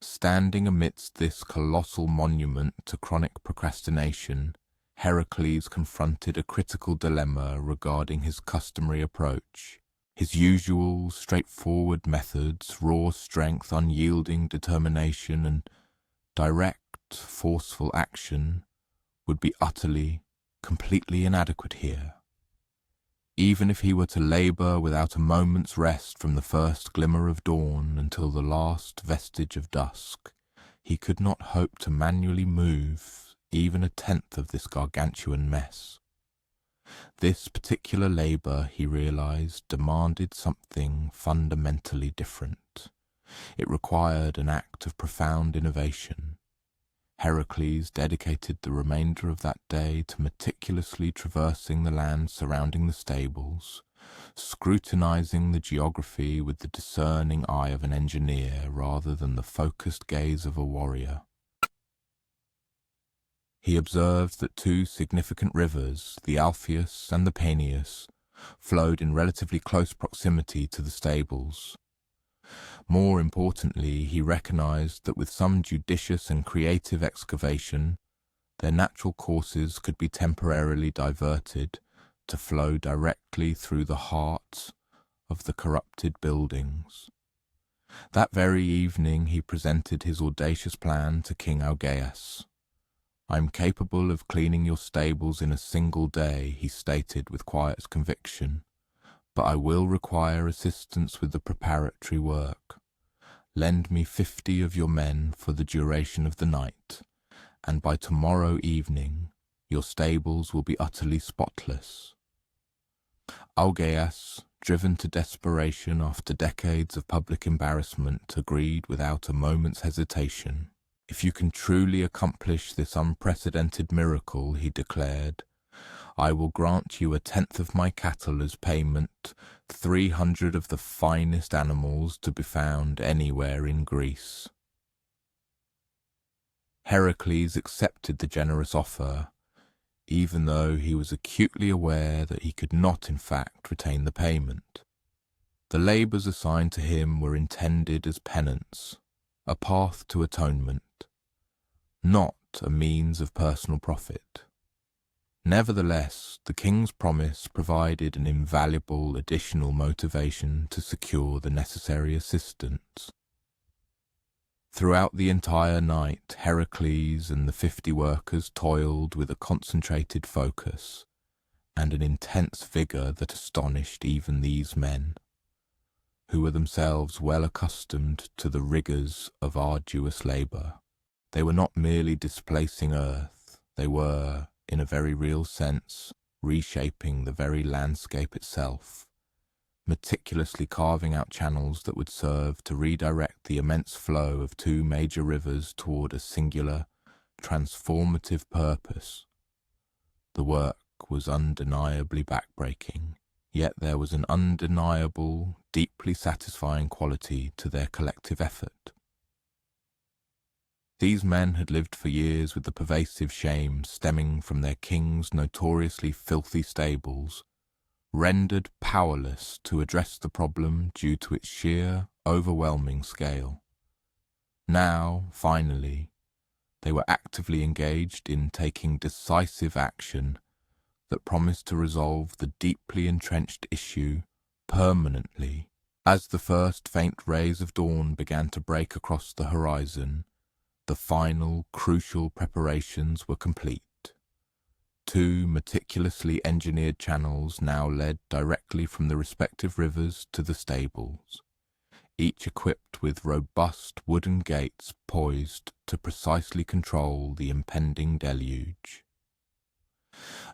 Standing amidst this colossal monument to chronic procrastination, Heracles confronted a critical dilemma regarding his customary approach. His usual, straightforward methods, raw strength, unyielding determination, and direct, forceful action would be utterly, completely inadequate here. Even if he were to labour without a moment's rest from the first glimmer of dawn until the last vestige of dusk, he could not hope to manually move even a tenth of this gargantuan mess. This particular labour, he realised, demanded something fundamentally different. It required an act of profound innovation. Heracles dedicated the remainder of that day to meticulously traversing the land surrounding the stables, scrutinising the geography with the discerning eye of an engineer rather than the focused gaze of a warrior. He observed that two significant rivers, the Alpheus and the Peneus, flowed in relatively close proximity to the stables. More importantly, he recognized that with some judicious and creative excavation, their natural courses could be temporarily diverted to flow directly through the heart of the corrupted buildings. That very evening he presented his audacious plan to King Augeas. "I am capable of cleaning your stables in a single day," he stated with quiet conviction, "but I will require assistance with the preparatory work. Lend me 50 of your men for the duration of the night, and by tomorrow evening your stables will be utterly spotless." Augeas, driven to desperation after decades of public embarrassment, agreed without a moment's hesitation. "If you can truly accomplish this unprecedented miracle," he declared, "I will grant you a tenth of my cattle as payment, 300 of the finest animals to be found anywhere in Greece." Heracles accepted the generous offer, even though he was acutely aware that he could not in fact retain the payment. The labours assigned to him were intended as penance, a path to atonement, not a means of personal profit. Nevertheless, the king's promise provided an invaluable additional motivation to secure the necessary assistance. Throughout the entire night, Heracles and the 50 workers toiled with a concentrated focus and an intense vigour that astonished even these men, who were themselves well accustomed to the rigours of arduous labour. They were not merely displacing earth, they were, in a very real sense, reshaping the very landscape itself, meticulously carving out channels that would serve to redirect the immense flow of two major rivers toward a singular, transformative purpose. The work was undeniably backbreaking, yet there was an undeniable, deeply satisfying quality to their collective effort. These men had lived for years with the pervasive shame stemming from their king's notoriously filthy stables, rendered powerless to address the problem due to its sheer, overwhelming scale. Now, finally, they were actively engaged in taking decisive action that promised to resolve the deeply entrenched issue permanently. As the first faint rays of dawn began to break across the horizon, the final, crucial preparations were complete. Two meticulously engineered channels now led directly from the respective rivers to the stables, each equipped with robust wooden gates poised to precisely control the impending deluge.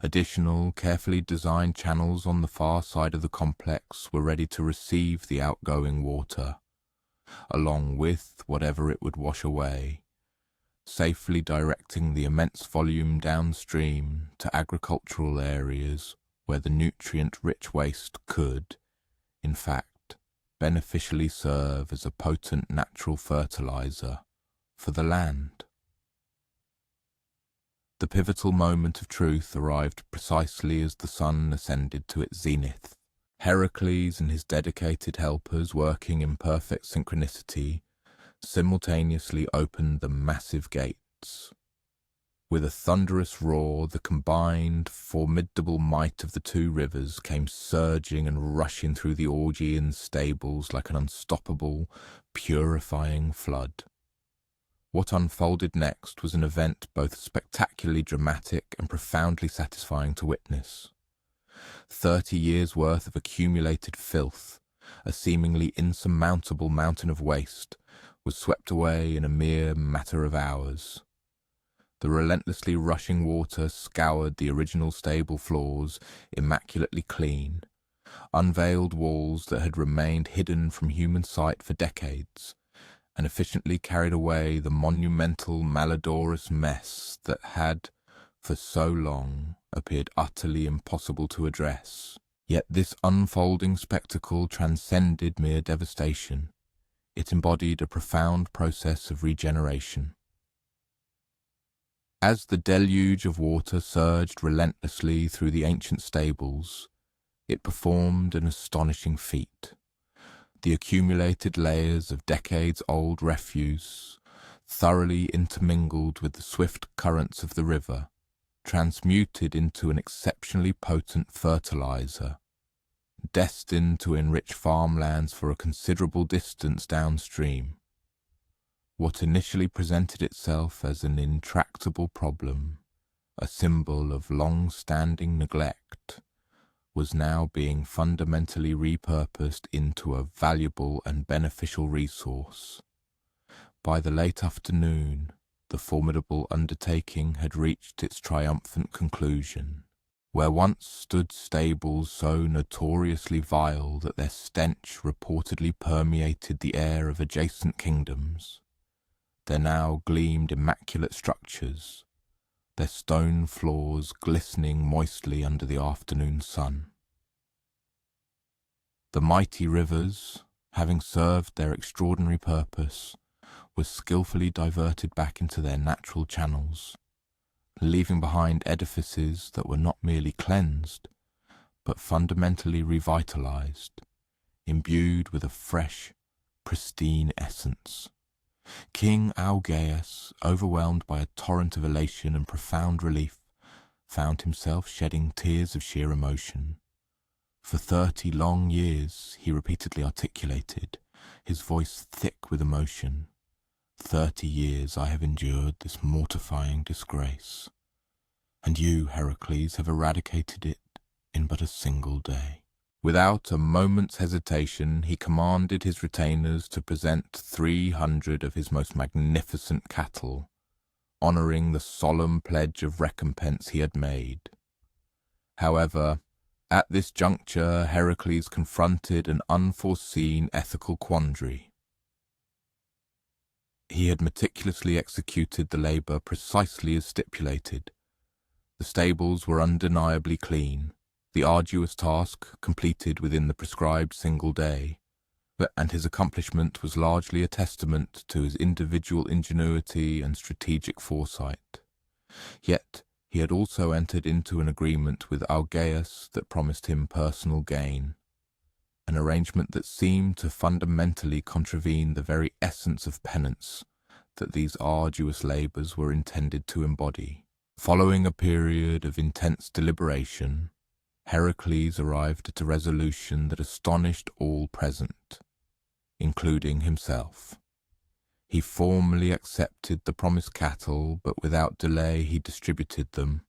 Additional, carefully designed channels on the far side of the complex were ready to receive the outgoing water, along with whatever it would wash away, safely directing the immense volume downstream to agricultural areas where the nutrient-rich waste could, in fact, beneficially serve as a potent natural fertilizer for the land. The pivotal moment of truth arrived precisely as the sun ascended to its zenith. Hercules and his dedicated helpers, working in perfect synchronicity, simultaneously opened the massive gates. With a thunderous roar, the combined, formidable might of the two rivers came surging and rushing through the Augean stables like an unstoppable, purifying flood. What unfolded next was an event both spectacularly dramatic and profoundly satisfying to witness. 30 years' worth of accumulated filth, a seemingly insurmountable mountain of waste, was swept away in a mere matter of hours. The relentlessly rushing water scoured the original stable floors immaculately clean, unveiled walls that had remained hidden from human sight for decades, and efficiently carried away the monumental, malodorous mess that had, for so long, appeared utterly impossible to address. Yet this unfolding spectacle transcended mere devastation. It embodied a profound process of regeneration. As the deluge of water surged relentlessly through the ancient stables, it performed an astonishing feat. The accumulated layers of decades-old refuse, thoroughly intermingled with the swift currents of the river, transmuted into an exceptionally potent fertilizer, destined to enrich farmlands for a considerable distance downstream. What initially presented itself as an intractable problem, a symbol of long-standing neglect, was now being fundamentally repurposed into a valuable and beneficial resource. By the late afternoon, the formidable undertaking had reached its triumphant conclusion. Where once stood stables so notoriously vile that their stench reportedly permeated the air of adjacent kingdoms, there now gleamed immaculate structures, their stone floors glistening moistly under the afternoon sun. The mighty rivers, having served their extraordinary purpose, were skillfully diverted back into their natural channels, leaving behind edifices that were not merely cleansed, but fundamentally revitalized, imbued with a fresh, pristine essence. King Augeas, overwhelmed by a torrent of elation and profound relief, found himself shedding tears of sheer emotion. For 30 long years, he repeatedly articulated, his voice thick with emotion, 30 years I have endured this mortifying disgrace, and you, Hercules, have eradicated it in but a single day. Without a moment's hesitation, he commanded his retainers to present 300 of his most magnificent cattle, honouring the solemn pledge of recompense he had made. However, At this juncture, Heracles confronted an unforeseen ethical quandary. He had meticulously executed the labour precisely as stipulated. The stables were undeniably clean, the arduous task completed within the prescribed single day, and his accomplishment was largely a testament to his individual ingenuity and strategic foresight. Yet he had also entered into an agreement with Algaeus that promised him personal gain, an arrangement that seemed to fundamentally contravene the very essence of penance that these arduous labours were intended to embody. Following a period of intense deliberation, Heracles arrived at a resolution that astonished all present, including himself. He formally accepted the promised cattle, but without delay he distributed them,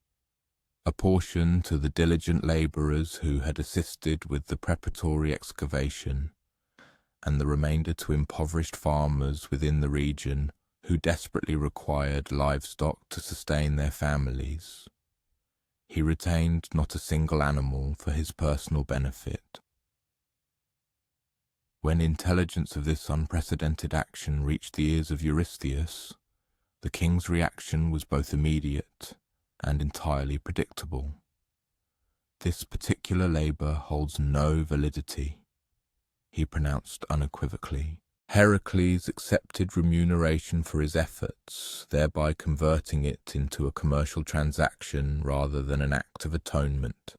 a portion to the diligent labourers who had assisted with the preparatory excavation, and the remainder to impoverished farmers within the region who desperately required livestock to sustain their families. He retained not a single animal for his personal benefit. When intelligence of this unprecedented action reached the ears of Eurystheus, the king's reaction was both immediate and entirely predictable. "This particular labour holds no validity," he pronounced unequivocally. Heracles accepted remuneration for his efforts, thereby converting it into a commercial transaction rather than an act of atonement.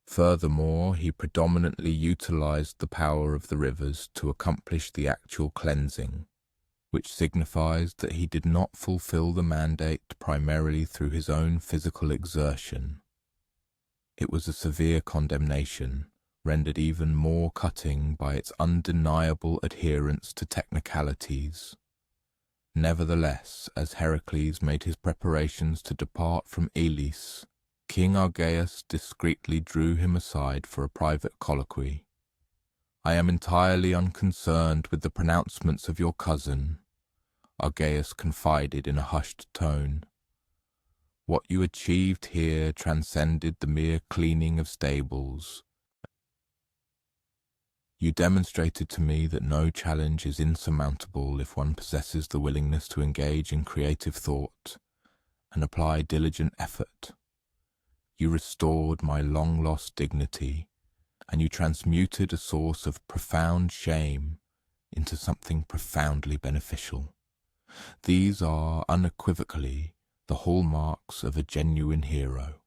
Furthermore, he predominantly utilized the power of the rivers to accomplish the actual cleansing, which signifies that he did not fulfill the mandate primarily through his own physical exertion. It was a severe condemnation, rendered even more cutting by its undeniable adherence to technicalities. Nevertheless, as Heracles made his preparations to depart from Elis, King Argaeus discreetly drew him aside for a private colloquy. "I am entirely unconcerned with the pronouncements of your cousin," Argaeus confided in a hushed tone. "What you achieved here transcended the mere cleaning of stables. You demonstrated to me that no challenge is insurmountable if one possesses the willingness to engage in creative thought and apply diligent effort. You restored my long-lost dignity, and you transmuted a source of profound shame into something profoundly beneficial. These are unequivocally the hallmarks of a genuine hero."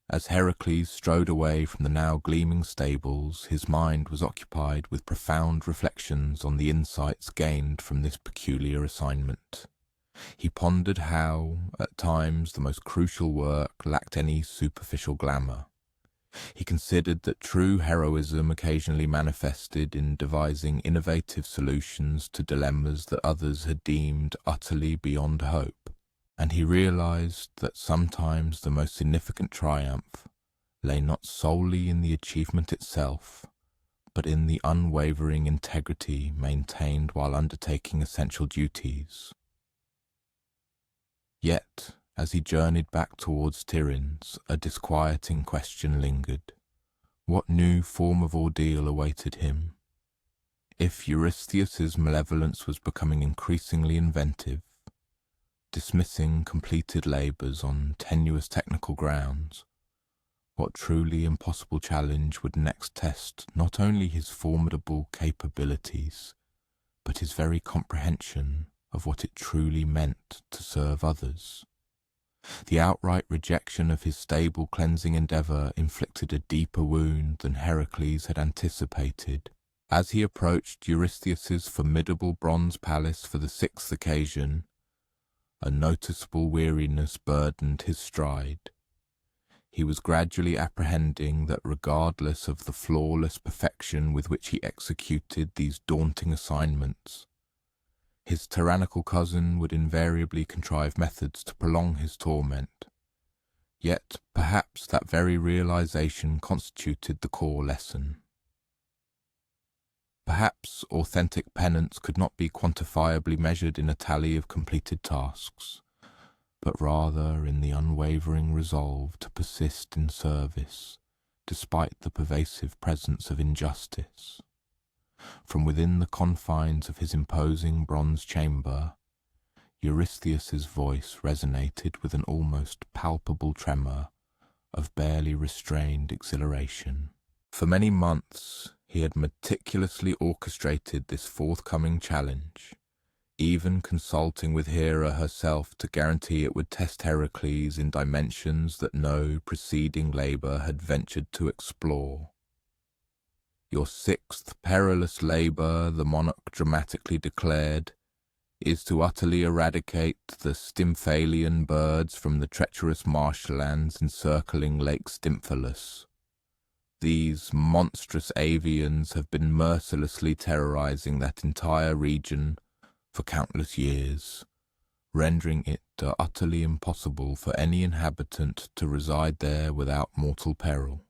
As Heracles strode away from the now gleaming stables, his mind was occupied with profound reflections on the insights gained from this peculiar assignment. He pondered how, at times, the most crucial work lacked any superficial glamour. He considered that true heroism occasionally manifested in devising innovative solutions to dilemmas that others had deemed utterly beyond hope. And he realized that sometimes the most significant triumph lay not solely in the achievement itself, but in the unwavering integrity maintained while undertaking essential duties. Yet, as he journeyed back towards Tiryns, a disquieting question lingered. What new form of ordeal awaited him? If Eurystheus's malevolence was becoming increasingly inventive, dismissing completed labours on tenuous technical grounds, what truly impossible challenge would next test not only his formidable capabilities, but his very comprehension of what it truly meant to serve others? The outright rejection of his stable cleansing endeavour inflicted a deeper wound than Heracles had anticipated. As he approached Eurystheus's formidable bronze palace for the 6th occasion, a noticeable weariness burdened his stride. He was gradually apprehending that regardless of the flawless perfection with which he executed these daunting assignments, his tyrannical cousin would invariably contrive methods to prolong his torment. Yet perhaps that very realization constituted the core lesson. Perhaps authentic penance could not be quantifiably measured in a tally of completed tasks, but rather in the unwavering resolve to persist in service, despite the pervasive presence of injustice. From within the confines of his imposing bronze chamber, Eurystheus's voice resonated with an almost palpable tremor of barely restrained exhilaration. For many months he had meticulously orchestrated this forthcoming challenge, even consulting with Hera herself to guarantee it would test Hercules in dimensions that no preceding labour had ventured to explore. "Your sixth perilous labour," the monarch dramatically declared, "is to utterly eradicate the Stymphalian birds from the treacherous marshlands encircling Lake Stymphalus. These monstrous avians have been mercilessly terrorizing that entire region for countless years, rendering it utterly impossible for any inhabitant to reside there without mortal peril."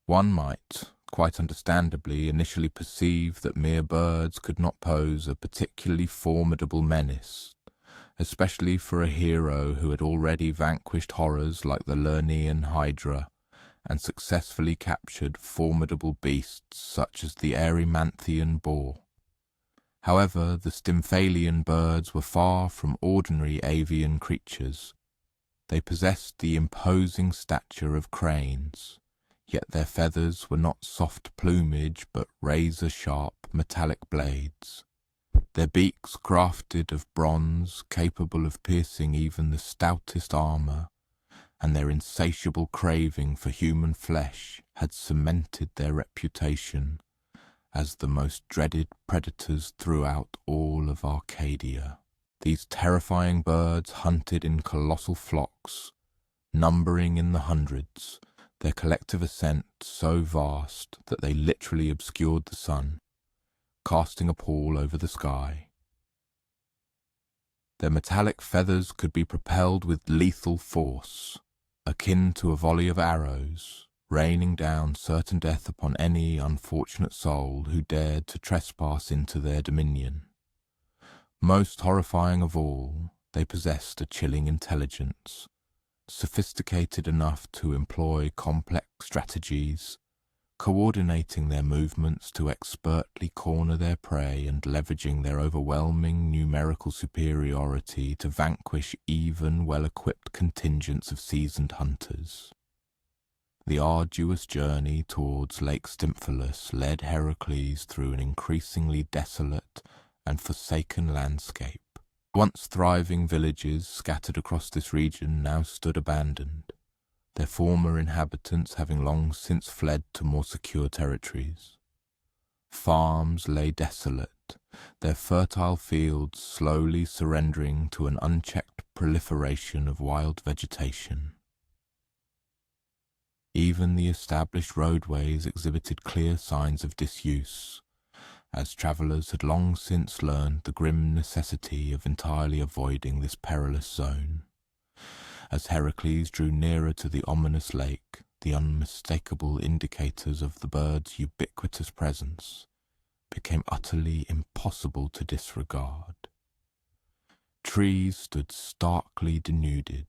One might, quite understandably, initially perceive that mere birds could not pose a particularly formidable menace, especially for a hero who had already vanquished horrors like the Lernaean Hydra and successfully captured formidable beasts such as the Erymanthian boar. However, the Stymphalian birds were far from ordinary avian creatures. They possessed the imposing stature of cranes, yet their feathers were not soft plumage but razor-sharp metallic blades. Their beaks crafted of bronze, capable of piercing even the stoutest armour, and their insatiable craving for human flesh had cemented their reputation as the most dreaded predators throughout all of Arcadia. These terrifying birds hunted in colossal flocks, numbering in the hundreds, their collective ascent so vast that they literally obscured the sun, casting a pall over the sky. Their metallic feathers could be propelled with lethal force, akin to a volley of arrows, raining down certain death upon any unfortunate soul who dared to trespass into their dominion. Most horrifying of all, they possessed a chilling intelligence, sophisticated enough to employ complex strategies, coordinating their movements to expertly corner their prey and leveraging their overwhelming numerical superiority to vanquish even well-equipped contingents of seasoned hunters. The arduous journey towards Lake Stymphalus led Heracles through an increasingly desolate and forsaken landscape. Once thriving villages scattered across this region now stood abandoned, their former inhabitants having long since fled to more secure territories. Farms lay desolate, their fertile fields slowly surrendering to an unchecked proliferation of wild vegetation. Even the established roadways exhibited clear signs of disuse, as travellers had long since learned the grim necessity of entirely avoiding this perilous zone. As Heracles drew nearer to the ominous lake, the unmistakable indicators of the bird's ubiquitous presence became utterly impossible to disregard. Trees stood starkly denuded,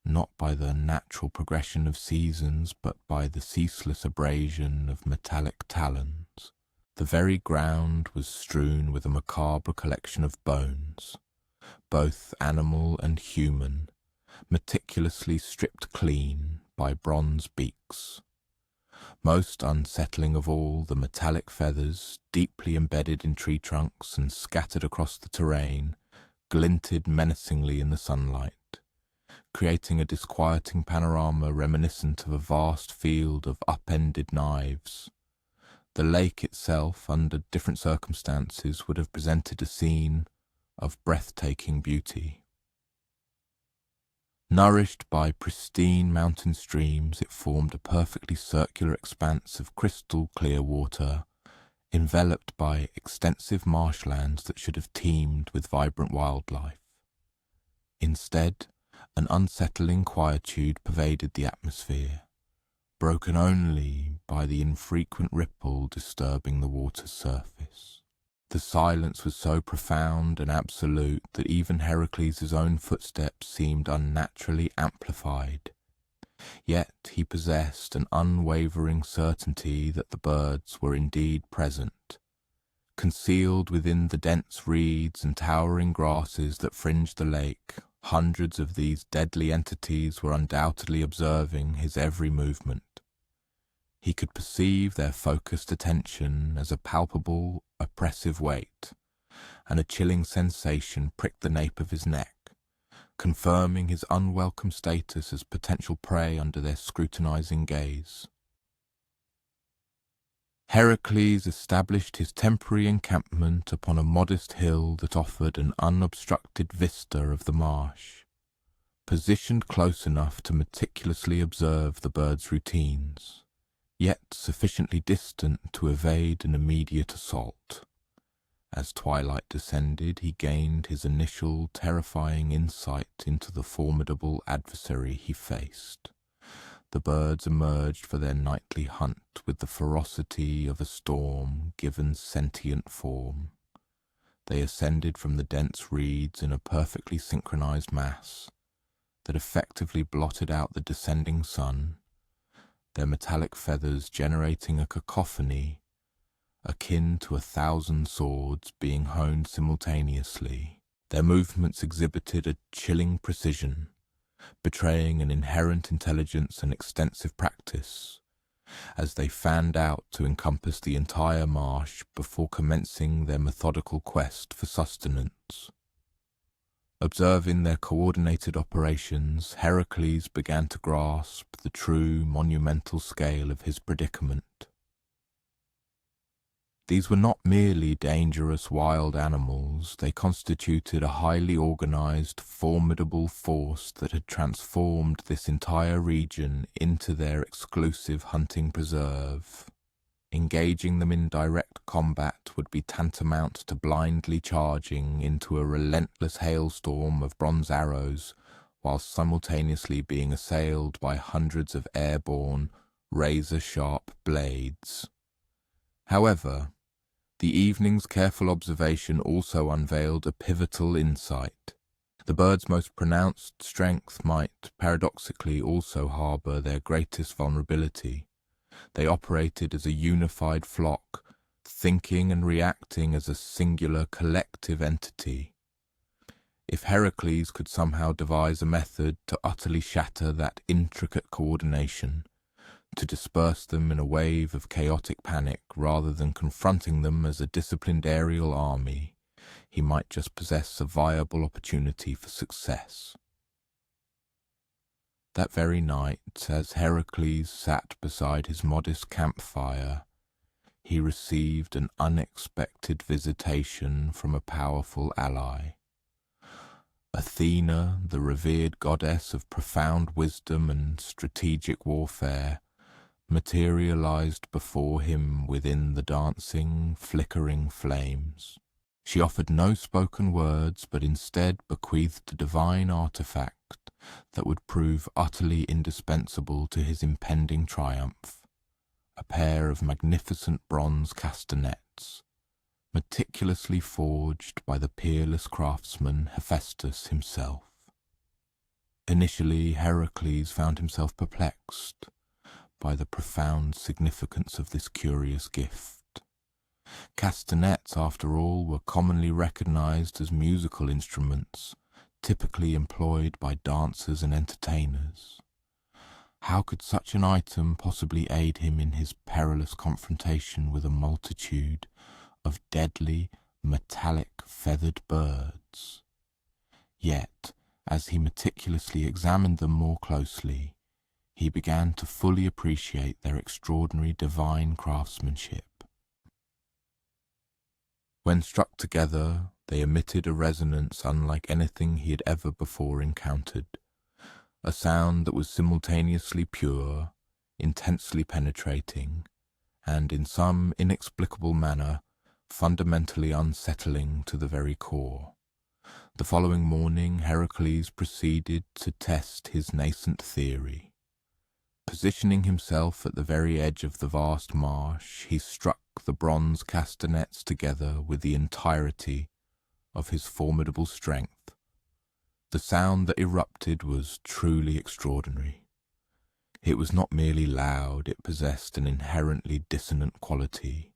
not by the natural progression of seasons, but by the ceaseless abrasion of metallic talons. The very ground was strewn with a macabre collection of bones, both animal and human, meticulously stripped clean by bronze beaks. Most unsettling of all, the metallic feathers, deeply embedded in tree trunks and scattered across the terrain, glinted menacingly in the sunlight, creating a disquieting panorama reminiscent of a vast field of upended knives. The lake itself, under different circumstances, would have presented a scene of breathtaking beauty. Nourished by pristine mountain streams, it formed a perfectly circular expanse of crystal clear water, enveloped by extensive marshlands that should have teemed with vibrant wildlife. Instead, an unsettling quietude pervaded the atmosphere, broken only by the infrequent ripple disturbing the water's surface. The silence was so profound and absolute that even Heracles' own footsteps seemed unnaturally amplified, Yet he possessed an unwavering certainty that the birds were indeed present. Concealed within the dense reeds and towering grasses that fringed the lake, hundreds of these deadly entities were undoubtedly observing his every movement. He could perceive their focused attention as a palpable, oppressive weight, and a chilling sensation pricked the nape of his neck, confirming his unwelcome status as potential prey under their scrutinizing gaze. Hercules established his temporary encampment upon a modest hill that offered an unobstructed vista of the marsh, positioned close enough to meticulously observe the birds' routines, yet sufficiently distant to evade an immediate assault. As twilight descended, he gained his initial terrifying insight into the formidable adversary he faced. The birds emerged for their nightly hunt with the ferocity of a storm given sentient form. They ascended from the dense reeds in a perfectly synchronized mass that effectively blotted out the descending sun, their metallic feathers generating a cacophony akin to 1,000 swords being honed simultaneously. Their movements exhibited a chilling precision, betraying an inherent intelligence and extensive practice, as they fanned out to encompass the entire marsh before commencing their methodical quest for sustenance. Observing their coordinated operations, Hercules began to grasp the true monumental scale of his predicament. These were not merely dangerous wild animals, they constituted a highly organized, formidable force that had transformed this entire region into their exclusive hunting preserve. Engaging them in direct combat would be tantamount to blindly charging into a relentless hailstorm of bronze arrows, while simultaneously being assailed by hundreds of airborne, razor-sharp blades. However, the evening's careful observation also unveiled a pivotal insight. The birds' most pronounced strength might, paradoxically, also harbour their greatest vulnerability. They operated as a unified flock, thinking and reacting as a singular collective entity. If Hercules could somehow devise a method to utterly shatter that intricate coordination, to disperse them in a wave of chaotic panic rather than confronting them as a disciplined aerial army, he might just possess a viable opportunity for success. That very night, as Hercules sat beside his modest campfire, he received an unexpected visitation from a powerful ally. Athena, the revered goddess of profound wisdom and strategic warfare, materialized before him within the dancing, flickering flames. She offered no spoken words, but instead bequeathed a divine artifact that would prove utterly indispensable to his impending triumph, a pair of magnificent bronze castanets, meticulously forged by the peerless craftsman Hephaestus himself. Initially, Hercules found himself perplexed by the profound significance of this curious gift. Castanets, after all, were commonly recognized as musical instruments, typically employed by dancers and entertainers. How could such an item possibly aid him in his perilous confrontation with a multitude of deadly, metallic, feathered birds? Yet, as he meticulously examined them more closely, he began to fully appreciate their extraordinary divine craftsmanship. When struck together, they emitted a resonance unlike anything he had ever before encountered, a sound that was simultaneously pure, intensely penetrating, and in some inexplicable manner fundamentally unsettling to the very core. The following morning, Hercules proceeded to test his nascent theory. Positioning himself at the very edge of the vast marsh, he struck the bronze castanets together with the entirety of his formidable strength. The sound that erupted was truly extraordinary. It was not merely loud, it possessed an inherently dissonant quality,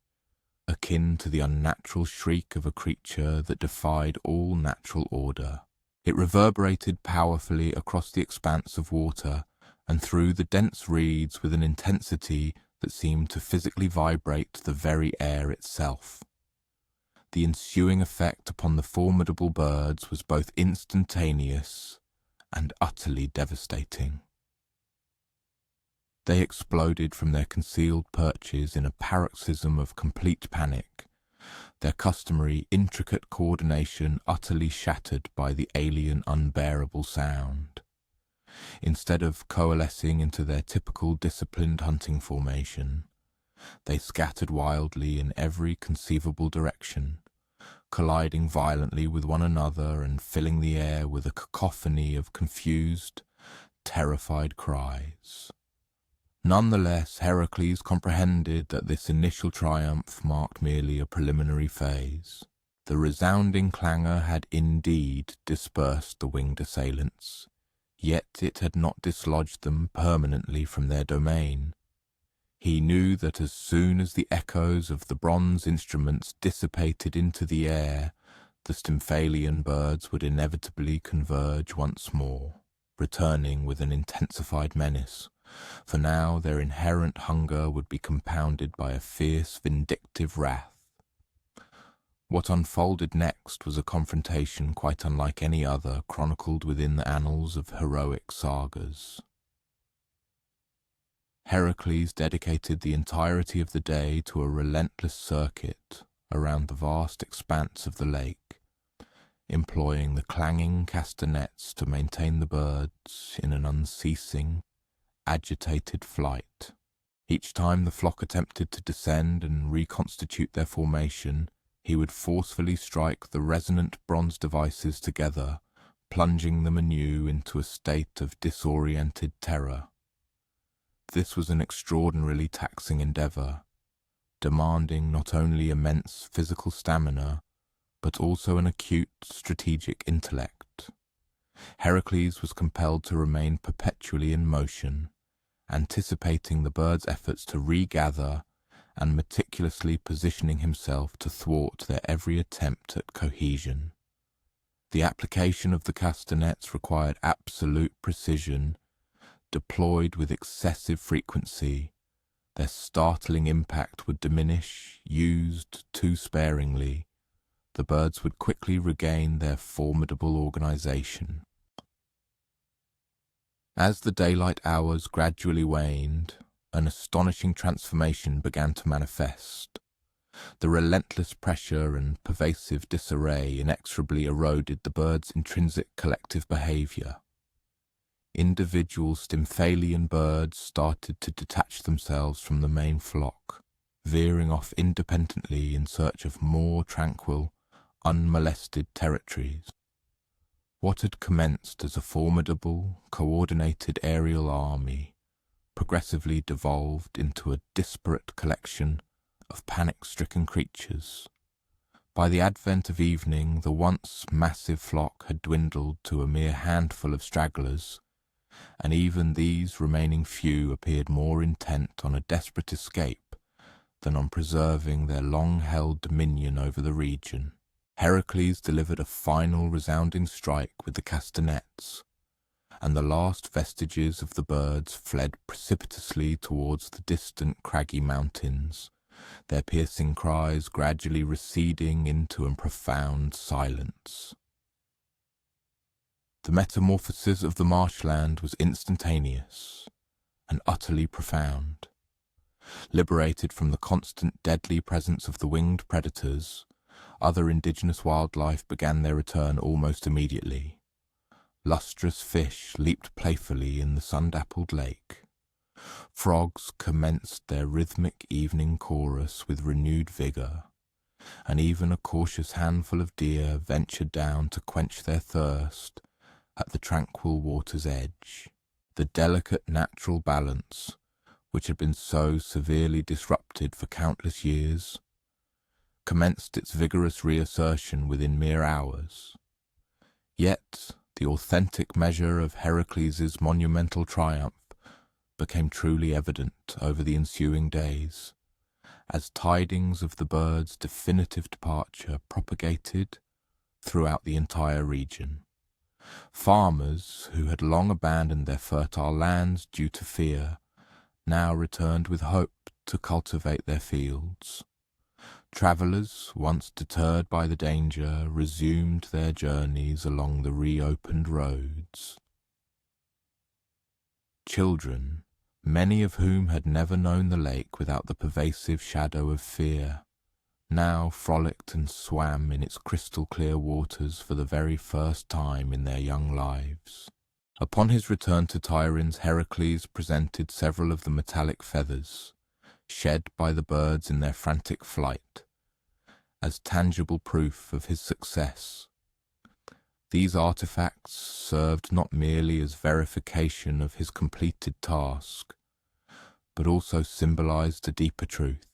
akin to the unnatural shriek of a creature that defied all natural order. It reverberated powerfully across the expanse of water and through the dense reeds with an intensity that seemed to physically vibrate the very air itself. The ensuing effect upon the formidable birds was both instantaneous and utterly devastating. They exploded from their concealed perches in a paroxysm of complete panic, their customary intricate coordination utterly shattered by the alien unbearable sound. Instead of coalescing into their typical disciplined hunting formation, they scattered wildly in every conceivable direction, colliding violently with one another and filling the air with a cacophony of confused, terrified cries. Nonetheless, Hercules comprehended that this initial triumph marked merely a preliminary phase. The resounding clangor had indeed dispersed the winged assailants, yet it had not dislodged them permanently from their domain. He knew that as soon as the echoes of the bronze instruments dissipated into the air, the Stymphalian birds would inevitably converge once more, returning with an intensified menace, for now their inherent hunger would be compounded by a fierce, vindictive wrath. What unfolded next was a confrontation quite unlike any other chronicled within the annals of heroic sagas. Heracles dedicated the entirety of the day to a relentless circuit around the vast expanse of the lake, employing the clanging castanets to maintain the birds in an unceasing, agitated flight. Each time the flock attempted to descend and reconstitute their formation, he would forcefully strike the resonant bronze devices together, plunging them anew into a state of disoriented terror. This was an extraordinarily taxing endeavour, demanding not only immense physical stamina, but also an acute strategic intellect. Heracles was compelled to remain perpetually in motion, anticipating the birds' efforts to regather and meticulously positioning himself to thwart their every attempt at cohesion. The application of the castanets required absolute precision. Deployed with excessive frequency, their startling impact would diminish. Used too sparingly, the birds would quickly regain their formidable organization. As the daylight hours gradually waned, an astonishing transformation began to manifest. The relentless pressure and pervasive disarray inexorably eroded the birds' intrinsic collective behavior. Individual Stymphalian birds started to detach themselves from the main flock, veering off independently in search of more tranquil, unmolested territories. What had commenced as a formidable, coordinated aerial army progressively devolved into a disparate collection of panic-stricken creatures. By the advent of evening, the once massive flock had dwindled to a mere handful of stragglers, and even these remaining few appeared more intent on a desperate escape than on preserving their long-held dominion over the region. Heracles delivered a final resounding strike with the castanets, and the last vestiges of the birds fled precipitously towards the distant craggy mountains, their piercing cries gradually receding into a profound silence. The metamorphosis of the marshland was instantaneous and utterly profound. Liberated from the constant deadly presence of the winged predators, other indigenous wildlife began their return almost immediately. Lustrous fish leaped playfully in the sun-dappled lake. Frogs commenced their rhythmic evening chorus with renewed vigour, and even a cautious handful of deer ventured down to quench their thirst at the tranquil water's edge. The delicate natural balance, which had been so severely disrupted for countless years, commenced its vigorous reassertion within mere hours. Yet the authentic measure of Heracles' monumental triumph became truly evident over the ensuing days, as tidings of the bird's definitive departure propagated throughout the entire region. Farmers who had long abandoned their fertile lands due to fear now returned with hope to cultivate their fields. Travellers, once deterred by the danger, resumed their journeys along the reopened roads. Children, many of whom had never known the lake without the pervasive shadow of fear, now frolicked and swam in its crystal-clear waters for the very first time in their young lives. Upon his return to Tiryns, Hercules presented several of the metallic feathers, shed by the birds in their frantic flight, as tangible proof of his success. These artifacts served not merely as verification of his completed task, but also symbolized a deeper truth.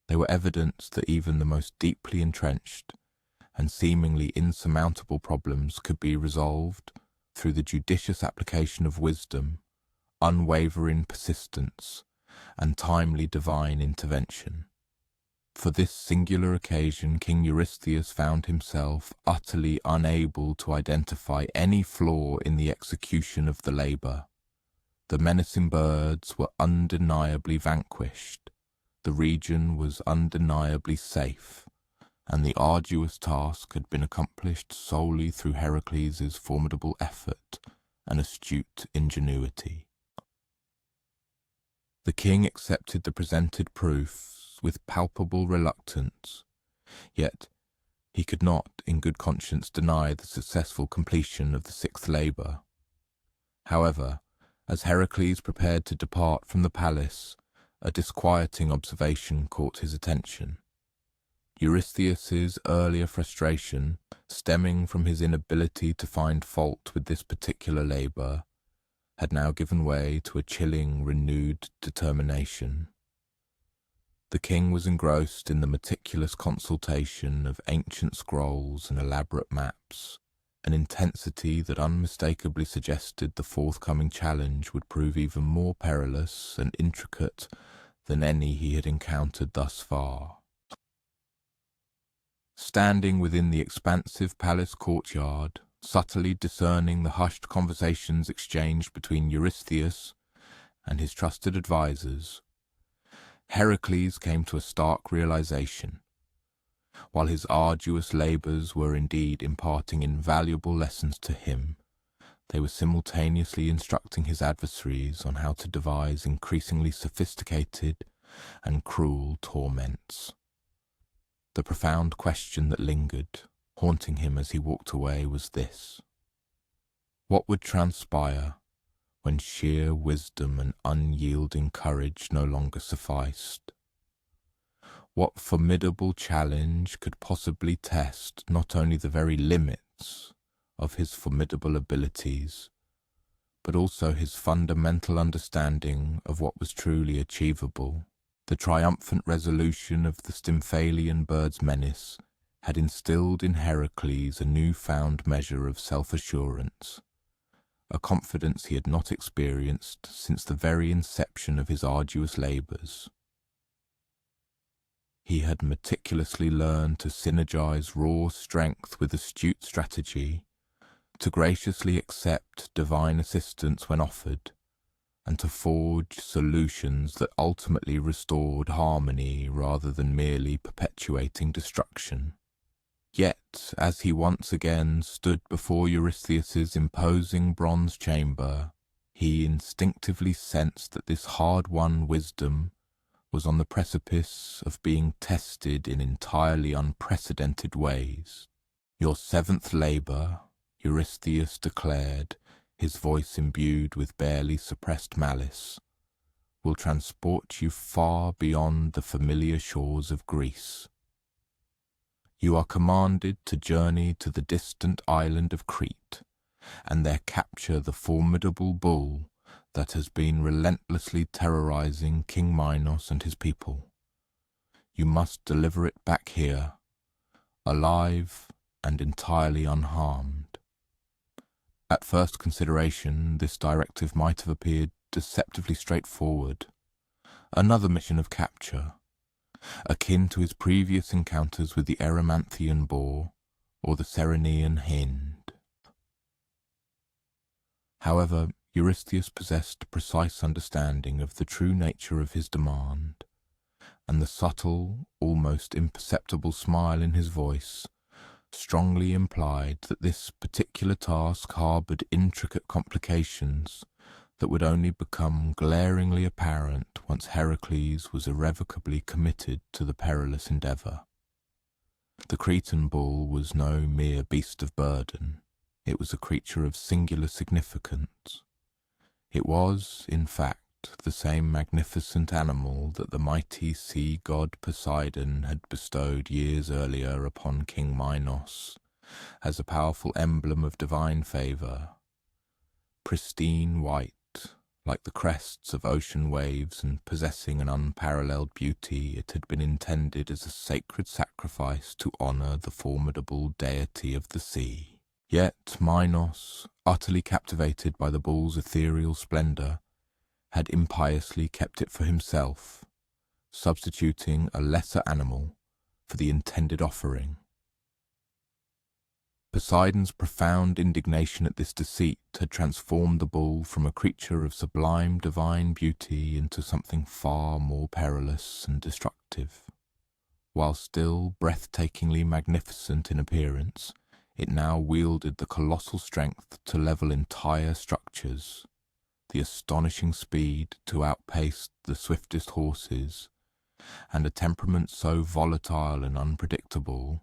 They were evidence that even the most deeply entrenched and seemingly insurmountable problems could be resolved through the judicious application of wisdom, unwavering persistence, and timely divine intervention. For this singular occasion, King Eurystheus found himself utterly unable to identify any flaw in the execution of the labour. The menacing birds were undeniably vanquished, the region was undeniably safe, and the arduous task had been accomplished solely through Heracles' formidable effort and astute ingenuity. The king accepted the presented proofs with palpable reluctance, yet he could not, in good conscience, deny the successful completion of the sixth labour. However, as Heracles prepared to depart from the palace, a disquieting observation caught his attention. Eurystheus's earlier frustration, stemming from his inability to find fault with this particular labour, had now given way to a chilling, renewed determination. The king was engrossed in the meticulous consultation of ancient scrolls and elaborate maps, an intensity that unmistakably suggested the forthcoming challenge would prove even more perilous and intricate than any he had encountered thus far. Standing within the expansive palace courtyard, subtly discerning the hushed conversations exchanged between Eurystheus and his trusted advisers, Heracles came to a stark realization. While his arduous labours were indeed imparting invaluable lessons to him, they were simultaneously instructing his adversaries on how to devise increasingly sophisticated and cruel torments. The profound question that lingered, haunting him as he walked away, was this: what would transpire when sheer wisdom and unyielding courage no longer sufficed? What formidable challenge could possibly test not only the very limits of his formidable abilities, but also his fundamental understanding of what was truly achievable? The triumphant resolution of the Stymphalian bird's menace had instilled in Heracles a new-found measure of self-assurance, a confidence he had not experienced since the very inception of his arduous labours. He had meticulously learned to synergize raw strength with astute strategy, to graciously accept divine assistance when offered, and to forge solutions that ultimately restored harmony rather than merely perpetuating destruction. Yet, as he once again stood before Eurystheus's imposing bronze chamber, he instinctively sensed that this hard-won wisdom was on the precipice of being tested in entirely unprecedented ways. "Your seventh labour," Eurystheus declared, his voice imbued with barely suppressed malice, "will transport you far beyond the familiar shores of Greece. You are commanded to journey to the distant island of Crete, and there capture the formidable bull that has been relentlessly terrorizing King Minos and his people. You must deliver it back here, alive and entirely unharmed." At first consideration, this directive might have appeared deceptively straightforward. Another mission of capture, akin to his previous encounters with the Erymanthian boar or the Ceryneian hind. However, Eurystheus possessed a precise understanding of the true nature of his demand, and the subtle, almost imperceptible smile in his voice strongly implied that this particular task harboured intricate complications that would only become glaringly apparent once Hercules was irrevocably committed to the perilous endeavour. The Cretan bull was no mere beast of burden. It was a creature of singular significance. It was, in fact, the same magnificent animal that the mighty sea god Poseidon had bestowed years earlier upon King Minos as a powerful emblem of divine favour. Pristine white, like the crests of ocean waves and possessing an unparalleled beauty, it had been intended as a sacred sacrifice to honour the formidable deity of the sea. Yet Minos, utterly captivated by the bull's ethereal splendour, had impiously kept it for himself, substituting a lesser animal for the intended offering. Poseidon's profound indignation at this deceit had transformed the bull from a creature of sublime divine beauty into something far more perilous and destructive. While still breathtakingly magnificent in appearance, it now wielded the colossal strength to level entire structures, the astonishing speed to outpace the swiftest horses, and a temperament so volatile and unpredictable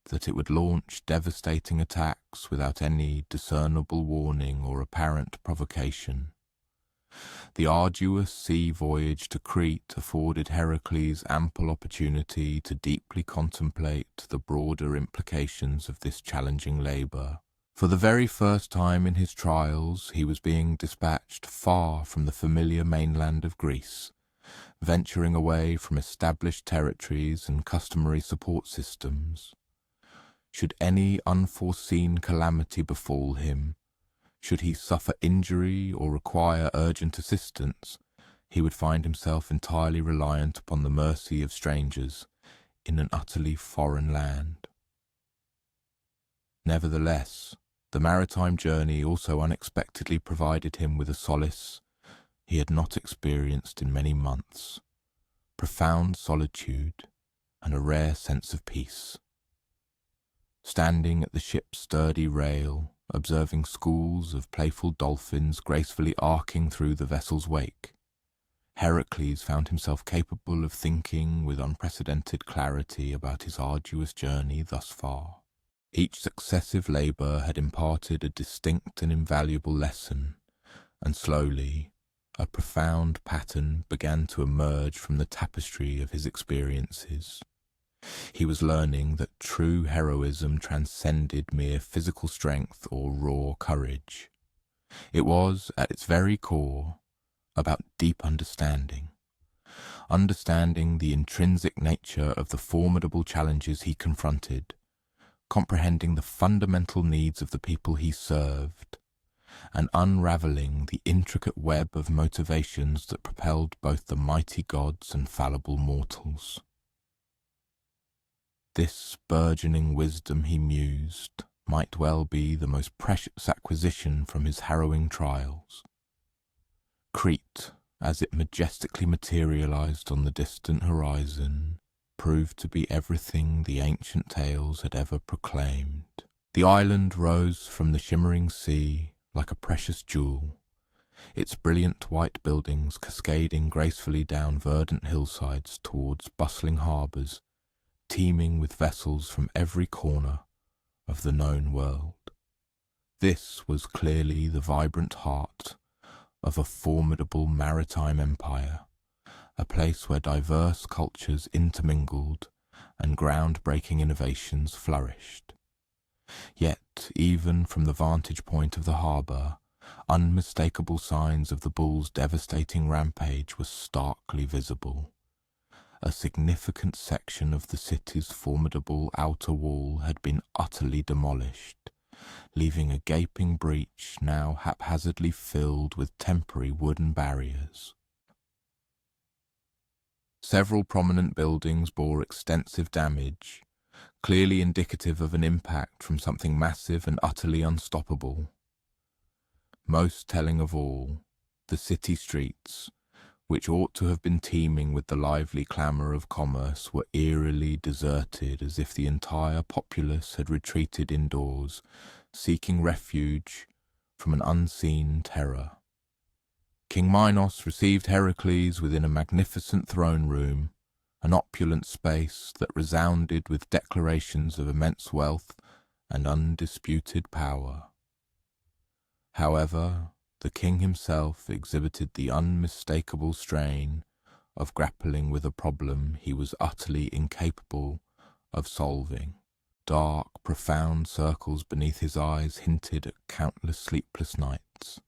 that it would launch devastating attacks without any discernible warning or apparent provocation. The arduous sea voyage to Crete afforded Heracles ample opportunity to deeply contemplate the broader implications of this challenging labour. For the very first time in his trials, he was being dispatched far from the familiar mainland of Greece, venturing away from established territories and customary support systems. Should any unforeseen calamity befall him, should he suffer injury or require urgent assistance, he would find himself entirely reliant upon the mercy of strangers in an utterly foreign land. Nevertheless, the maritime journey also unexpectedly provided him with a solace he had not experienced in many months, profound solitude and a rare sense of peace. Standing at the ship's sturdy rail, observing schools of playful dolphins gracefully arcing through the vessel's wake, Heracles found himself capable of thinking with unprecedented clarity about his arduous journey thus far. Each successive labour had imparted a distinct and invaluable lesson, and slowly a profound pattern began to emerge from the tapestry of his experiences. He was learning that true heroism transcended mere physical strength or raw courage. It was, at its very core, about deep understanding the intrinsic nature of the formidable challenges he confronted, comprehending the fundamental needs of the people he served, and unravelling the intricate web of motivations that propelled both the mighty gods and fallible mortals. This burgeoning wisdom, he mused, might well be the most precious acquisition from his harrowing trials. Crete, as it majestically materialized on the distant horizon, proved to be everything the ancient tales had ever proclaimed. The island rose from the shimmering sea like a precious jewel, its brilliant white buildings cascading gracefully down verdant hillsides towards bustling harbours, teeming with vessels from every corner of the known world. This was clearly the vibrant heart of a formidable maritime empire, a place where diverse cultures intermingled and groundbreaking innovations flourished. Yet, even from the vantage point of the harbour, unmistakable signs of the bull's devastating rampage were starkly visible. A significant section of the city's formidable outer wall had been utterly demolished, leaving a gaping breach now haphazardly filled with temporary wooden barriers. Several prominent buildings bore extensive damage, clearly indicative of an impact from something massive and utterly unstoppable. Most telling of all, the city streets, which ought to have been teeming with the lively clamour of commerce, were eerily deserted, as if the entire populace had retreated indoors, seeking refuge from an unseen terror. King Minos received Heracles within a magnificent throne room, an opulent space that resounded with declarations of immense wealth and undisputed power. However, the king himself exhibited the unmistakable strain of grappling with a problem he was utterly incapable of solving. Dark, profound circles beneath his eyes hinted at countless sleepless nights,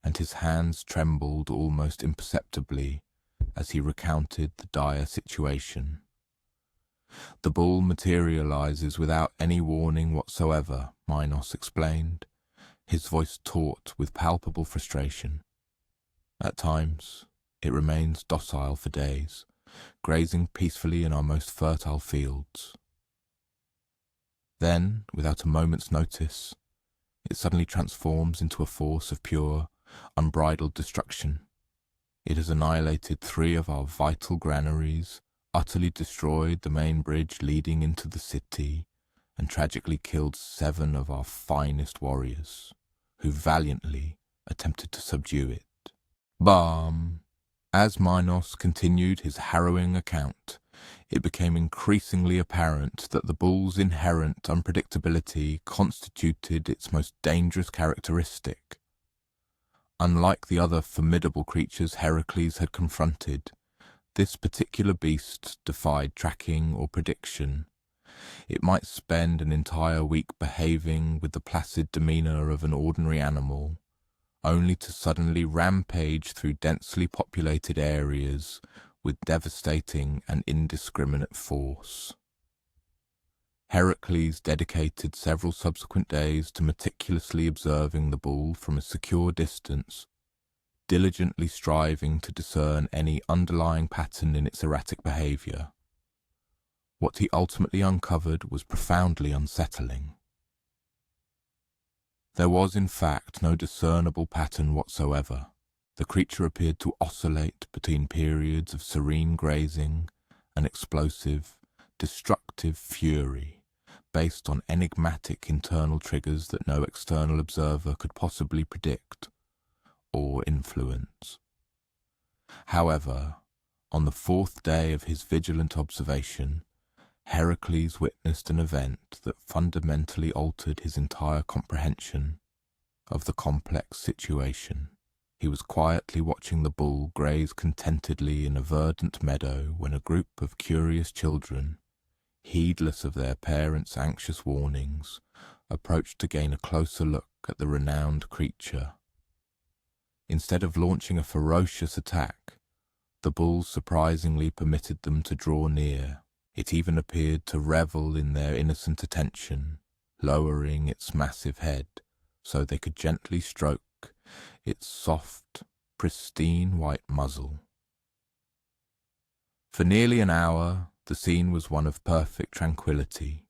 and his hands trembled almost imperceptibly as he recounted the dire situation. The bull materializes without any warning whatsoever, Minos explained, his voice taut with palpable frustration. At times, it remains docile for days, grazing peacefully in our most fertile fields. Then, without a moment's notice, it suddenly transforms into a force of pure, unbridled destruction. It has annihilated 3 of our vital granaries, utterly destroyed the main bridge leading into the city, and tragically killed 7 of our finest warriors, who valiantly attempted to subdue it. Bam! As Minos continued his harrowing account, it became increasingly apparent that the bull's inherent unpredictability constituted its most dangerous characteristic. Unlike the other formidable creatures Heracles had confronted, this particular beast defied tracking or prediction. It might spend an entire week behaving with the placid demeanour of an ordinary animal, only to suddenly rampage through densely populated areas with devastating and indiscriminate force. Heracles dedicated several subsequent days to meticulously observing the bull from a secure distance, diligently striving to discern any underlying pattern in its erratic behaviour. What he ultimately uncovered was profoundly unsettling. There was, in fact, no discernible pattern whatsoever. The creature appeared to oscillate between periods of serene grazing and explosive, destructive fury, based on enigmatic internal triggers that no external observer could possibly predict or influence. However, on the 4th day of his vigilant observation, Heracles witnessed an event that fundamentally altered his entire comprehension of the complex situation. He was quietly watching the bull graze contentedly in a verdant meadow when a group of curious children, heedless of their parents' anxious warnings, approached to gain a closer look at the renowned creature. Instead of launching a ferocious attack, the bull surprisingly permitted them to draw near. It even appeared to revel in their innocent attention, lowering its massive head so they could gently stroke its soft, pristine white muzzle. For nearly an hour, the scene was one of perfect tranquillity,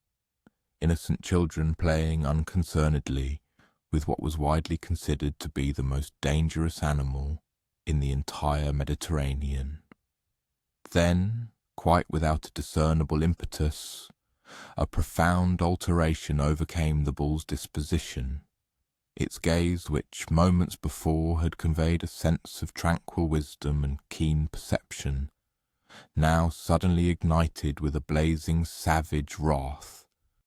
innocent children playing unconcernedly with what was widely considered to be the most dangerous animal in the entire Mediterranean. Then, quite without a discernible impetus, a profound alteration overcame the bull's disposition. Its gaze, which moments before had conveyed a sense of tranquil wisdom and keen perception, now suddenly ignited with a blazing savage wrath.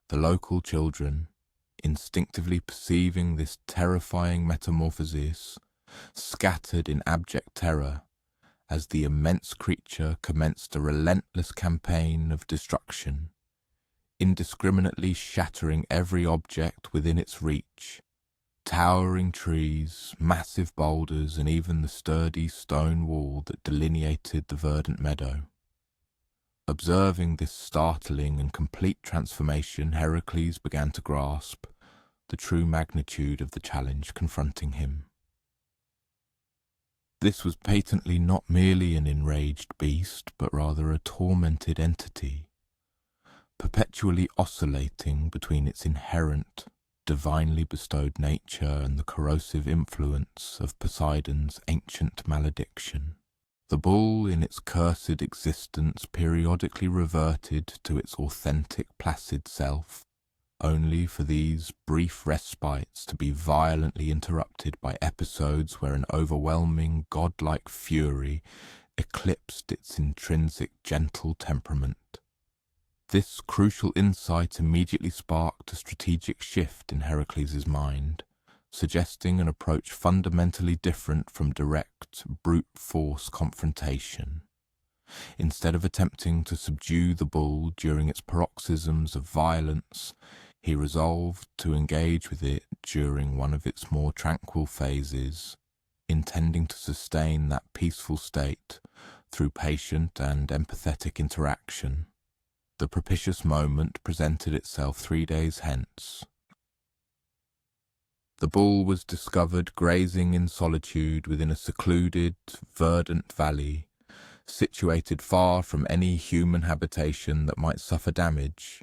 The local children, instinctively perceiving this terrifying metamorphosis, scattered in abject terror as the immense creature commenced a relentless campaign of destruction, indiscriminately shattering every object within its reach. Towering trees, massive boulders, and even the sturdy stone wall that delineated the verdant meadow. Observing this startling and complete transformation, Heracles began to grasp, the true magnitude of the challenge confronting him. This was patently not merely an enraged beast, but rather a tormented entity, perpetually oscillating between its inherent, divinely bestowed nature and the corrosive influence of Poseidon's ancient malediction. The bull in its cursed existence periodically reverted to its authentic placid self, only for these brief respites to be violently interrupted by episodes where an overwhelming godlike fury eclipsed its intrinsic gentle temperament. This crucial insight immediately sparked a strategic shift in Hercules' mind, suggesting an approach fundamentally different from direct, brute force confrontation. Instead of attempting to subdue the bull during its paroxysms of violence, he resolved to engage with it during one of its more tranquil phases, intending to sustain that peaceful state through patient and empathetic interaction. The propitious moment presented itself 3 days hence. The bull was discovered grazing in solitude within a secluded, verdant valley, situated far from any human habitation that might suffer damage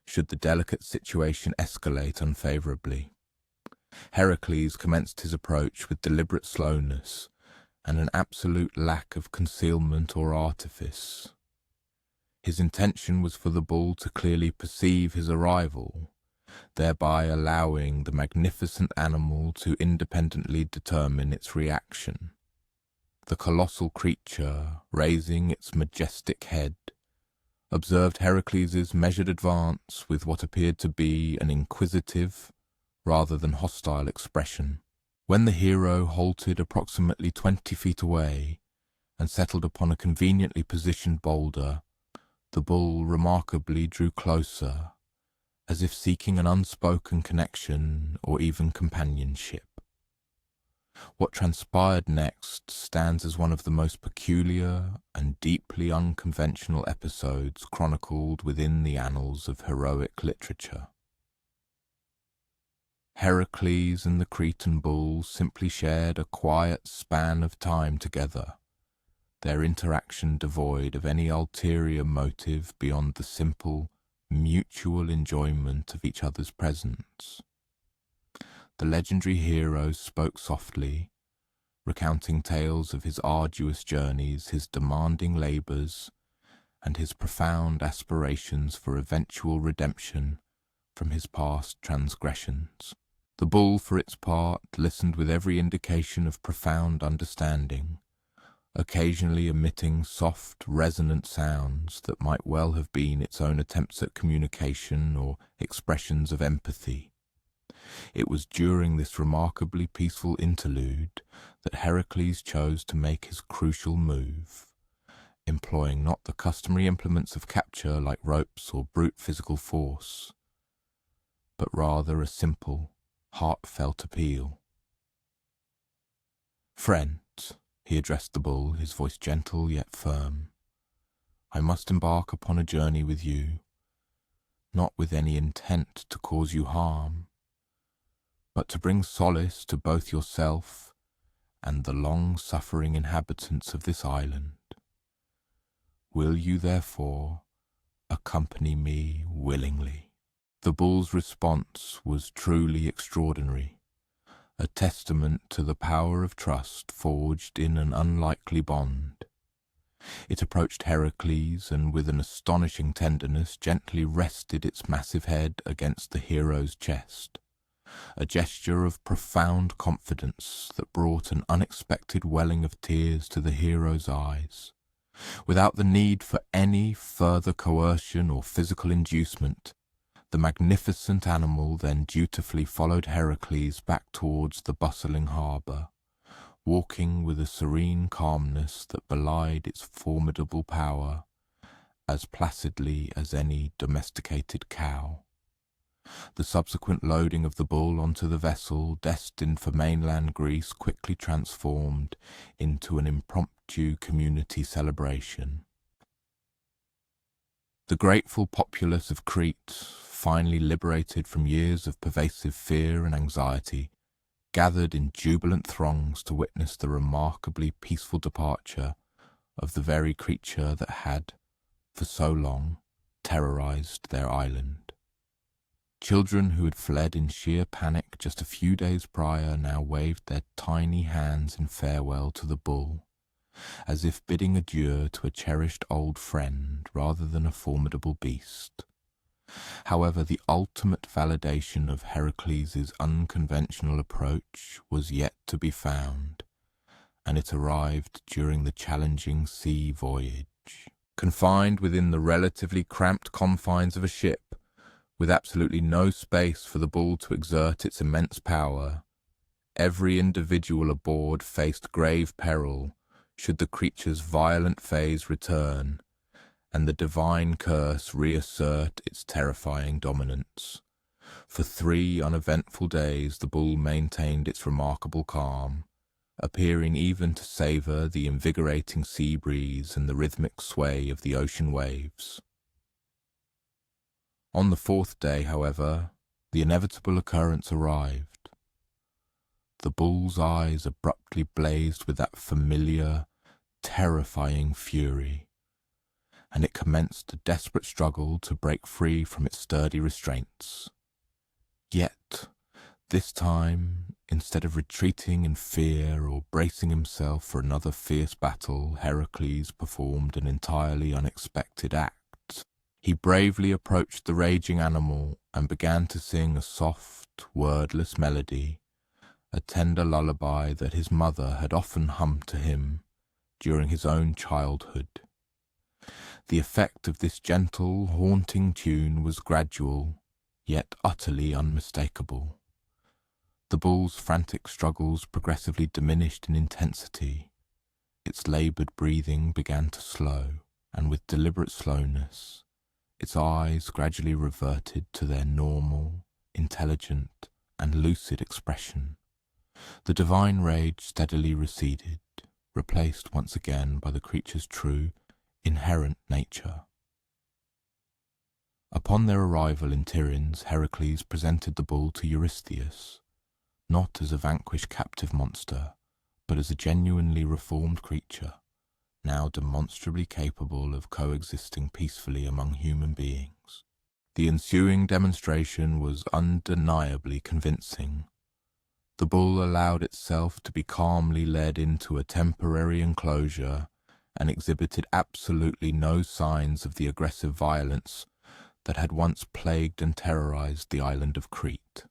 should the delicate situation escalate unfavourably. Hercules commenced his approach with deliberate slowness and an absolute lack of concealment or artifice. His intention was for the bull to clearly perceive his arrival, thereby allowing the magnificent animal to independently determine its reaction. The colossal creature, raising its majestic head, observed Hercules' measured advance with what appeared to be an inquisitive rather than hostile expression. When the hero halted approximately 20 feet away and settled upon a conveniently positioned boulder, the bull remarkably drew closer, as if seeking an unspoken connection or even companionship. What transpired next stands as one of the most peculiar and deeply unconventional episodes chronicled within the annals of heroic literature. Heracles and the Cretan bull simply shared a quiet span of time together, their interaction devoid of any ulterior motive beyond the simple, mutual enjoyment of each other's presence. The legendary hero spoke softly, recounting tales of his arduous journeys, his demanding labours, and his profound aspirations for eventual redemption from his past transgressions. The bull, for its part, listened with every indication of profound understanding, occasionally emitting soft, resonant sounds that might well have been its own attempts at communication or expressions of empathy. It was during this remarkably peaceful interlude that Heracles chose to make his crucial move, employing not the customary implements of capture like ropes or brute physical force, but rather a simple, heartfelt appeal. "Friend," he addressed the bull, his voice gentle yet firm, "I must embark upon a journey with you, not with any intent to cause you harm, but to bring solace to both yourself and the long-suffering inhabitants of this island. Will you, therefore, accompany me willingly?" The bull's response was truly extraordinary, a testament to the power of trust forged in an unlikely bond. It approached Heracles and with an astonishing tenderness gently rested its massive head against the hero's chest, a gesture of profound confidence that brought an unexpected welling of tears to the hero's eyes. Without the need for any further coercion or physical inducement, the magnificent animal then dutifully followed Heracles back towards the bustling harbour, walking with a serene calmness that belied its formidable power, as placidly as any domesticated cow. The subsequent loading of the bull onto the vessel destined for mainland Greece quickly transformed into an impromptu community celebration. The grateful populace of Crete, finally liberated from years of pervasive fear and anxiety, gathered in jubilant throngs to witness the remarkably peaceful departure of the very creature that had, for so long, terrorized their island. Children who had fled in sheer panic just a few days prior now waved their tiny hands in farewell to the bull, as if bidding adieu to a cherished old friend rather than a formidable beast. However, the ultimate validation of Hercules' unconventional approach was yet to be found, and it arrived during the challenging sea voyage. Confined within the relatively cramped confines of a ship, with absolutely no space for the bull to exert its immense power, every individual aboard faced grave peril should the creature's violent phase return, and the divine curse reassert its terrifying dominance. For 3 uneventful days the bull maintained its remarkable calm, appearing even to savour the invigorating sea breeze and the rhythmic sway of the ocean waves. On the 4th day, however, the inevitable occurrence arrived. The bull's eyes abruptly blazed with that familiar, terrifying fury, and it commenced a desperate struggle to break free from its sturdy restraints. Yet, this time, instead of retreating in fear or bracing himself for another fierce battle, Hercules performed an entirely unexpected act. He bravely approached the raging animal and began to sing a soft, wordless melody, a tender lullaby that his mother had often hummed to him during his own childhood. The effect of this gentle, haunting tune was gradual, yet utterly unmistakable. The bull's frantic struggles progressively diminished in intensity. Its laboured breathing began to slow, and with deliberate slowness, its eyes gradually reverted to their normal, intelligent, and lucid expression. The divine rage steadily receded, replaced once again by the creature's true, inherent nature. Upon their arrival in Tiryns, Heracles presented the bull to Eurystheus, not as a vanquished captive monster, but as a genuinely reformed creature, now demonstrably capable of coexisting peacefully among human beings. The ensuing demonstration was undeniably convincing. The bull allowed itself to be calmly led into a temporary enclosure and exhibited absolutely no signs of the aggressive violence that had once plagued and terrorized the island of Crete.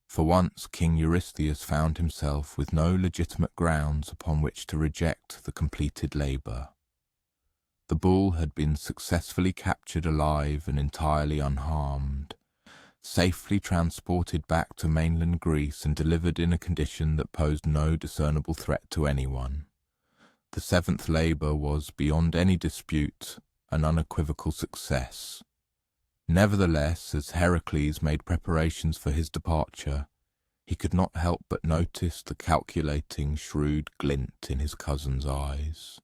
For once, King Eurystheus found himself with no legitimate grounds upon which to reject the completed labour. The bull had been successfully captured alive and entirely unharmed, safely transported back to mainland Greece and delivered in a condition that posed no discernible threat to anyone. The 7th labour was, beyond any dispute, an unequivocal success. Nevertheless, as Heracles made preparations for his departure, he could not help but notice the calculating, shrewd glint in his cousin's eyes.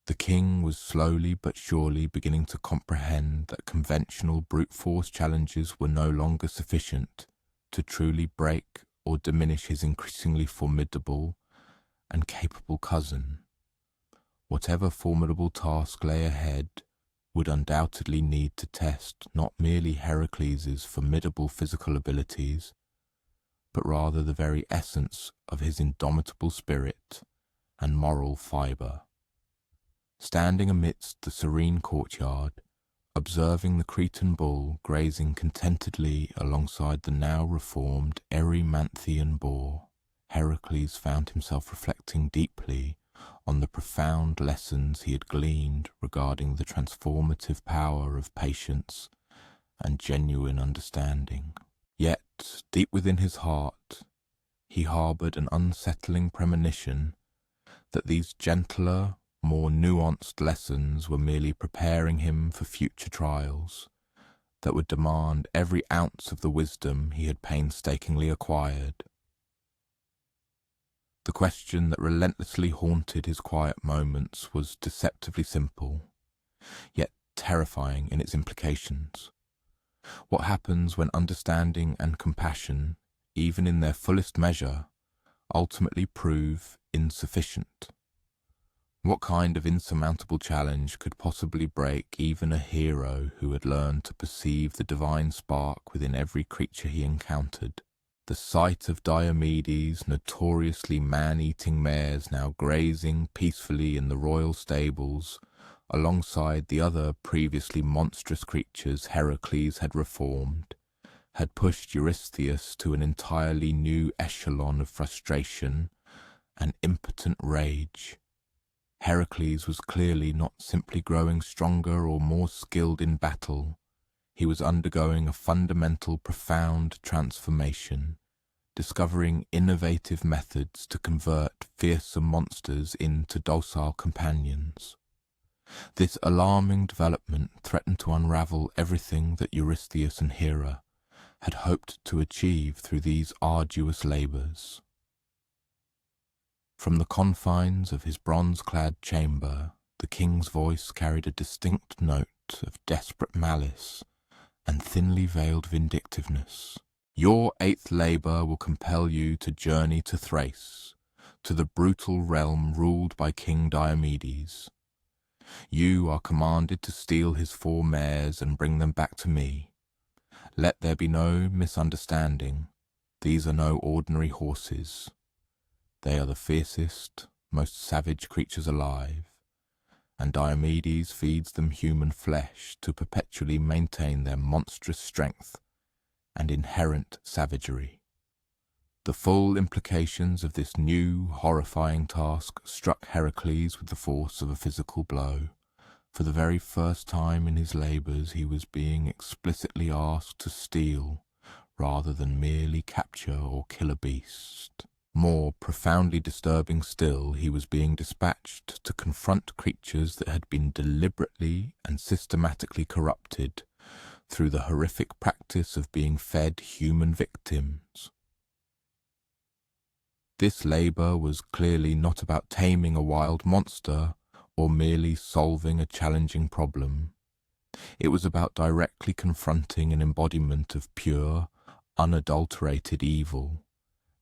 The king was slowly but surely beginning to comprehend that conventional brute force challenges were no longer sufficient to truly break or diminish his increasingly formidable and capable cousin. Whatever formidable task lay ahead would undoubtedly need to test not merely Heracles' formidable physical abilities, but rather the very essence of his indomitable spirit and moral fibre. Standing amidst the serene courtyard, observing the Cretan bull grazing contentedly alongside the now reformed Erymanthian boar, Heracles found himself reflecting deeply on the profound lessons he had gleaned regarding the transformative power of patience and genuine understanding. Yet, deep within his heart, he harboured an unsettling premonition that these gentler, more nuanced lessons were merely preparing him for future trials that would demand every ounce of the wisdom he had painstakingly acquired. The question that relentlessly haunted his quiet moments was deceptively simple. yet terrifying in its implications. What happens when understanding and compassion, even in their fullest measure, ultimately prove insufficient? What kind of insurmountable challenge could possibly break even a hero who had learned to perceive the divine spark within every creature he encountered? The sight of Diomedes' notoriously man-eating mares now grazing peacefully in the royal stables, alongside the other previously monstrous creatures Heracles had reformed, had pushed Eurystheus to an entirely new echelon of frustration and impotent rage. Heracles was clearly not simply growing stronger or more skilled in battle. He was undergoing a fundamental, profound transformation, discovering innovative methods to convert fearsome monsters into docile companions. This alarming development threatened to unravel everything that Eurystheus and Hera had hoped to achieve through these arduous labours. From the confines of his bronze-clad chamber, the king's voice carried a distinct note of desperate malice and thinly veiled vindictiveness. Your 8th labour will compel you to journey to Thrace, to the brutal realm ruled by King Diomedes. You are commanded to steal his 4 mares and bring them back to me. Let there be no misunderstanding. These are no ordinary horses. They are the fiercest, most savage creatures alive, and Diomedes feeds them human flesh to perpetually maintain their monstrous strength and inherent savagery. The full implications of this new, horrifying task struck Heracles with the force of a physical blow. For the very first time in his labours he was being explicitly asked to steal, rather than merely capture or kill a beast. More profoundly disturbing still, he was being dispatched to confront creatures that had been deliberately and systematically corrupted through the horrific practice of being fed human victims. This labour was clearly not about taming a wild monster or merely solving a challenging problem. It was about directly confronting an embodiment of pure, unadulterated evil,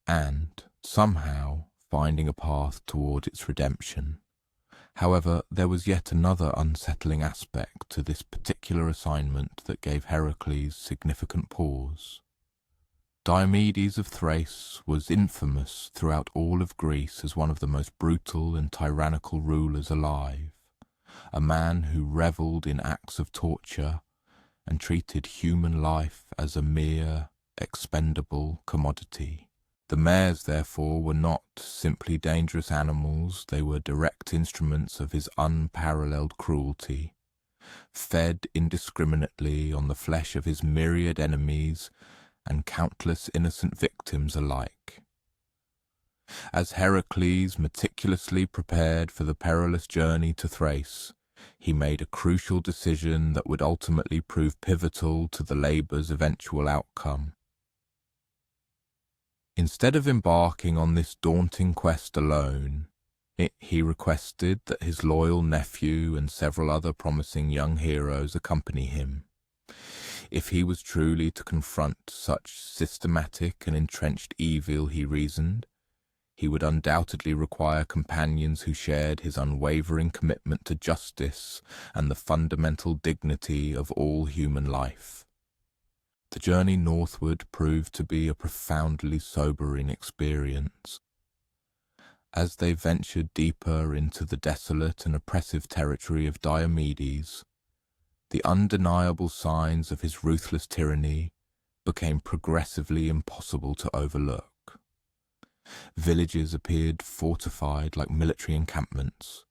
and, somehow, finding a path toward its redemption. However, there was yet another unsettling aspect to this particular assignment that gave Heracles significant pause. Diomedes of Thrace was infamous throughout all of Greece as one of the most brutal and tyrannical rulers alive, a man who revelled in acts of torture and treated human life as a mere, expendable commodity. The mares, therefore, were not simply dangerous animals, they were direct instruments of his unparalleled cruelty, fed indiscriminately on the flesh of his myriad enemies and countless innocent victims alike. As Heracles meticulously prepared for the perilous journey to Thrace, he made a crucial decision that would ultimately prove pivotal to the labour's eventual outcome. Instead of embarking on this daunting quest alone, he requested that his loyal nephew and several other promising young heroes accompany him. If he was truly to confront such systematic and entrenched evil, he reasoned, he would undoubtedly require companions who shared his unwavering commitment to justice and the fundamental dignity of all human life. The journey northward proved to be a profoundly sobering experience. As they ventured deeper into the desolate and oppressive territory of Diomedes, the undeniable signs of his ruthless tyranny became progressively impossible to overlook. Villages appeared fortified like military encampments,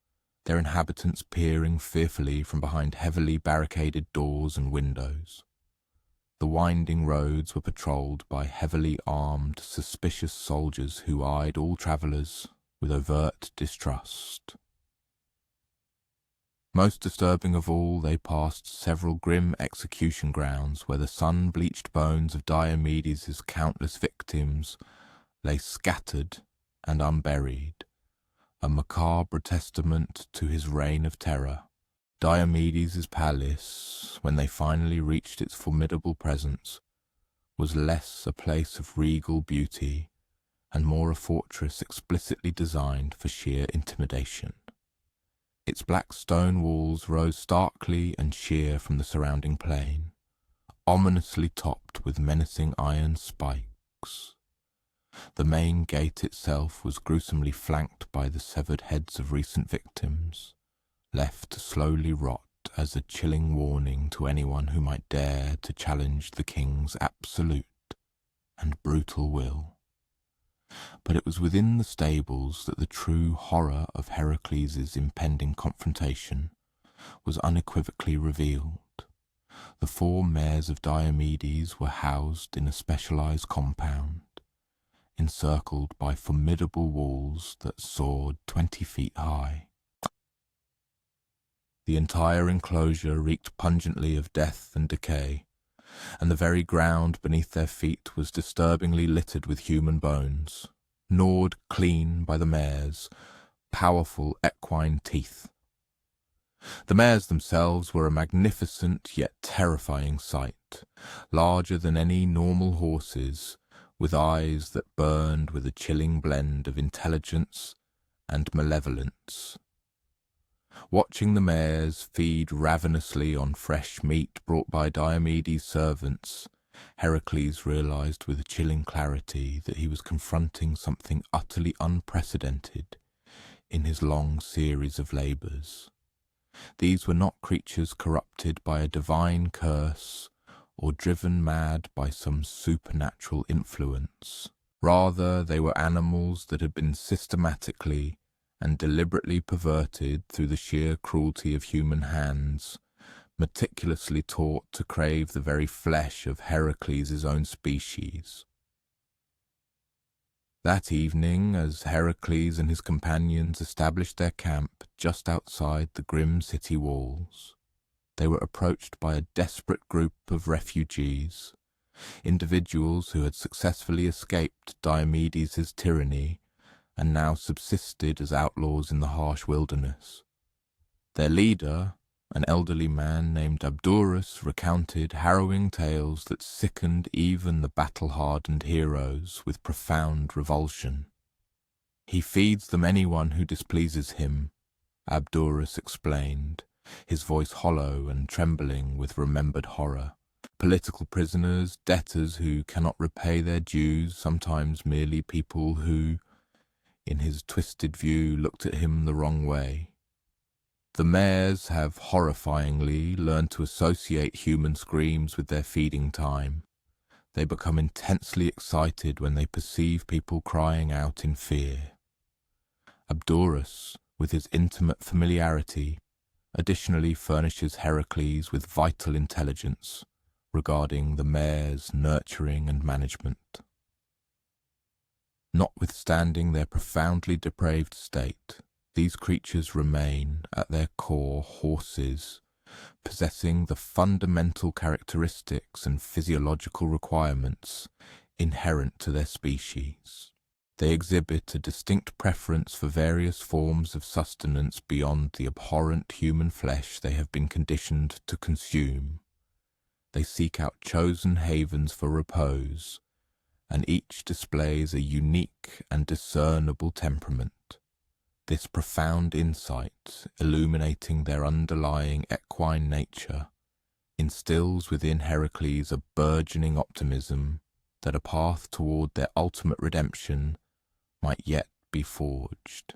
their inhabitants peering fearfully from behind heavily barricaded doors and windows. The winding roads were patrolled by heavily armed, suspicious soldiers who eyed all travellers with overt distrust. Most disturbing of all, they passed several grim execution grounds where the sun-bleached bones of Diomedes' countless victims lay scattered and unburied, a macabre testament to his reign of terror. Diomedes' palace, when they finally reached its formidable presence, was less a place of regal beauty and more a fortress explicitly designed for sheer intimidation. Its black stone walls rose starkly and sheer from the surrounding plain, ominously topped with menacing iron spikes. The main gate itself was gruesomely flanked by the severed heads of recent victims, left to slowly rot as a chilling warning to anyone who might dare to challenge the king's absolute and brutal will. But it was within the stables that the true horror of Hercules' impending confrontation was unequivocally revealed. The 4 mares of Diomedes were housed in a specialized compound, encircled by formidable walls that soared 20 feet high. The entire enclosure reeked pungently of death and decay, and the very ground beneath their feet was disturbingly littered with human bones, gnawed clean by the mares' powerful equine teeth. The mares themselves were a magnificent yet terrifying sight, larger than any normal horses, with eyes that burned with a chilling blend of intelligence and malevolence. Watching the mares feed ravenously on fresh meat brought by Diomedes' servants, Heracles realized with a chilling clarity that he was confronting something utterly unprecedented in his long series of labors. These were not creatures corrupted by a divine curse or driven mad by some supernatural influence. Rather, they were animals that had been systematically and deliberately perverted through the sheer cruelty of human hands, meticulously taught to crave the very flesh of Heracles' own species. That evening, as Heracles and his companions established their camp just outside the grim city walls, they were approached by a desperate group of refugees, individuals who had successfully escaped Diomedes' tyranny and now subsisted as outlaws in the harsh wilderness. Their leader, an elderly man named Abdurus, recounted harrowing tales that sickened even the battle-hardened heroes with profound revulsion. "He feeds them anyone who displeases him," Abdurus explained, his voice hollow and trembling with remembered horror. "Political prisoners, debtors who cannot repay their dues, sometimes merely people who, in his twisted view, looked at him the wrong way. The mares have horrifyingly learned to associate human screams with their feeding time. They become intensely excited when they perceive people crying out in fear." Abdurus, with his intimate familiarity, additionally furnishes Heracles with vital intelligence regarding the mares' nurturing and management. Notwithstanding their profoundly depraved state, these creatures remain, at their core, horses, possessing the fundamental characteristics and physiological requirements inherent to their species. They exhibit a distinct preference for various forms of sustenance beyond the abhorrent human flesh they have been conditioned to consume. They seek out chosen havens for repose, and each displays a unique and discernible temperament. This profound insight, illuminating their underlying equine nature, instills within Heracles a burgeoning optimism that a path toward their ultimate redemption might yet be forged.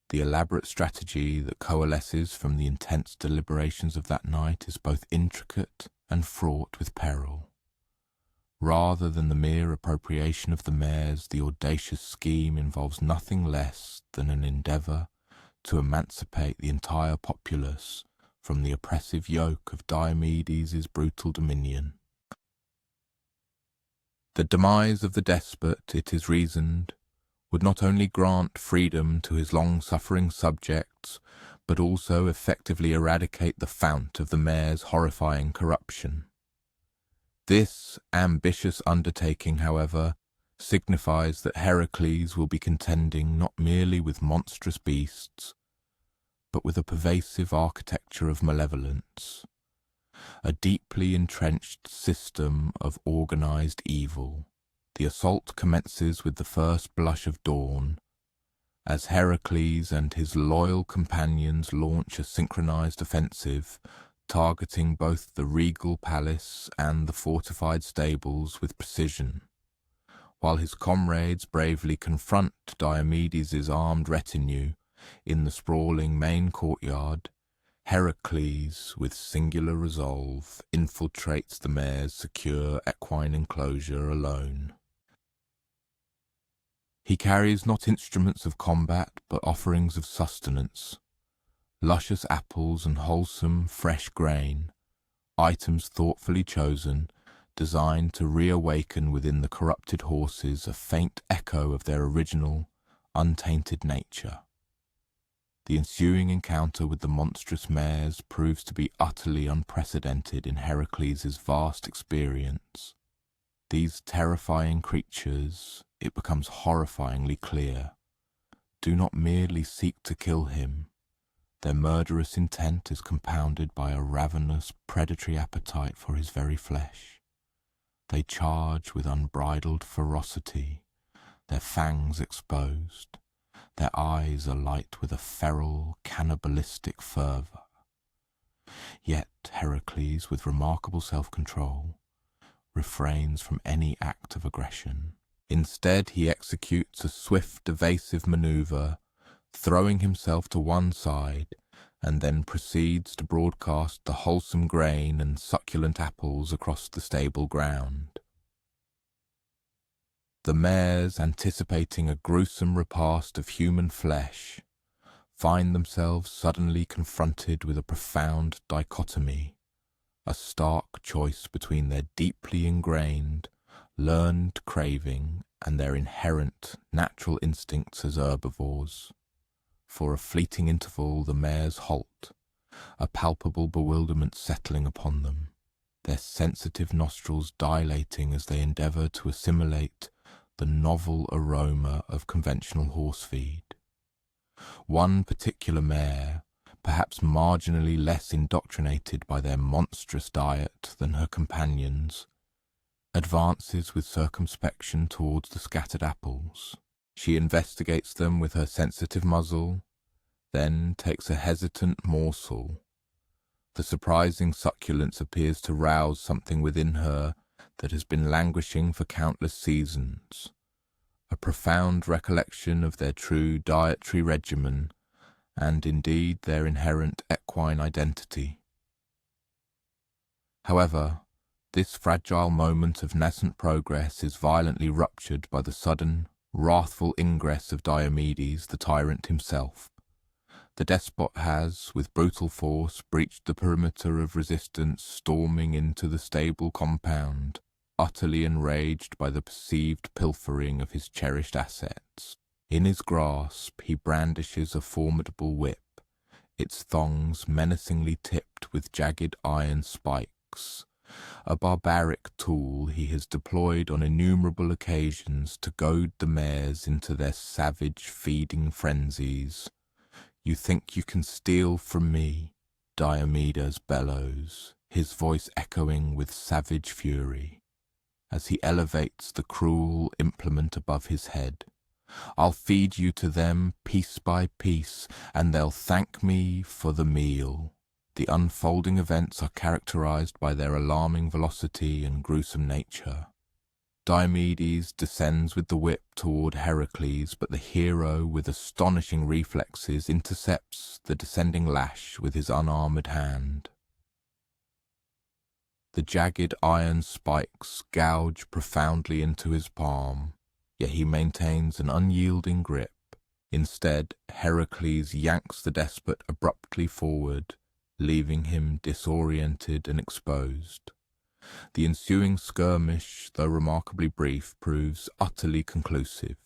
The elaborate strategy that coalesces from the intense deliberations of that night is both intricate and fraught with peril. Rather than the mere appropriation of the mares, the audacious scheme involves nothing less than an endeavour to emancipate the entire populace from the oppressive yoke of Diomedes' brutal dominion. The demise of the despot, it is reasoned, would not only grant freedom to his long-suffering subjects, but also effectively eradicate the fount of the mare's horrifying corruption. This ambitious undertaking, however, signifies that Heracles will be contending not merely with monstrous beasts, but with a pervasive architecture of malevolence, a deeply entrenched system of organized evil. The assault commences with the first blush of dawn, as Hercules and his loyal companions launch a synchronized offensive, targeting both the regal palace and the fortified stables with precision, while his comrades bravely confront Diomedes' armed retinue in the sprawling main courtyard. Heracles, with singular resolve, infiltrates the mare's secure equine enclosure alone. He carries not instruments of combat, but offerings of sustenance, luscious apples and wholesome, fresh grain, items thoughtfully chosen, designed to reawaken within the corrupted horses a faint echo of their original, untainted nature. The ensuing encounter with the monstrous mares proves to be utterly unprecedented in Heracles' vast experience. These terrifying creatures, it becomes horrifyingly clear, do not merely seek to kill him. Their murderous intent is compounded by a ravenous, predatory appetite for his very flesh. They charge with unbridled ferocity, their fangs exposed, their eyes alight with a feral, cannibalistic fervour. Yet Heracles, with remarkable self-control, refrains from any act of aggression. Instead, he executes a swift, evasive maneuver, throwing himself to one side, and then proceeds to broadcast the wholesome grain and succulent apples across the stable ground. The mares, anticipating a gruesome repast of human flesh, find themselves suddenly confronted with a profound dichotomy, a stark choice between their deeply ingrained, learned craving and their inherent, natural instincts as herbivores. For a fleeting interval the mares halt, a palpable bewilderment settling upon them, their sensitive nostrils dilating as they endeavour to assimilate the novel aroma of conventional horse feed. One particular mare, perhaps marginally less indoctrinated by their monstrous diet than her companions, advances with circumspection towards the scattered apples. She investigates them with her sensitive muzzle, then takes a hesitant morsel. The surprising succulence appears to rouse something within her that has been languishing for countless seasons, a profound recollection of their true dietary regimen, and indeed their inherent equine identity. However, this fragile moment of nascent progress is violently ruptured by the sudden, wrathful ingress of Diomedes, the tyrant himself. The despot has, with brutal force, breached the perimeter of resistance, storming into the stable compound, utterly enraged by the perceived pilfering of his cherished assets. In his grasp he brandishes a formidable whip, its thongs menacingly tipped with jagged iron spikes, a barbaric tool he has deployed on innumerable occasions to goad the mares into their savage feeding frenzies. "You think you can steal from me," Diomedes bellows, his voice echoing with savage fury, as he elevates the cruel implement above his head. "I'll feed you to them piece by piece, and they'll thank me for the meal." The unfolding events are characterized by their alarming velocity and gruesome nature. Diomedes descends with the whip toward Heracles, but the hero, with astonishing reflexes, intercepts the descending lash with his unarmoured hand. The jagged iron spikes gouge profoundly into his palm, yet he maintains an unyielding grip. Instead, Heracles yanks the despot abruptly forward, leaving him disoriented and exposed. The ensuing skirmish, though remarkably brief, proves utterly conclusive.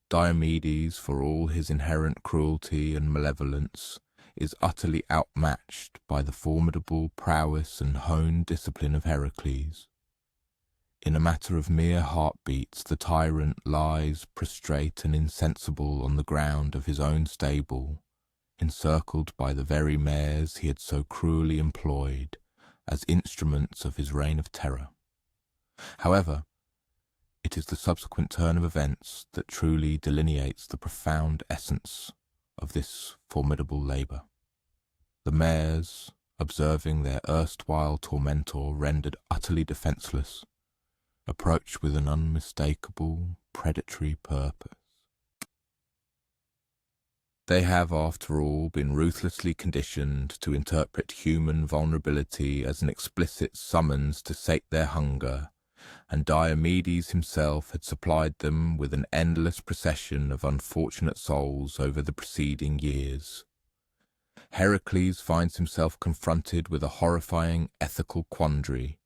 Diomedes, for all his inherent cruelty and malevolence, is utterly outmatched by the formidable prowess and honed discipline of Heracles. In a matter of mere heartbeats, the tyrant lies prostrate and insensible on the ground of his own stable, encircled by the very mares he had so cruelly employed as instruments of his reign of terror. However, it is the subsequent turn of events that truly delineates the profound essence of this formidable labour. The mares, observing their erstwhile tormentor rendered utterly defenceless, approach with an unmistakable predatory purpose. They have, after all, been ruthlessly conditioned to interpret human vulnerability as an explicit summons to sate their hunger, and Diomedes himself had supplied them with an endless procession of unfortunate souls over the preceding years. Hercules finds himself confronted with a horrifying ethical quandary.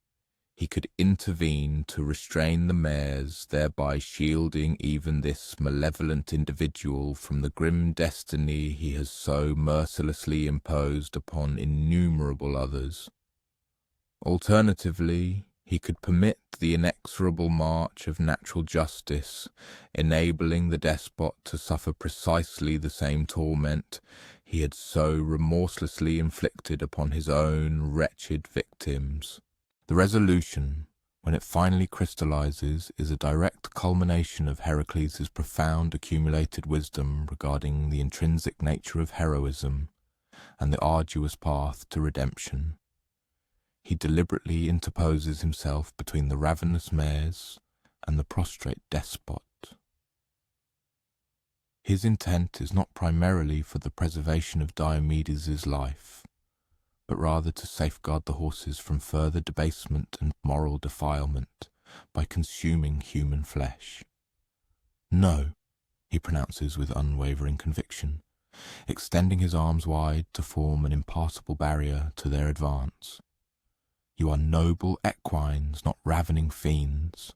He could intervene to restrain the mares, thereby shielding even this malevolent individual from the grim destiny he has so mercilessly imposed upon innumerable others. Alternatively, he could permit the inexorable march of natural justice, enabling the despot to suffer precisely the same torment he had so remorselessly inflicted upon his own wretched victims. The resolution, when it finally crystallizes, is a direct culmination of Heracles' profound accumulated wisdom regarding the intrinsic nature of heroism and the arduous path to redemption. He deliberately interposes himself between the ravenous mares and the prostrate despot. His intent is not primarily for the preservation of Diomedes' life, but rather to safeguard the horses from further debasement and moral defilement by consuming human flesh. "No," he pronounces with unwavering conviction, extending his arms wide to form an impassable barrier to their advance. "You are noble equines, not ravening fiends.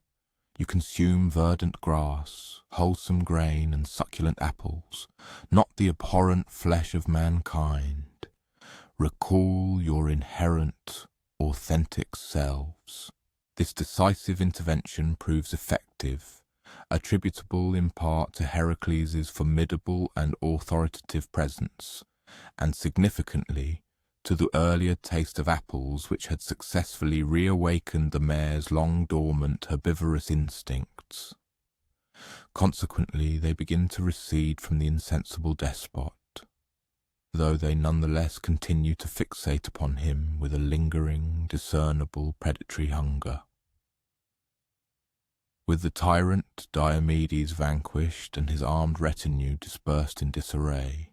You consume verdant grass, wholesome grain, and succulent apples, not the abhorrent flesh of mankind. Recall your inherent, authentic selves." This decisive intervention proves effective, attributable in part to Heracles' formidable and authoritative presence, and significantly to the earlier taste of apples which had successfully reawakened the mare's long-dormant herbivorous instincts. Consequently, they begin to recede from the insensible despot, though they nonetheless continue to fixate upon him with a lingering, discernible predatory hunger. With the tyrant Diomedes vanquished and his armed retinue dispersed in disarray,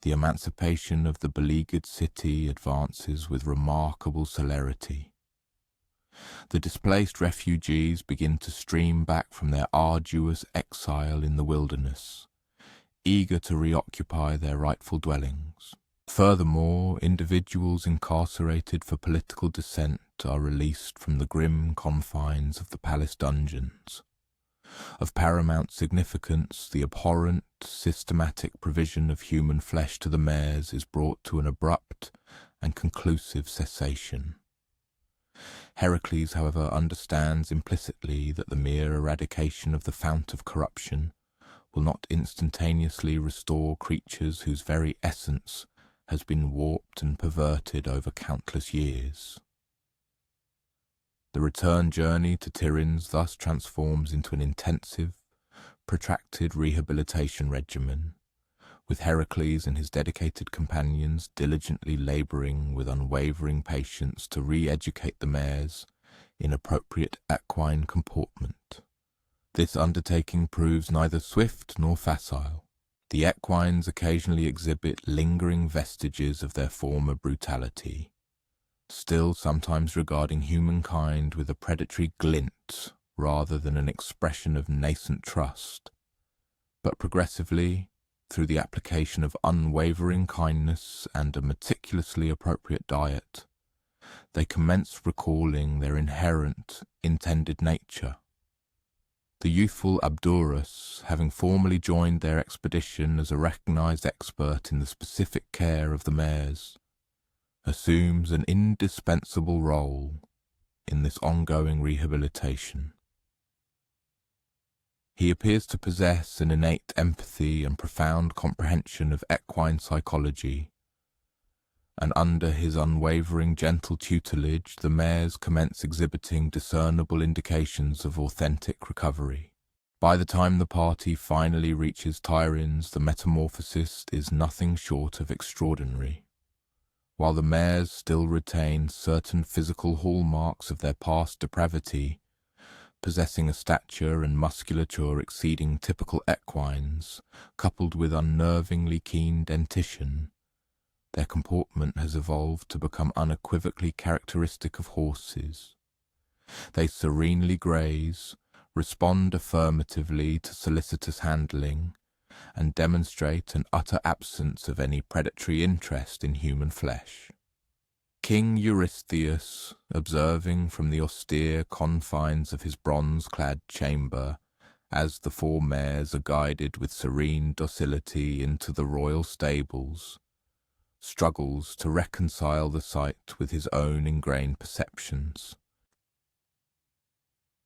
the emancipation of the beleaguered city advances with remarkable celerity. The displaced refugees begin to stream back from their arduous exile in the wilderness, eager to reoccupy their rightful dwellings. Furthermore, individuals incarcerated for political dissent are released from the grim confines of the palace dungeons. Of paramount significance, the abhorrent, systematic provision of human flesh to the mares is brought to an abrupt and conclusive cessation. Heracles, however, understands implicitly that the mere eradication of the fount of corruption will not instantaneously restore creatures whose very essence has been warped and perverted over countless years. The return journey to Tiryns thus transforms into an intensive, protracted rehabilitation regimen, with Heracles and his dedicated companions diligently labouring with unwavering patience to re-educate the mares in appropriate equine comportment. This undertaking proves neither swift nor facile. The equines occasionally exhibit lingering vestiges of their former brutality, still sometimes regarding humankind with a predatory glint rather than an expression of nascent trust. But progressively, through the application of unwavering kindness and a meticulously appropriate diet, they commence recalling their inherent, intended nature. The youthful Abderus, having formerly joined their expedition as a recognized expert in the specific care of the mares, assumes an indispensable role in this ongoing rehabilitation. He appears to possess an innate empathy and profound comprehension of equine psychology, and under his unwavering gentle tutelage the mares commence exhibiting discernible indications of authentic recovery. By the time the party finally reaches Tyrins, the metamorphosis is nothing short of extraordinary. While the mares still retain certain physical hallmarks of their past depravity, possessing a stature and musculature exceeding typical equines, coupled with unnervingly keen dentition, their comportment has evolved to become unequivocally characteristic of horses. They serenely graze, respond affirmatively to solicitous handling, and demonstrate an utter absence of any predatory interest in human flesh. King Eurystheus, observing from the austere confines of his bronze-clad chamber, as the four mares are guided with serene docility into the royal stables, struggles to reconcile the sight with his own ingrained perceptions.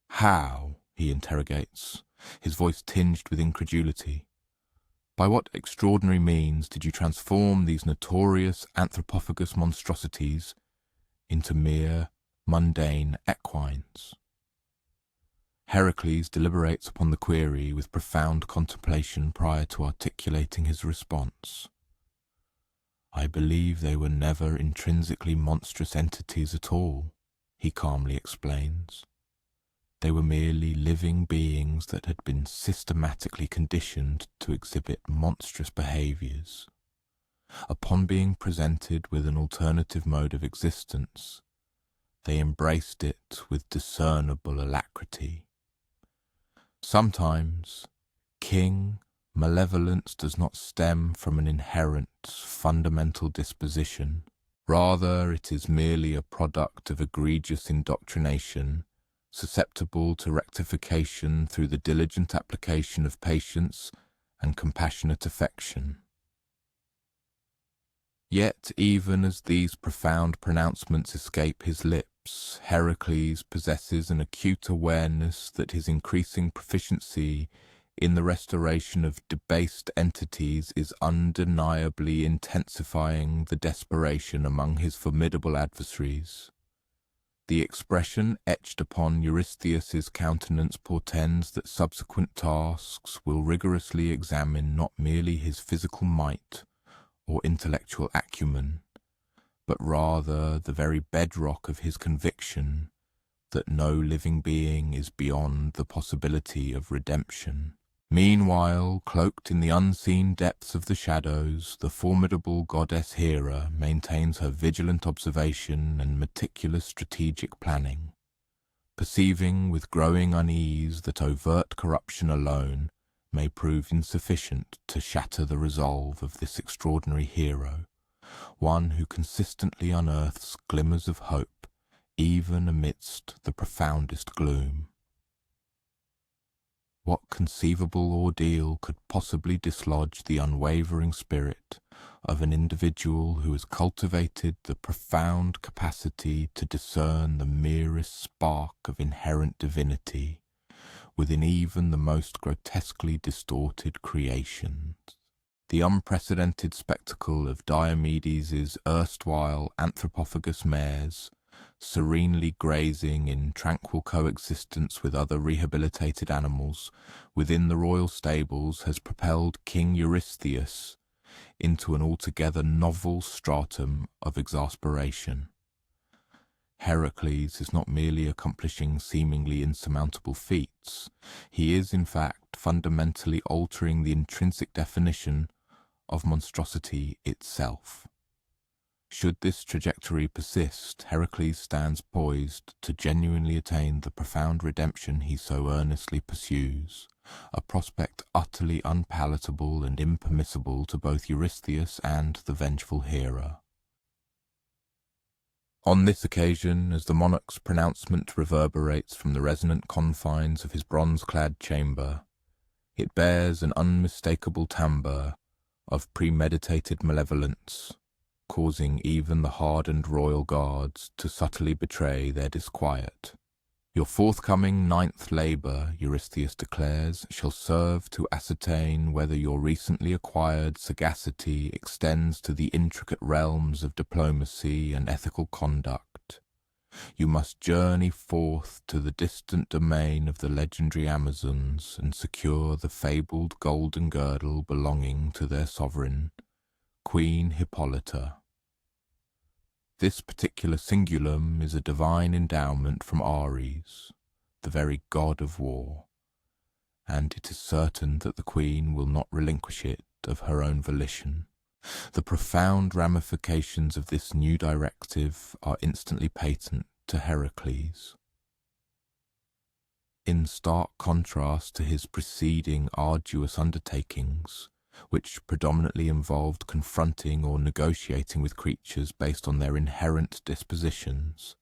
"How?" he interrogates, his voice tinged with incredulity. "By what extraordinary means did you transform these notorious anthropophagus monstrosities into mere mundane equines?" Hercules deliberates upon the query with profound contemplation prior to articulating his response. "I believe they were never intrinsically monstrous entities at all," he calmly explains. "They were merely living beings that had been systematically conditioned to exhibit monstrous behaviours. Upon being presented with an alternative mode of existence, they embraced it with discernible alacrity. Sometimes, King, malevolence does not stem from an inherent, fundamental disposition. Rather, it is merely a product of egregious indoctrination, susceptible to rectification through the diligent application of patience and compassionate affection." Yet, even as these profound pronouncements escape his lips, Heracles possesses an acute awareness that his increasing proficiency in the restoration of debased entities is undeniably intensifying the desperation among his formidable adversaries. The expression etched upon Eurystheus's countenance portends that subsequent tasks will rigorously examine not merely his physical might or intellectual acumen, but rather the very bedrock of his conviction that no living being is beyond the possibility of redemption. Meanwhile, cloaked in the unseen depths of the shadows, the formidable goddess Hera maintains her vigilant observation and meticulous strategic planning. Perceiving with growing unease that overt corruption alone may prove insufficient to shatter the resolve of this extraordinary hero, one who consistently unearths glimmers of hope even amidst the profoundest gloom. What conceivable ordeal could possibly dislodge the unwavering spirit of an individual who has cultivated the profound capacity to discern the merest spark of inherent divinity within even the most grotesquely distorted creations? The unprecedented spectacle of Diomedes's erstwhile anthropophagus mares serenely grazing in tranquil coexistence with other rehabilitated animals within the royal stables has propelled King Eurystheus into an altogether novel stratum of exasperation. Heracles is not merely accomplishing seemingly insurmountable feats, he is in fact fundamentally altering the intrinsic definition of monstrosity itself. Should this trajectory persist, Heracles stands poised to genuinely attain the profound redemption he so earnestly pursues, a prospect utterly unpalatable and impermissible to both Eurystheus and the vengeful Hera. On this occasion, as the monarch's pronouncement reverberates from the resonant confines of his bronze-clad chamber, it bears an unmistakable timbre of premeditated malevolence, causing even the hardened royal guards to subtly betray their disquiet. Your forthcoming ninth labour, Eurystheus declares, shall serve to ascertain whether your recently acquired sagacity extends to the intricate realms of diplomacy and ethical conduct. You must journey forth to the distant domain of the legendary Amazons and secure the fabled golden girdle belonging to their sovereign, Queen Hippolyta. This particular singulum is a divine endowment from Ares, the very god of war, and it is certain that the queen will not relinquish it of her own volition. The profound ramifications of this new directive are instantly patent to Hercules. In stark contrast to his preceding arduous undertakings, which predominantly involved confronting or negotiating with creatures based on their inherent dispositions,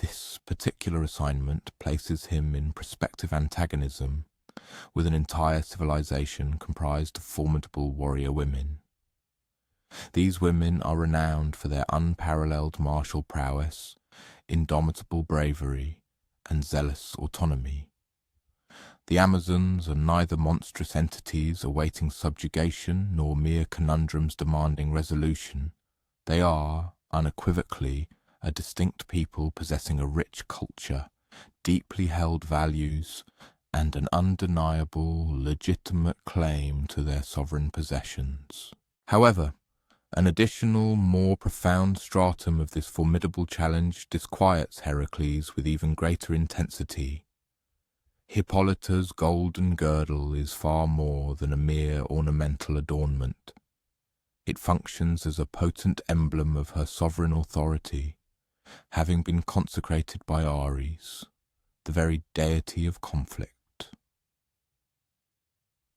this particular assignment places him in prospective antagonism with an entire civilization comprised of formidable warrior women. These women are renowned for their unparalleled martial prowess, indomitable bravery, and zealous autonomy. The Amazons are neither monstrous entities awaiting subjugation nor mere conundrums demanding resolution. They are, unequivocally, a distinct people possessing a rich culture, deeply held values, and an undeniable, legitimate claim to their sovereign possessions. However, an additional, more profound stratum of this formidable challenge disquiets Heracles with even greater intensity. Hippolyta's golden girdle is far more than a mere ornamental adornment. It functions as a potent emblem of her sovereign authority, having been consecrated by Ares, the very deity of conflict.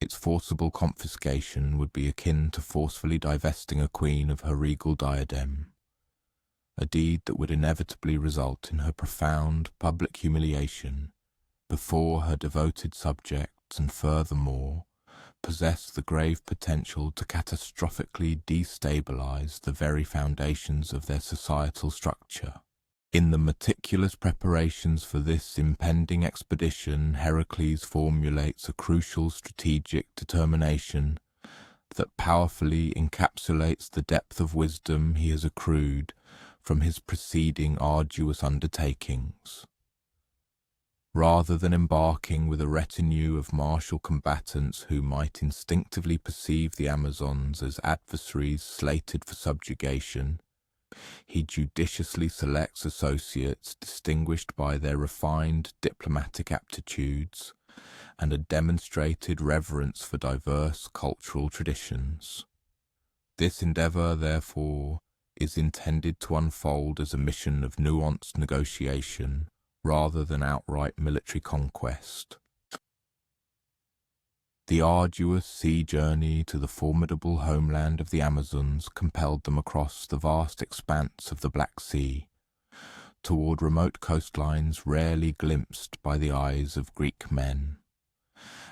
Its forcible confiscation would be akin to forcefully divesting a queen of her regal diadem, a deed that would inevitably result in her profound public humiliation before her devoted subjects, and furthermore possess the grave potential to catastrophically destabilize the very foundations of their societal structure. In the meticulous preparations for this impending expedition, Heracles formulates a crucial strategic determination that powerfully encapsulates the depth of wisdom he has accrued from his preceding arduous undertakings. Rather than embarking with a retinue of martial combatants who might instinctively perceive the Amazons as adversaries slated for subjugation, he judiciously selects associates distinguished by their refined diplomatic aptitudes and a demonstrated reverence for diverse cultural traditions. This endeavour, therefore, is intended to unfold as a mission of nuanced negotiation rather than outright military conquest. The arduous sea journey to the formidable homeland of the Amazons compelled them across the vast expanse of the Black Sea, toward remote coastlines rarely glimpsed by the eyes of Greek men.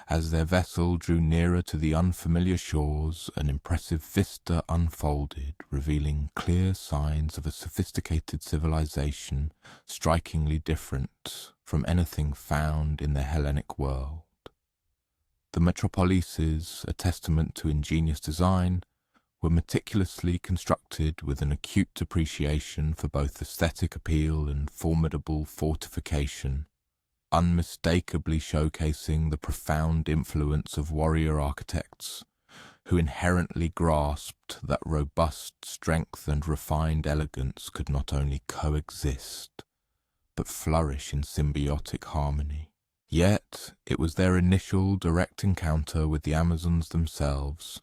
As their vessel drew nearer to the unfamiliar shores, an impressive vista unfolded, revealing clear signs of a sophisticated civilization strikingly different from anything found in the Hellenic world. The metropolises, a testament to ingenious design, were meticulously constructed with an acute appreciation for both aesthetic appeal and formidable fortification, unmistakably showcasing the profound influence of warrior architects who inherently grasped that robust strength and refined elegance could not only coexist, but flourish in symbiotic harmony. Yet it was their initial direct encounter with the Amazons themselves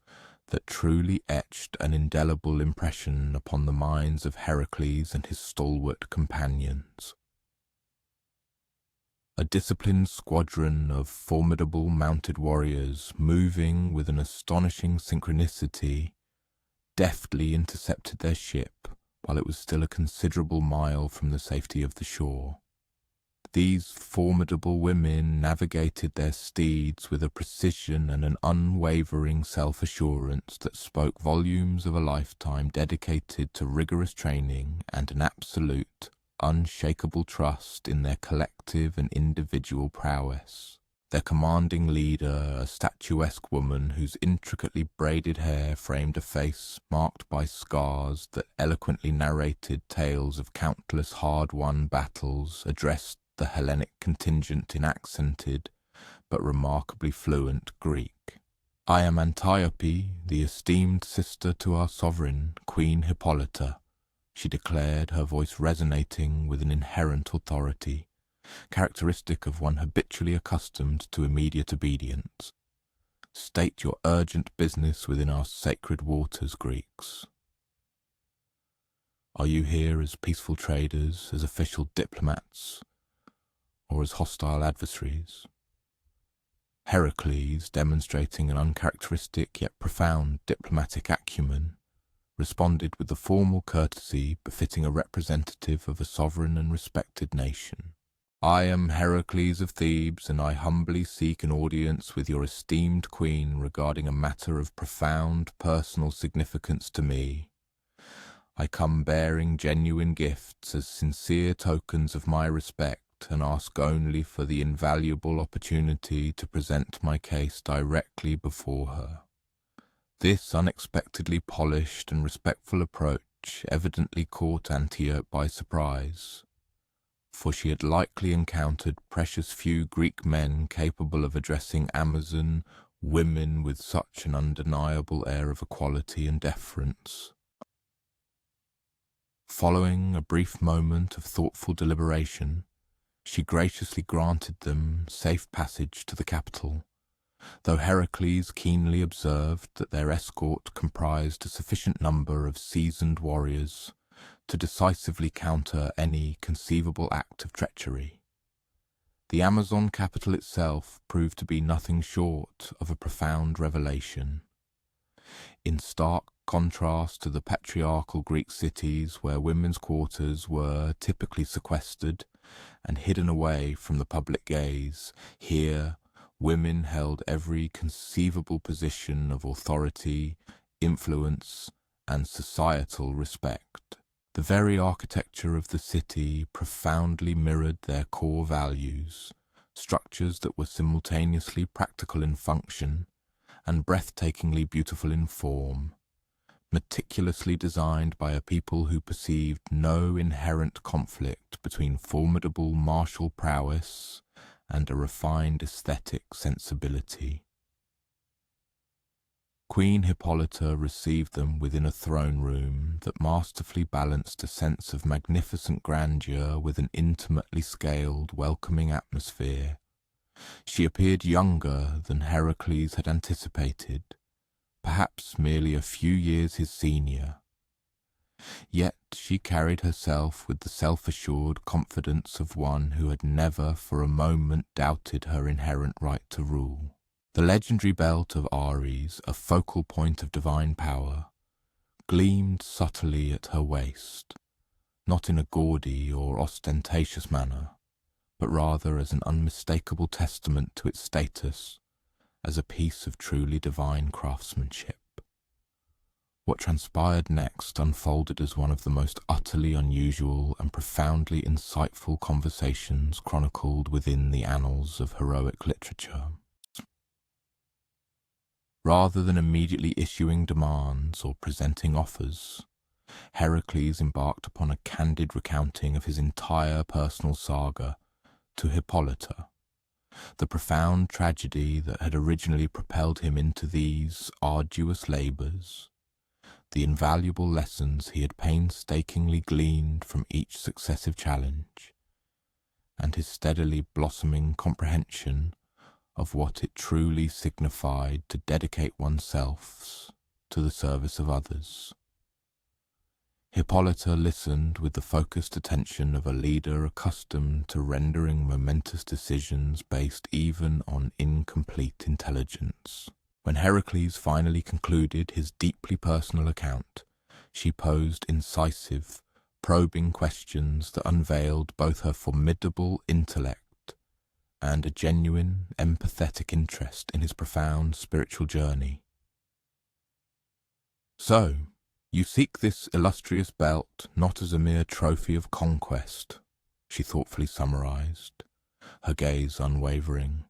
that truly etched an indelible impression upon the minds of Heracles and his stalwart companions. A disciplined squadron of formidable mounted warriors, moving with an astonishing synchronicity, deftly intercepted their ship while it was still a considerable mile from the safety of the shore. These formidable women navigated their steeds with a precision and an unwavering self-assurance that spoke volumes of a lifetime dedicated to rigorous training and an absolute, unshakable trust in their collective and individual prowess. Their commanding leader, a statuesque woman whose intricately braided hair framed a face marked by scars that eloquently narrated tales of countless hard-won battles, addressed the Hellenic contingent in accented but remarkably fluent Greek. "I am Antiope, the esteemed sister to our sovereign, Queen Hippolyta," she declared, her voice resonating with an inherent authority, characteristic of one habitually accustomed to immediate obedience. "State your urgent business within our sacred waters, Greeks. Are you here as peaceful traders, as official diplomats, or as hostile adversaries?" Hercules, demonstrating an uncharacteristic yet profound diplomatic acumen, responded with the formal courtesy befitting a representative of a sovereign and respected nation. "I am Hercules of Thebes, and I humbly seek an audience with your esteemed queen regarding a matter of profound personal significance to me. I come bearing genuine gifts as sincere tokens of my respect, and ask only for the invaluable opportunity to present my case directly before her." This unexpectedly polished and respectful approach evidently caught Antiope by surprise, for she had likely encountered precious few Greek men capable of addressing Amazon women with such an undeniable air of equality and deference. Following a brief moment of thoughtful deliberation, she graciously granted them safe passage to the capital, though Heracles keenly observed that their escort comprised a sufficient number of seasoned warriors to decisively counter any conceivable act of treachery. The Amazon capital itself proved to be nothing short of a profound revelation. In stark contrast to the patriarchal Greek cities where women's quarters were typically sequestered and hidden away from the public gaze, here women held every conceivable position of authority, influence, and societal respect. The very architecture of the city profoundly mirrored their core values, structures that were simultaneously practical in function and breathtakingly beautiful in form, meticulously designed by a people who perceived no inherent conflict between formidable martial prowess and a refined aesthetic sensibility. Queen Hippolyta received them within a throne room that masterfully balanced a sense of magnificent grandeur with an intimately scaled, welcoming atmosphere. She appeared younger than Heracles had anticipated, perhaps merely a few years his senior. Yet she carried herself with the self-assured confidence of one who had never for a moment doubted her inherent right to rule. The legendary belt of Ares, a focal point of divine power, gleamed subtly at her waist, not in a gaudy or ostentatious manner, but rather as an unmistakable testament to its status as a piece of truly divine craftsmanship. What transpired next unfolded as one of the most utterly unusual and profoundly insightful conversations chronicled within the annals of heroic literature. Rather than immediately issuing demands or presenting offers, Heracles embarked upon a candid recounting of his entire personal saga to Hippolyta, the profound tragedy that had originally propelled him into these arduous labours, the invaluable lessons he had painstakingly gleaned from each successive challenge, and his steadily blossoming comprehension of what it truly signified to dedicate oneself to the service of others. Hippolyta listened with the focused attention of a leader accustomed to rendering momentous decisions based even on incomplete intelligence. When Heracles finally concluded his deeply personal account, she posed incisive, probing questions that unveiled both her formidable intellect and a genuine, empathetic interest in his profound spiritual journey. "So, You seek this illustrious belt not as a mere trophy of conquest, she thoughtfully summarized, her gaze unwavering,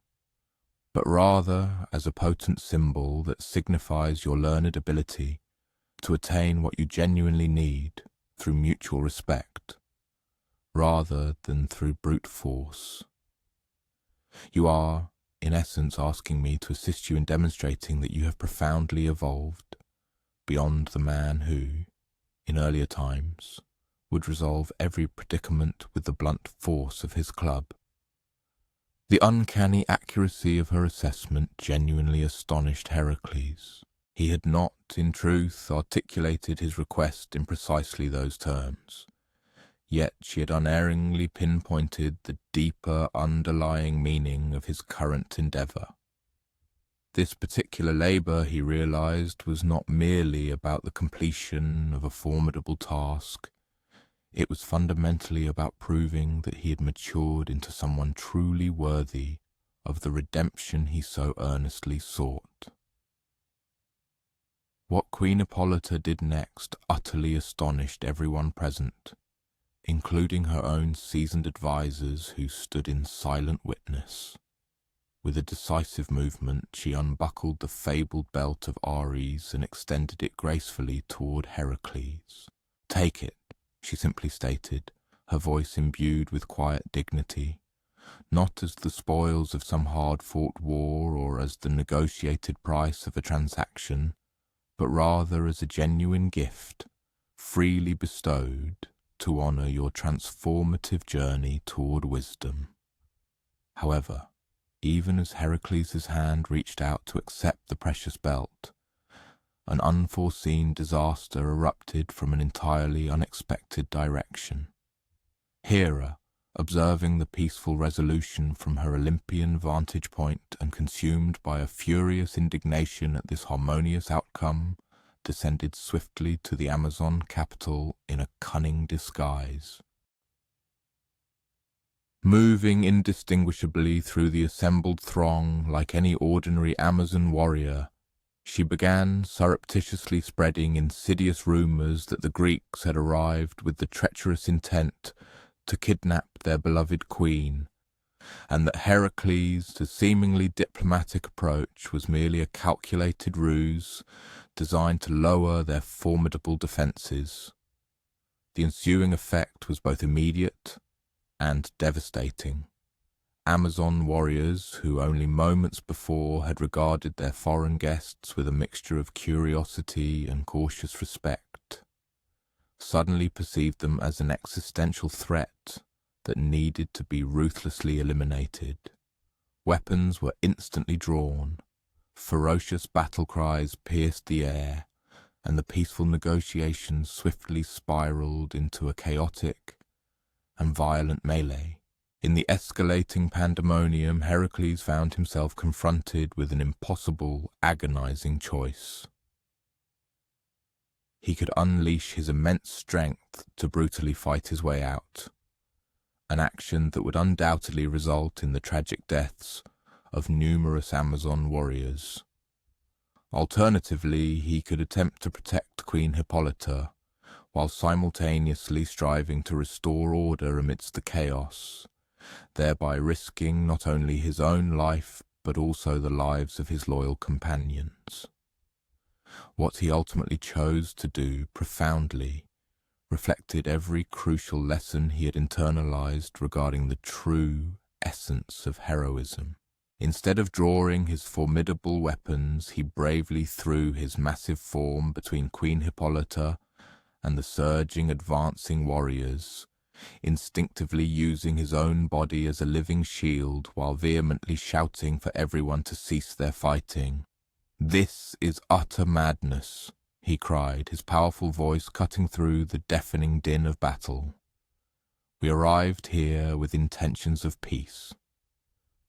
but rather as a potent symbol that signifies your learned ability to attain what you genuinely need through mutual respect, rather than through brute force. You are, in essence, asking me to assist you in demonstrating that you have profoundly evolved beyond the man who, in earlier times, would resolve every predicament with the blunt force of his club. The uncanny accuracy of her assessment genuinely astonished Hercules. He had not, in truth, articulated his request in precisely those terms, yet she had unerringly pinpointed the deeper underlying meaning of his current endeavour. This particular labour, he realized, was not merely about the completion of a formidable task. It was fundamentally about proving that he had matured into someone truly worthy of the redemption he so earnestly sought. What Queen Hippolyta did next utterly astonished everyone present, including her own seasoned advisers who stood in silent witness. With a decisive movement, she unbuckled the fabled belt of Ares and extended it gracefully toward Hercules. "Take it," she simply stated, her voice imbued with quiet dignity, not as the spoils of some hard-fought war or as the negotiated price of a transaction, but rather as a genuine gift, freely bestowed to honour your transformative journey toward wisdom. However, even as Heracles' hand reached out to accept the precious belt, an unforeseen disaster erupted from an entirely unexpected direction. Hera, observing the peaceful resolution from her Olympian vantage point and consumed by a furious indignation at this harmonious outcome, descended swiftly to the Amazon capital in a cunning disguise. Moving indistinguishably through the assembled throng like any ordinary Amazon warrior, she began surreptitiously spreading insidious rumors that the Greeks had arrived with the treacherous intent to kidnap their beloved queen, and that Heracles' seemingly diplomatic approach was merely a calculated ruse designed to lower their formidable defences. The ensuing effect was both immediate and devastating. Amazon warriors, who only moments before had regarded their foreign guests with a mixture of curiosity and cautious respect, suddenly perceived them as an existential threat that needed to be ruthlessly eliminated. Weapons were instantly drawn, ferocious battle cries pierced the air, and the peaceful negotiations swiftly spiraled into a chaotic and violent melee. In the escalating pandemonium, Heracles found himself confronted with an impossible, agonizing choice. He could unleash his immense strength to brutally fight his way out, an action that would undoubtedly result in the tragic deaths of numerous Amazon warriors. Alternatively, he could attempt to protect Queen Hippolyta, while simultaneously striving to restore order amidst the chaos, thereby risking not only his own life but also the lives of his loyal companions. What he ultimately chose to do profoundly reflected every crucial lesson he had internalized regarding the true essence of heroism. Instead of drawing his formidable weapons, he bravely threw his massive form between Queen Hippolyta and the surging, advancing warriors, instinctively using his own body as a living shield while vehemently shouting for everyone to cease their fighting. "This is utter madness," he cried, his powerful voice cutting through the deafening din of battle. "We arrived here with intentions of peace.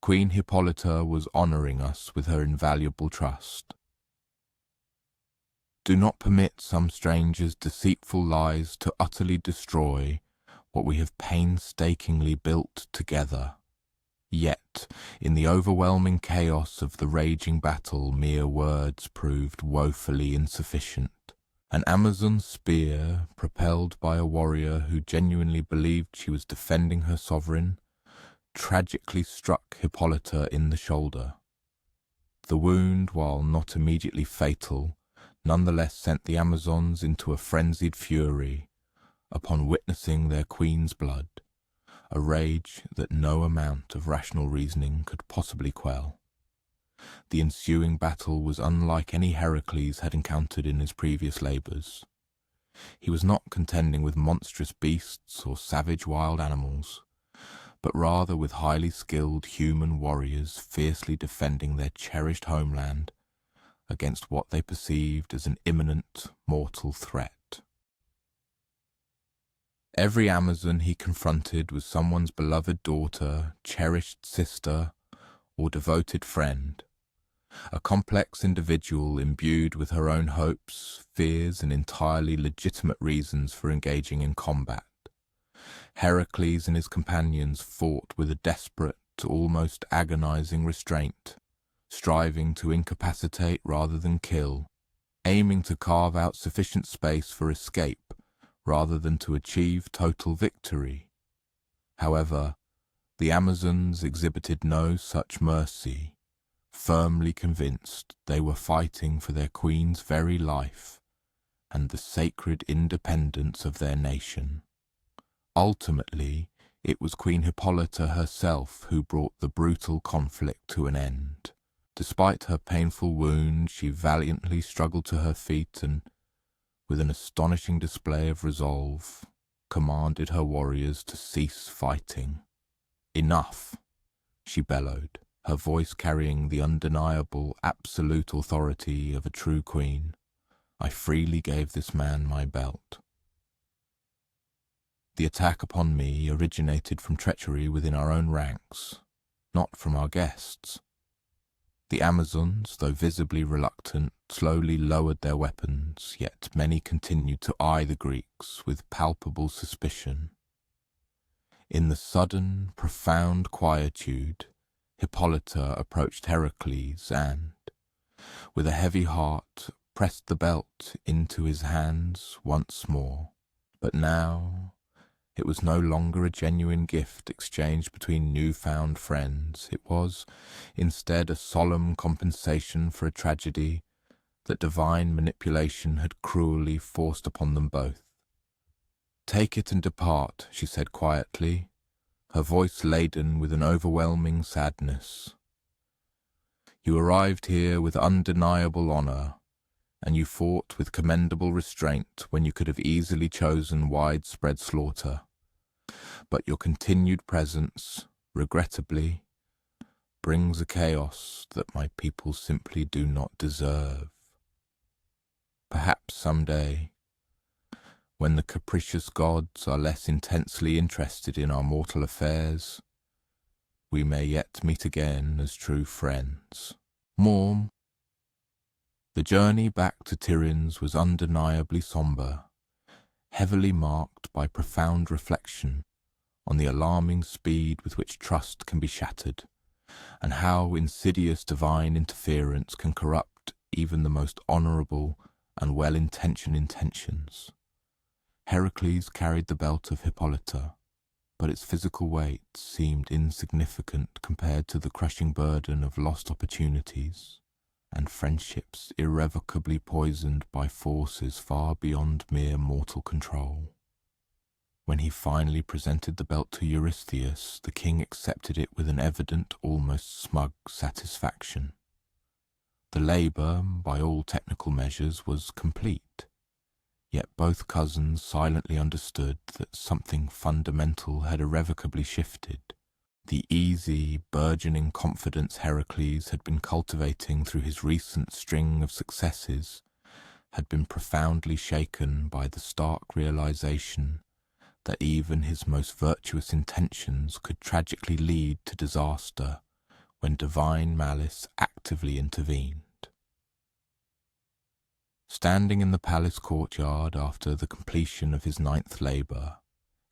Queen Hippolyta was honouring us with her invaluable trust. Do not permit some stranger's deceitful lies to utterly destroy what we have painstakingly built together." Yet, in the overwhelming chaos of the raging battle, mere words proved woefully insufficient. An Amazon spear, propelled by a warrior who genuinely believed she was defending her sovereign, tragically struck Hippolyta in the shoulder. The wound, while not immediately fatal, nonetheless sent the Amazons into a frenzied fury upon witnessing their queen's blood, a rage that no amount of rational reasoning could possibly quell. The ensuing battle was unlike any Hercules had encountered in his previous labours. He was not contending with monstrous beasts or savage wild animals, but rather with highly skilled human warriors fiercely defending their cherished homeland against what they perceived as an imminent mortal threat. Every Amazon he confronted was someone's beloved daughter, cherished sister, or devoted friend, a complex individual imbued with her own hopes, fears, and entirely legitimate reasons for engaging in combat. Heracles and his companions fought with a desperate, almost agonizing restraint, striving to incapacitate rather than kill, aiming to carve out sufficient space for escape rather than to achieve total victory. However, the Amazons exhibited no such mercy, firmly convinced they were fighting for their queen's very life and the sacred independence of their nation. Ultimately, it was Queen Hippolyta herself who brought the brutal conflict to an end. Despite her painful wound, she valiantly struggled to her feet and, with an astonishing display of resolve, commanded her warriors to cease fighting. "Enough," she bellowed, her voice carrying the undeniable, absolute authority of a true queen. "I freely gave this man my belt." The attack upon me originated from treachery within our own ranks, not from our guests. The Amazons, though visibly reluctant, slowly lowered their weapons, yet many continued to eye the Greeks with palpable suspicion. In the sudden, profound quietude, Hippolyta approached Heracles and, with a heavy heart, pressed the belt into his hands once more. But now it was no longer a genuine gift exchanged between newfound friends. It was, instead, a solemn compensation for a tragedy that divine manipulation had cruelly forced upon them both. "Take it and depart," she said quietly, her voice laden with an overwhelming sadness. "You arrived here with undeniable honor, and you fought with commendable restraint when you could have easily chosen widespread slaughter. But your continued presence, regrettably, brings a chaos that my people simply do not deserve. Perhaps someday, when the capricious gods are less intensely interested in our mortal affairs, we may yet meet again as true friends." More. The journey back to Tiryns was undeniably sombre, heavily marked by profound reflection on the alarming speed with which trust can be shattered, and how insidious divine interference can corrupt even the most honourable and well-intentioned intentions. Heracles carried the belt of Hippolyta, but its physical weight seemed insignificant compared to the crushing burden of lost opportunities and friendships irrevocably poisoned by forces far beyond mere mortal control. When he finally presented the belt to Eurystheus, the king accepted it with an evident, almost smug satisfaction. The labour, by all technical measures, was complete, yet both cousins silently understood that something fundamental had irrevocably shifted. The easy, burgeoning confidence Heracles had been cultivating through his recent string of successes had been profoundly shaken by the stark realization that even his most virtuous intentions could tragically lead to disaster when divine malice actively intervened. Standing in the palace courtyard after the completion of his 9th labour,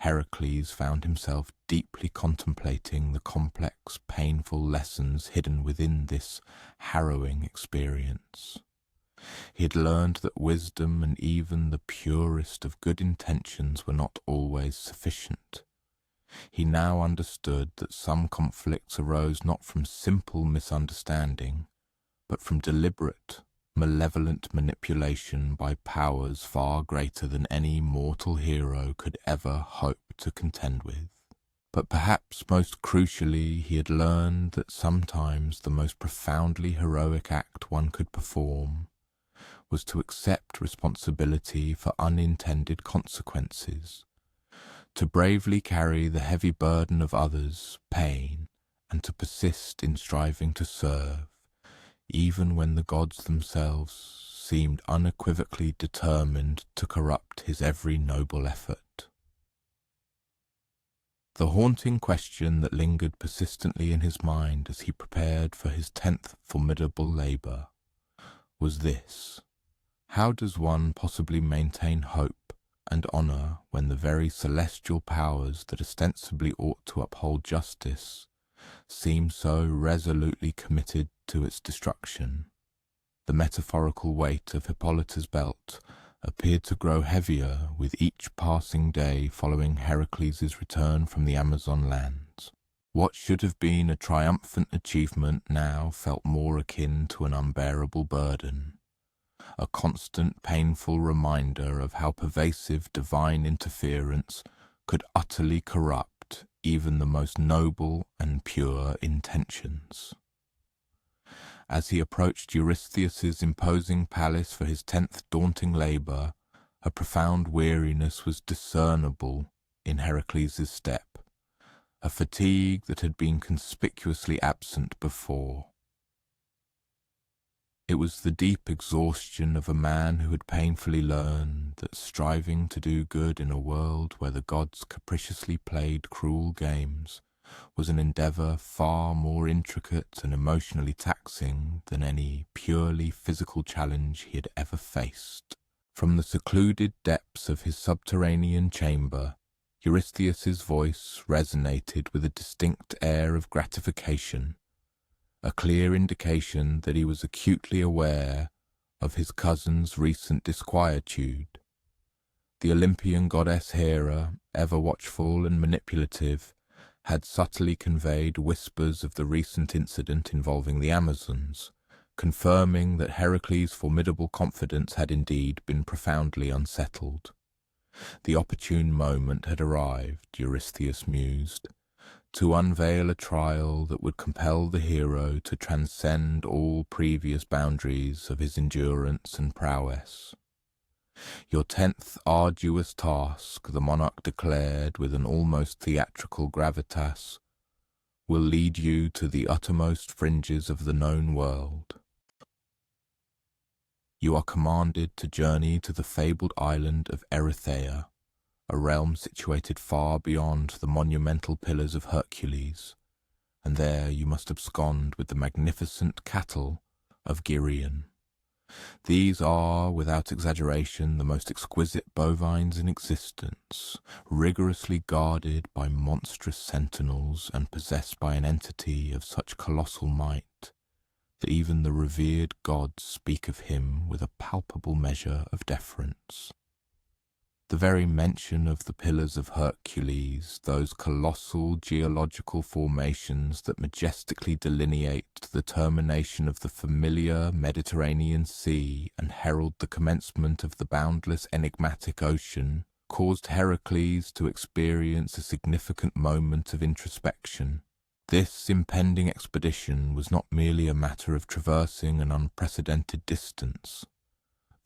Heracles found himself deeply contemplating the complex, painful lessons hidden within this harrowing experience. He had learned that wisdom and even the purest of good intentions were not always sufficient. He now understood that some conflicts arose not from simple misunderstanding, but from deliberate, malevolent manipulation by powers far greater than any mortal hero could ever hope to contend with. But perhaps most crucially, he had learned that sometimes the most profoundly heroic act one could perform was to accept responsibility for unintended consequences, to bravely carry the heavy burden of others' pain, and to persist in striving to serve, even when the gods themselves seemed unequivocally determined to corrupt his every noble effort. The haunting question that lingered persistently in his mind as he prepared for his 10th formidable labour was this: how does one possibly maintain hope and honour when the very celestial powers that ostensibly ought to uphold justice seem so resolutely committed to its destruction? The metaphorical weight of Hippolyta's belt appeared to grow heavier with each passing day following Hercules' return from the Amazon lands. What should have been a triumphant achievement now felt more akin to an unbearable burden, a constant painful reminder of how pervasive divine interference could utterly corrupt even the most noble and pure intentions. As he approached Eurystheus's imposing palace for his 10th daunting labour, a profound weariness was discernible in Hercules' step, a fatigue that had been conspicuously absent before. It was the deep exhaustion of a man who had painfully learned that striving to do good in a world where the gods capriciously played cruel games was an endeavour far more intricate and emotionally taxing than any purely physical challenge he had ever faced. From the secluded depths of his subterranean chamber, Eurystheus's voice resonated with a distinct air of gratification, a clear indication that he was acutely aware of his cousin's recent disquietude. The Olympian goddess Hera, ever watchful and manipulative, had subtly conveyed whispers of the recent incident involving the Amazons, confirming that Heracles' formidable confidence had indeed been profoundly unsettled. The opportune moment had arrived, Eurystheus mused, to unveil a trial that would compel the hero to transcend all previous boundaries of his endurance and prowess. Your 10th arduous task, the monarch declared with an almost theatrical gravitas, will lead you to the uttermost fringes of the known world. You are commanded to journey to the fabled island of Erythea, a realm situated far beyond the monumental pillars of Hercules, and there you must abscond with the magnificent cattle of Geryon. These are, without exaggeration, the most exquisite bovines in existence, rigorously guarded by monstrous sentinels and possessed by an entity of such colossal might that even the revered gods speak of him with a palpable measure of deference. The very mention of the Pillars of Hercules, those colossal geological formations that majestically delineate the termination of the familiar Mediterranean Sea and herald the commencement of the boundless enigmatic ocean, caused Heracles to experience a significant moment of introspection. This impending expedition was not merely a matter of traversing an unprecedented distance,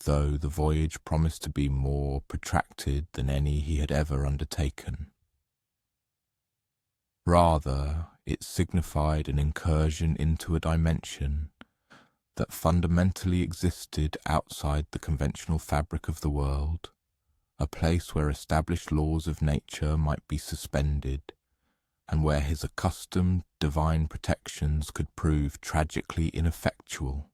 though the voyage promised to be more protracted than any he had ever undertaken. Rather, it signified an incursion into a dimension that fundamentally existed outside the conventional fabric of the world, a place where established laws of nature might be suspended, and where his accustomed divine protections could prove tragically ineffectual.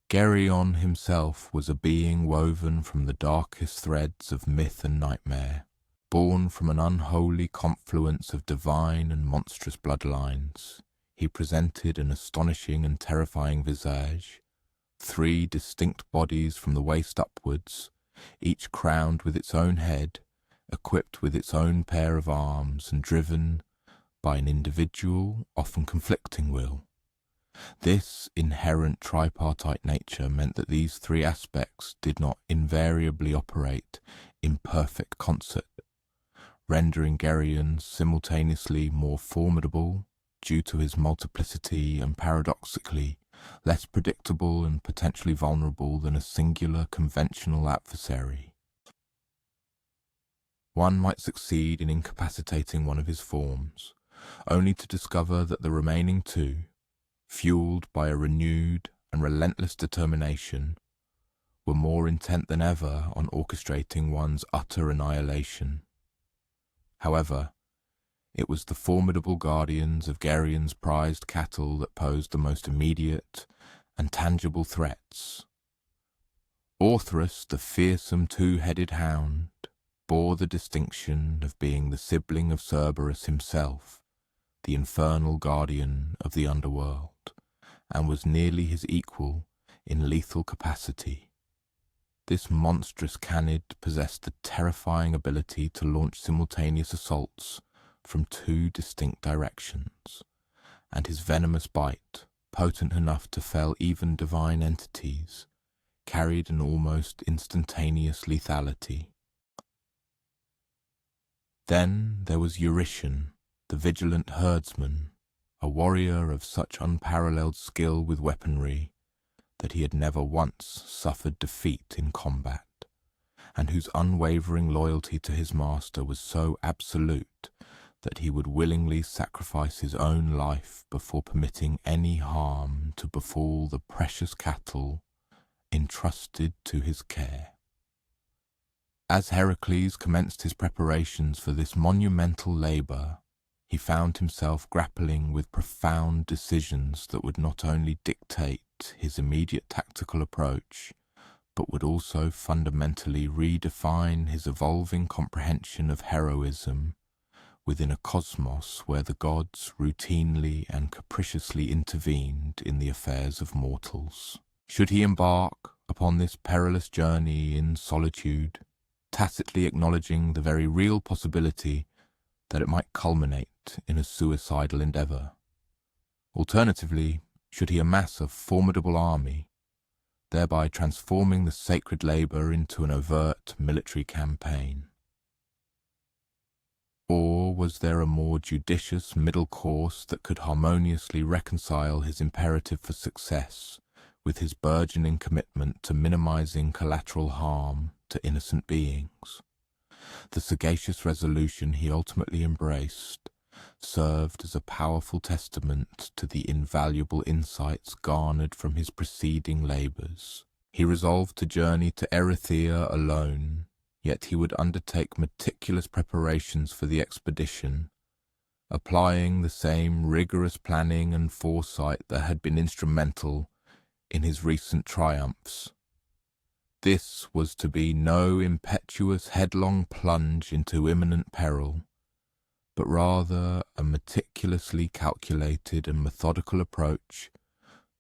Geryon himself was a being woven from the darkest threads of myth and nightmare, born from an unholy confluence of divine and monstrous bloodlines. He presented an astonishing and terrifying visage, 3 distinct bodies from the waist upwards, each crowned with its own head, equipped with its own pair of arms, and driven by an individual, often conflicting will. This inherent tripartite nature meant that these 3 aspects did not invariably operate in perfect concert, rendering Geryon simultaneously more formidable due to his multiplicity and paradoxically less predictable and potentially vulnerable than a singular conventional adversary. One might succeed in incapacitating one of his forms, only to discover that the remaining 2, fueled by a renewed and relentless determination, were more intent than ever on orchestrating one's utter annihilation. However, it was the formidable guardians of Geryon's prized cattle that posed the most immediate and tangible threats. Orthrus, the fearsome 2-headed hound, bore the distinction of being the sibling of Cerberus himself, the infernal guardian of the underworld, and was nearly his equal in lethal capacity. This monstrous canid possessed the terrifying ability to launch simultaneous assaults from 2 distinct directions, and his venomous bite, potent enough to fell even divine entities, carried an almost instantaneous lethality. Then there was Eurytion, the vigilant herdsman, a warrior of such unparalleled skill with weaponry that he had never once suffered defeat in combat, and whose unwavering loyalty to his master was so absolute that he would willingly sacrifice his own life before permitting any harm to befall the precious cattle entrusted to his care. As Hercules commenced his preparations for this monumental labour, he found himself grappling with profound decisions that would not only dictate his immediate tactical approach, but would also fundamentally redefine his evolving comprehension of heroism within a cosmos where the gods routinely and capriciously intervened in the affairs of mortals. Should he embark upon this perilous journey in solitude, tacitly acknowledging the very real possibility that it might culminate in a suicidal endeavour? Alternatively, should he amass a formidable army, thereby transforming the sacred labour into an overt military campaign? Or was there a more judicious middle course that could harmoniously reconcile his imperative for success with his burgeoning commitment to minimizing collateral harm to innocent beings? The sagacious resolution he ultimately embraced served as a powerful testament to the invaluable insights garnered from his preceding labours. He resolved to journey to Erythea alone, yet he would undertake meticulous preparations for the expedition, applying the same rigorous planning and foresight that had been instrumental in his recent triumphs. This was to be no impetuous, headlong plunge into imminent peril, but rather a meticulously calculated and methodical approach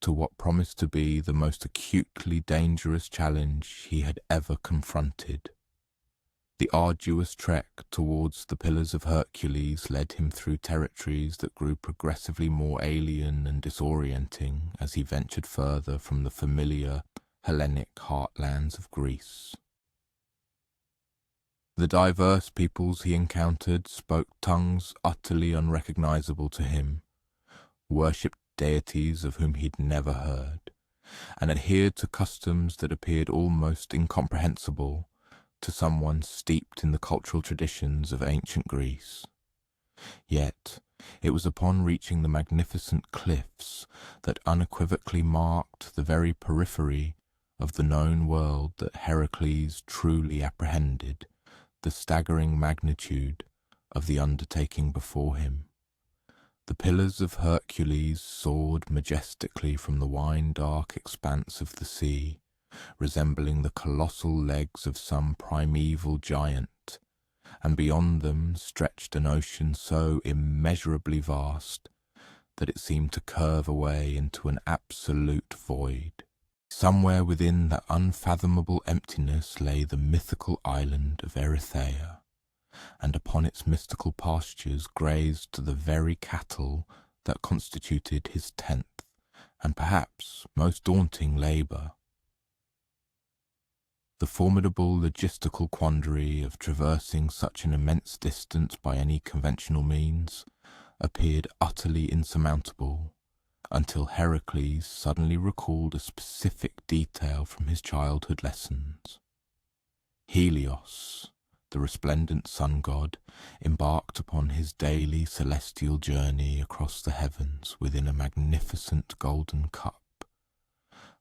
to what promised to be the most acutely dangerous challenge he had ever confronted. The arduous trek towards the Pillars of Hercules led him through territories that grew progressively more alien and disorienting as he ventured further from the familiar Hellenic heartlands of Greece. The diverse peoples he encountered spoke tongues utterly unrecognizable to him, worshipped deities of whom he'd never heard, and adhered to customs that appeared almost incomprehensible to someone steeped in the cultural traditions of ancient Greece. Yet it was upon reaching the magnificent cliffs that unequivocally marked the very periphery of the known world that Heracles truly apprehended the staggering magnitude of the undertaking before him. The Pillars of Hercules soared majestically from the wine-dark expanse of the sea, resembling the colossal legs of some primeval giant, and beyond them stretched an ocean so immeasurably vast that it seemed to curve away into an absolute void. Somewhere within that unfathomable emptiness lay the mythical island of Erythea, and upon its mystical pastures grazed the very cattle that constituted his 10th and perhaps most daunting labour. The formidable logistical quandary of traversing such an immense distance by any conventional means appeared utterly insurmountable until Hercules suddenly recalled a specific detail from his childhood lessons. Helios, the resplendent sun god, embarked upon his daily celestial journey across the heavens within a magnificent golden cup,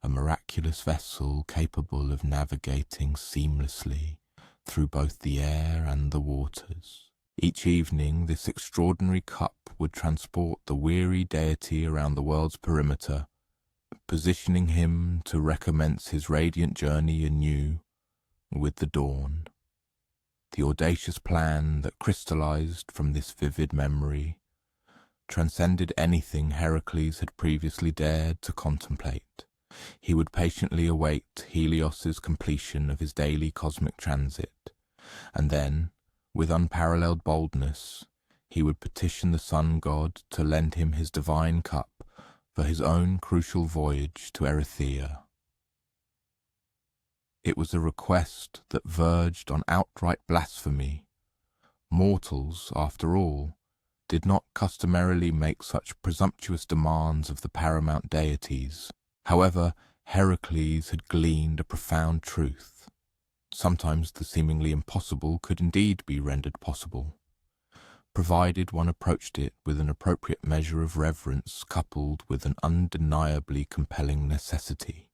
a miraculous vessel capable of navigating seamlessly through both the air and the waters. Each evening this extraordinary cup would transport the weary deity around the world's perimeter, positioning him to recommence his radiant journey anew with the dawn. The audacious plan that crystallized from this vivid memory transcended anything Heracles had previously dared to contemplate. He would patiently await Helios's completion of his daily cosmic transit, and then, with unparalleled boldness, he would petition the sun god to lend him his divine cup for his own crucial voyage to Erythea. It was a request that verged on outright blasphemy. Mortals, after all, did not customarily make such presumptuous demands of the paramount deities. However, Heracles had gleaned a profound truth. Sometimes the seemingly impossible could indeed be rendered possible, provided one approached it with an appropriate measure of reverence coupled with an undeniably compelling necessity.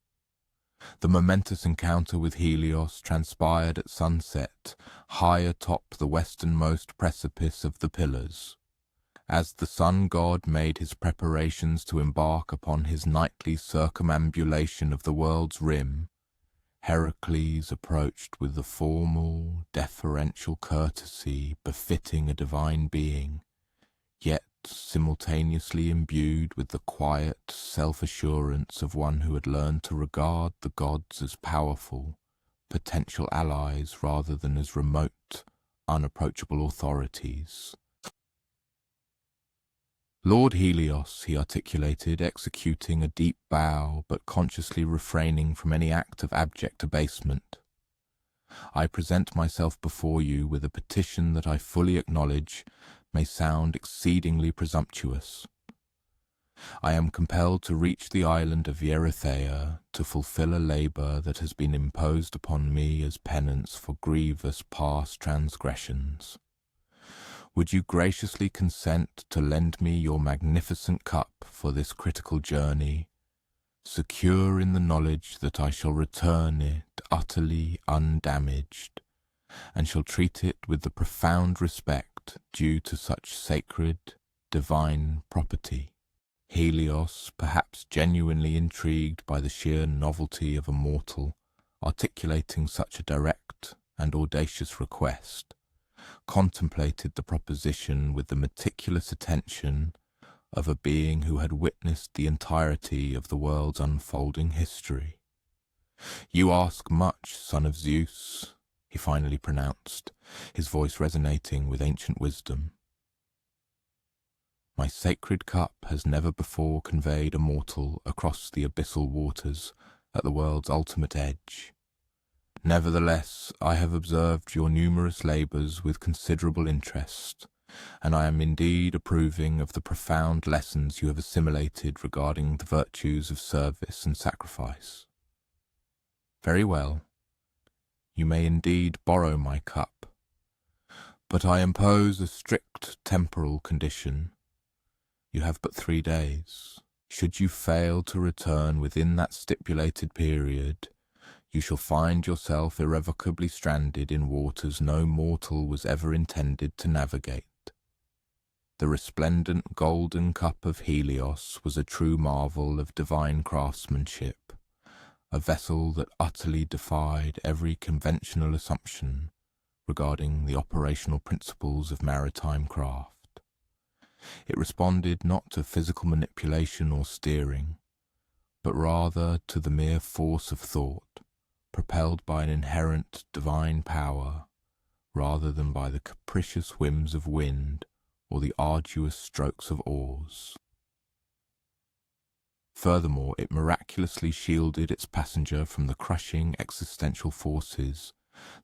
The momentous encounter with Helios transpired at sunset, high atop the westernmost precipice of the Pillars. As the sun god made his preparations to embark upon his nightly circumambulation of the world's rim, Heracles approached with the formal, deferential courtesy befitting a divine being, yet simultaneously imbued with the quiet self-assurance of one who had learned to regard the gods as powerful, potential allies rather than as remote, unapproachable authorities. "Lord Helios," he articulated, executing a deep bow, but consciously refraining from any act of abject abasement. "I present myself before you with a petition that I fully acknowledge may sound exceedingly presumptuous. I am compelled to reach the island of Erythea to fulfill a labour that has been imposed upon me as penance for grievous past transgressions. Would you graciously consent to lend me your magnificent cup for this critical journey, secure in the knowledge that I shall return it utterly undamaged, and shall treat it with the profound respect due to such sacred, divine property?" Helios, perhaps genuinely intrigued by the sheer novelty of a mortal articulating such a direct and audacious request, contemplated the proposition with the meticulous attention of a being who had witnessed the entirety of the world's unfolding history. "You ask much, son of Zeus," he finally pronounced, his voice resonating with ancient wisdom. "My sacred cup has never before conveyed a mortal across the abyssal waters at the world's ultimate edge. Nevertheless, I have observed your numerous labours with considerable interest, and I am indeed approving of the profound lessons you have assimilated regarding the virtues of service and sacrifice. Very well, you may indeed borrow my cup, but I impose a strict temporal condition. You have but 3 days. Should you fail to return within that stipulated period, you shall find yourself irrevocably stranded in waters no mortal was ever intended to navigate." The resplendent golden cup of Helios was a true marvel of divine craftsmanship, a vessel that utterly defied every conventional assumption regarding the operational principles of maritime craft. It responded not to physical manipulation or steering, but rather to the mere force of thought, propelled by an inherent divine power, rather than by the capricious whims of wind or the arduous strokes of oars. Furthermore, it miraculously shielded its passenger from the crushing existential forces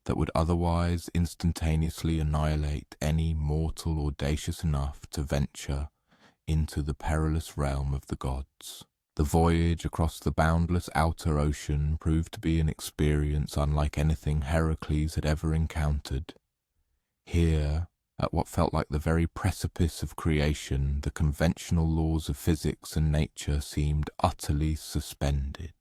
that would otherwise instantaneously annihilate any mortal audacious enough to venture into the perilous realm of the gods. The voyage across the boundless outer ocean proved to be an experience unlike anything Hercules had ever encountered. Here, at what felt like the very precipice of creation, the conventional laws of physics and nature seemed utterly suspended.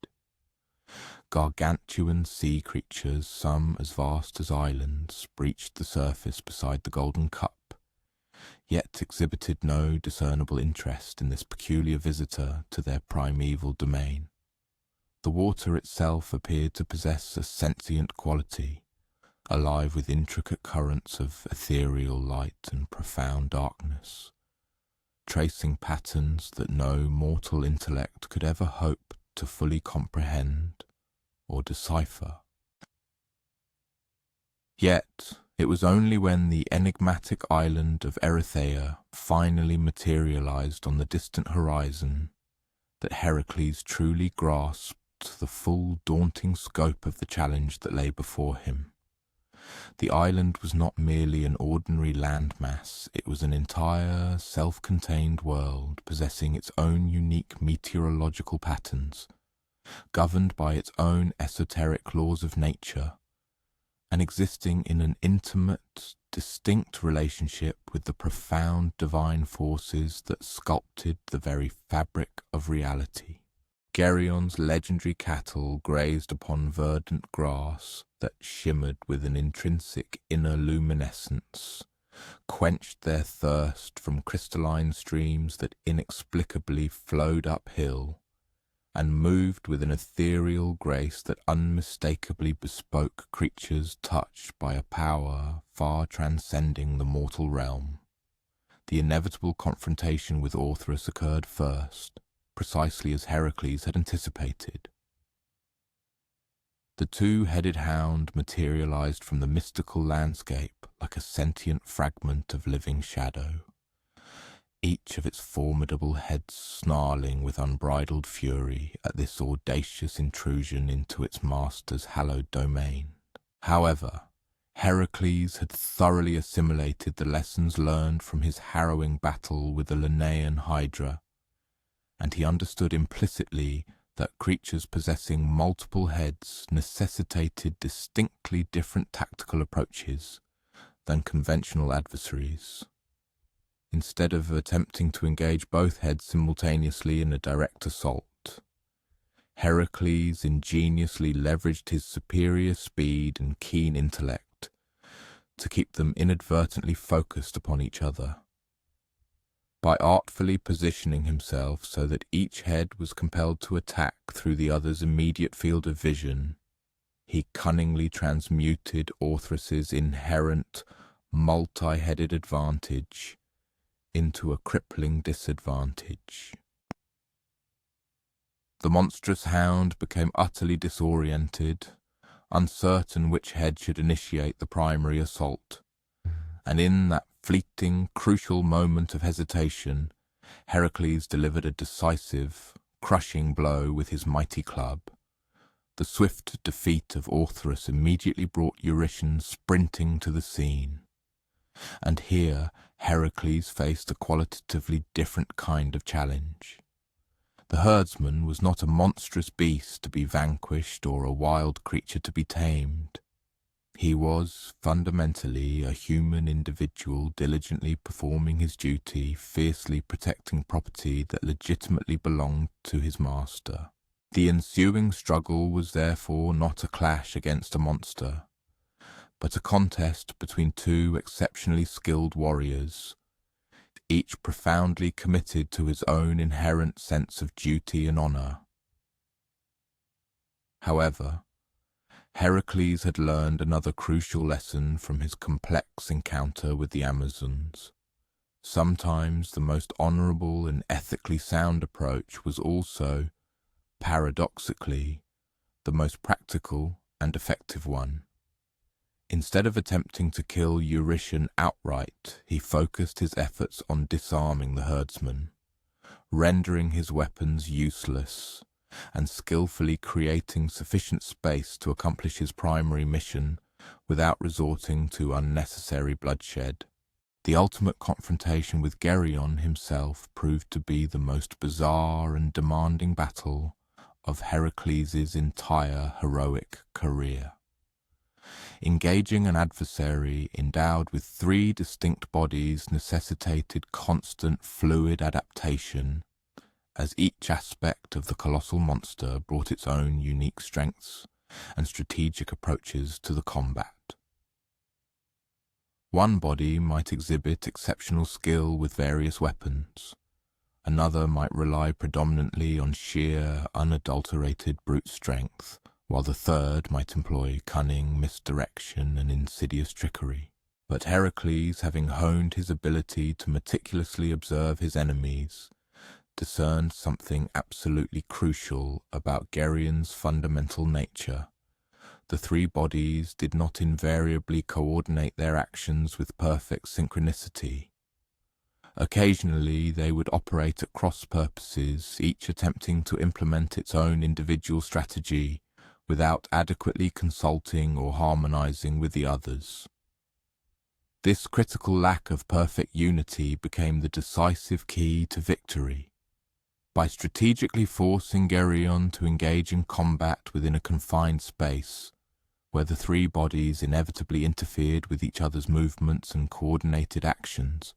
Gargantuan sea creatures, some as vast as islands, breached the surface beside the Golden Cup, yet exhibited no discernible interest in this peculiar visitor to their primeval domain. The water itself appeared to possess a sentient quality, alive with intricate currents of ethereal light and profound darkness, tracing patterns that no mortal intellect could ever hope to fully comprehend or decipher. Yet it was only when the enigmatic island of Erythea finally materialized on the distant horizon that Heracles truly grasped the full daunting scope of the challenge that lay before him. The island was not merely an ordinary landmass, it was an entire, self-contained world possessing its own unique meteorological patterns, governed by its own esoteric laws of nature, and existing in an intimate, distinct relationship with the profound divine forces that sculpted the very fabric of reality. Geryon's legendary cattle grazed upon verdant grass that shimmered with an intrinsic inner luminescence, quenched their thirst from crystalline streams that inexplicably flowed uphill, and moved with an ethereal grace that unmistakably bespoke creatures touched by a power far transcending the mortal realm. The inevitable confrontation with Orthrus occurred first, precisely as Heracles had anticipated. The two-headed hound materialized from the mystical landscape like a sentient fragment of living shadow, each of its formidable heads snarling with unbridled fury at this audacious intrusion into its master's hallowed domain. However, Heracles had thoroughly assimilated the lessons learned from his harrowing battle with the Linnaean Hydra, and he understood implicitly that creatures possessing multiple heads necessitated distinctly different tactical approaches than conventional adversaries. Instead of attempting to engage both heads simultaneously in a direct assault, Heracles ingeniously leveraged his superior speed and keen intellect to keep them inadvertently focused upon each other. By artfully positioning himself so that each head was compelled to attack through the other's immediate field of vision, he cunningly transmuted Orthrus's inherent multi-headed advantage into a crippling disadvantage. The monstrous hound became utterly disoriented, uncertain which head should initiate the primary assault, and in that fleeting, crucial moment of hesitation, Heracles delivered a decisive, crushing blow with his mighty club. The swift defeat of Orthrus immediately brought Eurytion sprinting to the scene. And here Heracles faced a qualitatively different kind of challenge. The herdsman was not a monstrous beast to be vanquished or a wild creature to be tamed. He was, fundamentally, a human individual diligently performing his duty, fiercely protecting property that legitimately belonged to his master. The ensuing struggle was therefore not a clash against a monster, but a contest between two exceptionally skilled warriors, each profoundly committed to his own inherent sense of duty and honor. However, Heracles had learned another crucial lesson from his complex encounter with the Amazons. Sometimes the most honorable and ethically sound approach was also paradoxically, the most practical and effective one. Instead of attempting to kill Eurytion outright, he focused his efforts on disarming the herdsman, rendering his weapons useless, and skillfully creating sufficient space to accomplish his primary mission without resorting to unnecessary bloodshed. The ultimate confrontation with Geryon himself proved to be the most bizarre and demanding battle of Heracles' entire heroic career. Engaging an adversary endowed with 3 distinct bodies necessitated constant fluid adaptation, as each aspect of the colossal monster brought its own unique strengths and strategic approaches to the combat. One body might exhibit exceptional skill with various weapons. Another might rely predominantly on sheer, unadulterated brute strength, while the third might employ cunning, misdirection, and insidious trickery. But Heracles, having honed his ability to meticulously observe his enemies, discerned something absolutely crucial about Geryon's fundamental nature. The 3 bodies did not invariably coordinate their actions with perfect synchronicity. Occasionally they would operate at cross purposes, each attempting to implement its own individual strategy without adequately consulting or harmonizing with the others. This critical lack of perfect unity became the decisive key to victory. By strategically forcing Geryon to engage in combat within a confined space, where the 3 bodies inevitably interfered with each other's movements and coordinated actions,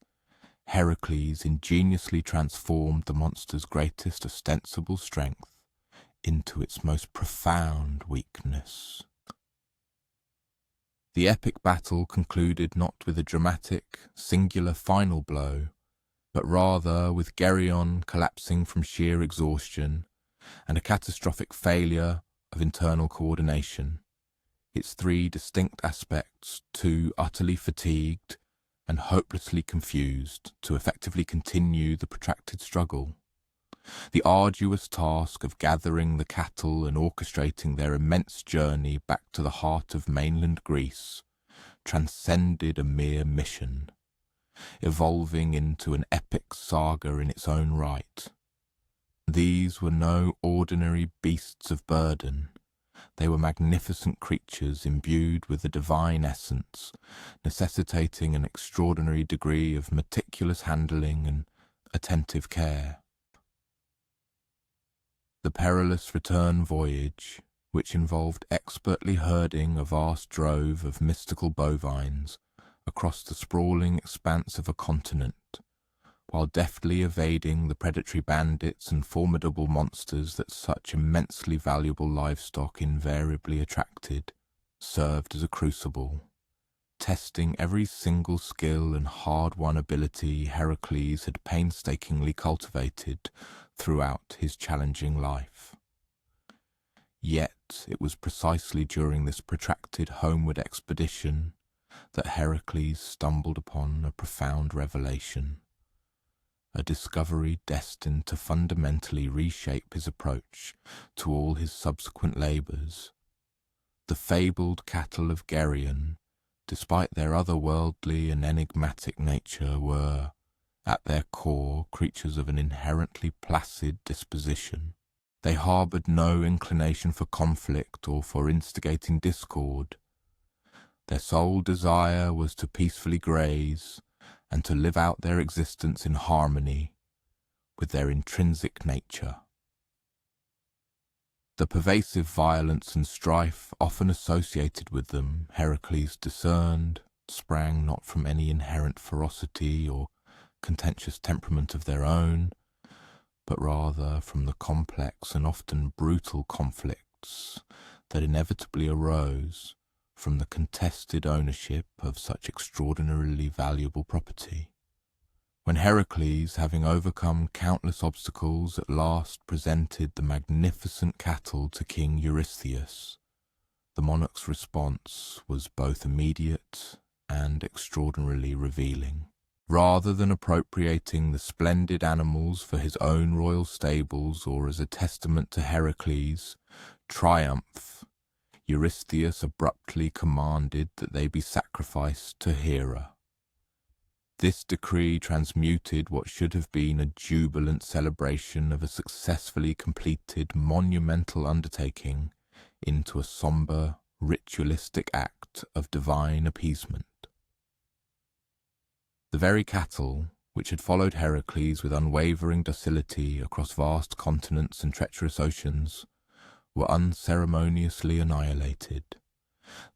Heracles ingeniously transformed the monster's greatest ostensible strength into its most profound weakness. The epic battle concluded not with a dramatic, singular final blow, but rather with Geryon collapsing from sheer exhaustion and a catastrophic failure of internal coordination. Its 3 distinct aspects, too utterly fatigued and hopelessly confused to effectively continue the protracted struggle. The arduous task of gathering the cattle and orchestrating their immense journey back to the heart of mainland Greece transcended a mere mission, evolving into an epic saga in its own right. These were no ordinary beasts of burden. They were magnificent creatures imbued with the divine essence, necessitating an extraordinary degree of meticulous handling and attentive care. The perilous return voyage, which involved expertly herding a vast drove of mystical bovines across the sprawling expanse of a continent, while deftly evading the predatory bandits and formidable monsters that such immensely valuable livestock invariably attracted, served as a crucible, testing every single skill and hard-won ability Heracles had painstakingly cultivated throughout his challenging life. Yet it was precisely during this protracted homeward expedition that Heracles stumbled upon a profound revelation, a discovery destined to fundamentally reshape his approach to all his subsequent labours. The fabled cattle of Geryon, despite their otherworldly and enigmatic nature, were, at their core, creatures of an inherently placid disposition. They harboured no inclination for conflict or for instigating discord. Their sole desire was to peacefully graze and to live out their existence in harmony with their intrinsic nature. The pervasive violence and strife often associated with them, Heracles discerned, sprang not from any inherent ferocity or contentious temperament of their own, but rather from the complex and often brutal conflicts that inevitably arose from the contested ownership of such extraordinarily valuable property. When Heracles, having overcome countless obstacles, at last presented the magnificent cattle to King Eurystheus, the monarch's response was both immediate and extraordinarily revealing. Rather than appropriating the splendid animals for his own royal stables or as a testament to Heracles' triumph, Eurystheus abruptly commanded that they be sacrificed to Hera. This decree transmuted what should have been a jubilant celebration of a successfully completed monumental undertaking into a somber, ritualistic act of divine appeasement. The very cattle, which had followed Heracles with unwavering docility across vast continents and treacherous oceans, were unceremoniously annihilated,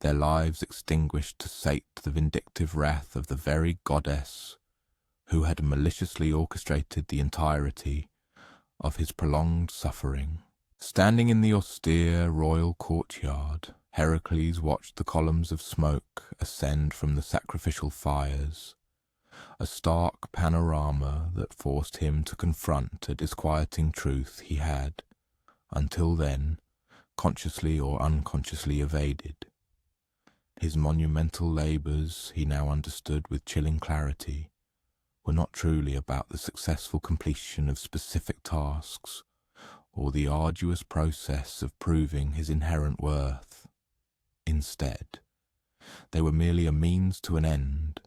their lives extinguished to sate the vindictive wrath of the very goddess who had maliciously orchestrated the entirety of his prolonged suffering. Standing in the austere royal courtyard, Heracles watched the columns of smoke ascend from the sacrificial fires, a stark panorama that forced him to confront a disquieting truth he had, until then, consciously or unconsciously evaded. His monumental labours, he now understood with chilling clarity, were not truly about the successful completion of specific tasks or the arduous process of proving his inherent worth. Instead, they were merely a means to an end,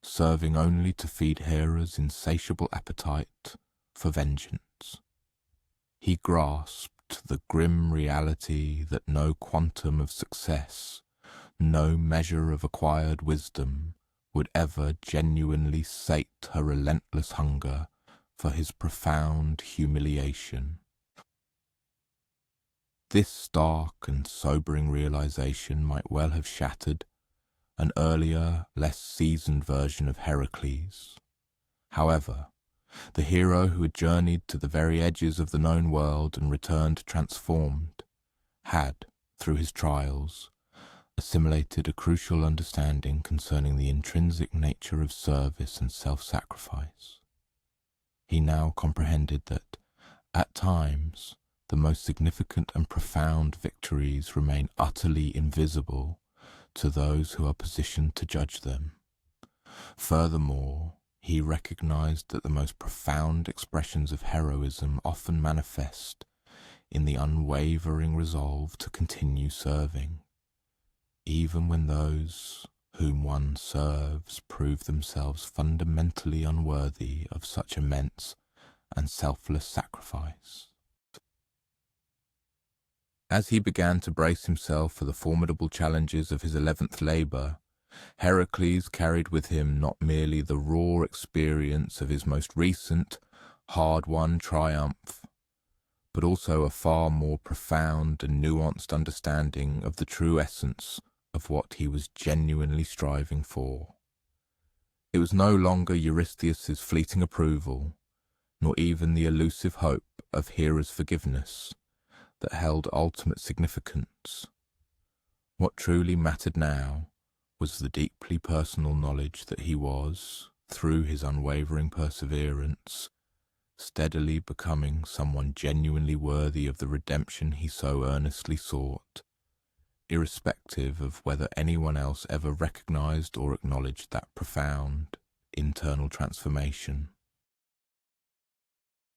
serving only to feed Hera's insatiable appetite for vengeance. He grasped the grim reality that no quantum of success, no measure of acquired wisdom would ever genuinely sate her relentless hunger for his profound humiliation. This stark and sobering realization might well have shattered an earlier, less seasoned version of Heracles. However, the hero who had journeyed to the very edges of the known world and returned transformed had, through his trials, assimilated a crucial understanding concerning the intrinsic nature of service and self-sacrifice. He now comprehended that, at times, the most significant and profound victories remain utterly invisible to those who are positioned to judge them. Furthermore, he recognized that the most profound expressions of heroism often manifest in the unwavering resolve to continue serving, even when those whom one serves prove themselves fundamentally unworthy of such immense and selfless sacrifice. As he began to brace himself for the formidable challenges of his 11th labour, Heracles carried with him not merely the raw experience of his most recent, hard-won triumph, but also a far more profound and nuanced understanding of the true essence of what he was genuinely striving for. It was no longer Eurystheus's fleeting approval, nor even the elusive hope of Hera's forgiveness, that held ultimate significance. What truly mattered now was the deeply personal knowledge that he was, through his unwavering perseverance, steadily becoming someone genuinely worthy of the redemption he so earnestly sought, irrespective of whether anyone else ever recognized or acknowledged that profound internal transformation.